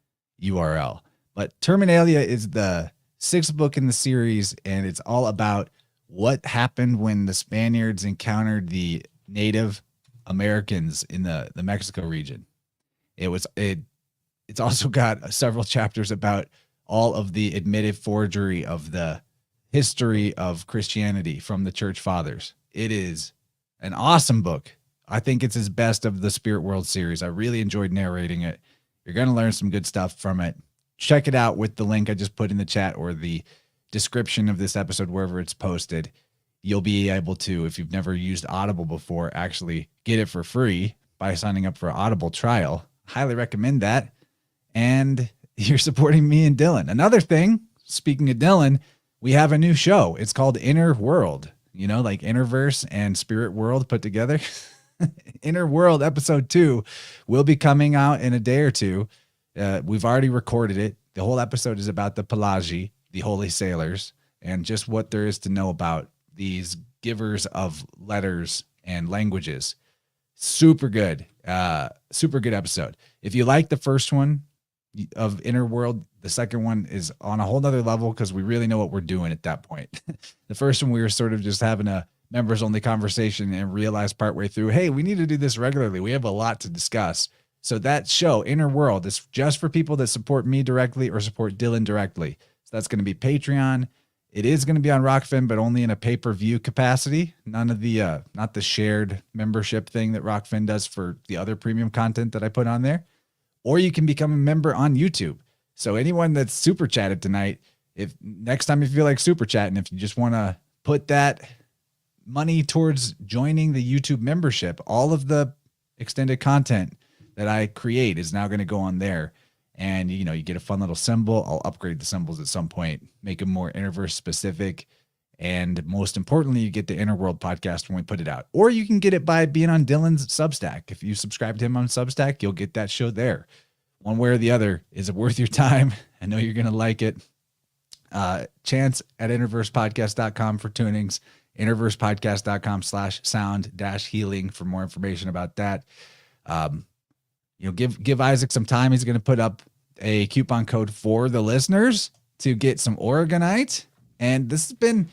URL. But Terminalia is the 6th book in the series, and it's all about what happened when the Spaniards encountered the Native Americans in the Mexico region. It's also got several chapters about all of the admitted forgery of the history of Christianity from the church fathers. It is an awesome book. I think it's his best of the Spirit Whirled series. I really enjoyed narrating it. You're going to learn some good stuff from it. Check it out with the link I just put in the chat or the description of this episode, wherever it's posted. You'll be able to, if you've never used Audible before, actually get it for free by signing up for an Audible trial. Highly recommend that. And you're supporting me and Dylan. Another thing, speaking of Dylan, we have a new show. It's called InnerVerse. You know, like InnerVerse and Spirit Whirled put together. InnerVerse episode 2 will be coming out in a day or two. We've already recorded it. The whole episode is about the Pelagi, the holy sailors, and just what there is to know about these givers of letters and languages. Super good episode. If you like the first one of InnerVerse, the second one is on a whole nother level because we really know what we're doing at that point. The first one, we were sort of just having a members only conversation and realized partway through, hey, we need to do this regularly. We have a lot to discuss. So that show, InnerVerse, is just for people that support me directly or support Dylan directly. So that's going to be Patreon. It is going to be on Rockfin, but only in a pay-per-view capacity. None of the, not the shared membership thing that Rockfin does for the other premium content that I put on there. Or you can become a member on YouTube. So anyone that's super chatted tonight, if next time you feel like super chatting, if you just want to put that money towards joining the YouTube membership. All of the extended content that I create is now going to go on there. And, you know, you get a fun little symbol. I'll upgrade the symbols at some point, make them more InnerVerse specific. And most importantly, you get the Inner World podcast when we put it out. Or you can get it by being on Dylan's Substack. If you subscribe to him on Substack, you'll get that show there. One way or the other. Is it worth your time? I know you're going to like it. Chance at InnerVersePodcast.com for tunings. InnerVersePodcast.com/sound-healing for more information about that. You know, give Isaac some time. He's going to put up a coupon code for the listeners to get some Oregonite. And this has been,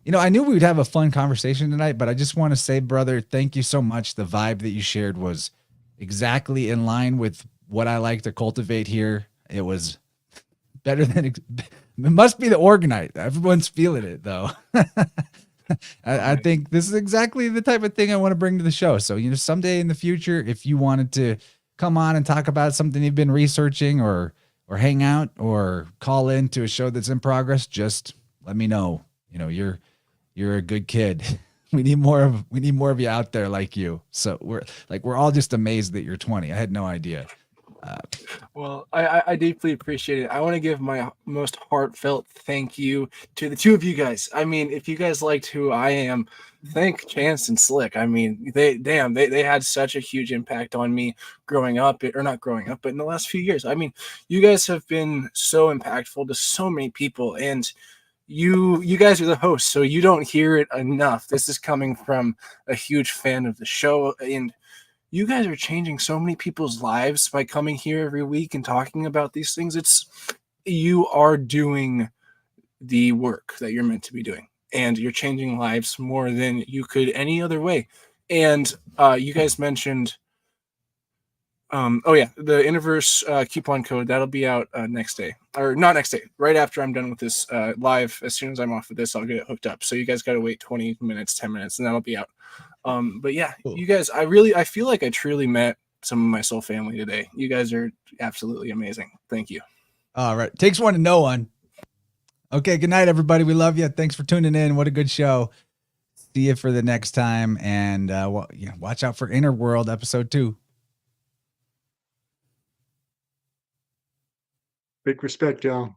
you know, I knew we would have a fun conversation tonight, but I just want to say, brother, thank you so much. The vibe that you shared was exactly in line with what I like to cultivate here. It was better than, it must be the Oregonite. Everyone's feeling it though. I think this is exactly the type of thing I want to bring to the show. So, you know, someday in the future, if you wanted to come on and talk about something you've been researching or hang out or call in to a show that's in progress, just let me know. You know, you're a good kid. We need more of you out there like you. So we're all just amazed that you're 20. I had no idea. Well, I deeply appreciate it. I want to give my most heartfelt thank you to the two of you guys. I mean, if you guys liked who I am, thank Chance and Slick. I mean, they had such a huge impact on me growing up, or not growing up, but in the last few years. I mean, you guys have been so impactful to so many people, and you guys are the hosts, so you don't hear it enough. This is coming from a huge fan of the show, and you guys are changing so many people's lives by coming here every week and talking about these things. You are doing the work that you're meant to be doing, and you're changing lives more than you could any other way. And you guys mentioned, the InnerVerse coupon code that'll be out next day, or not next day, right after I'm done with this live. As soon as I'm off of this, I'll get it hooked up. So you guys got to wait 20 minutes, 10 minutes, and that'll be out. But yeah, cool. You guys, I feel like I truly met some of my soul family today. You guys are absolutely amazing. Thank you. All right. Takes one to know one. Okay. Good night, everybody. We love you. Thanks for tuning in. What a good show. See you for the next time. And watch out for Inner World episode 2. Big respect, y'all.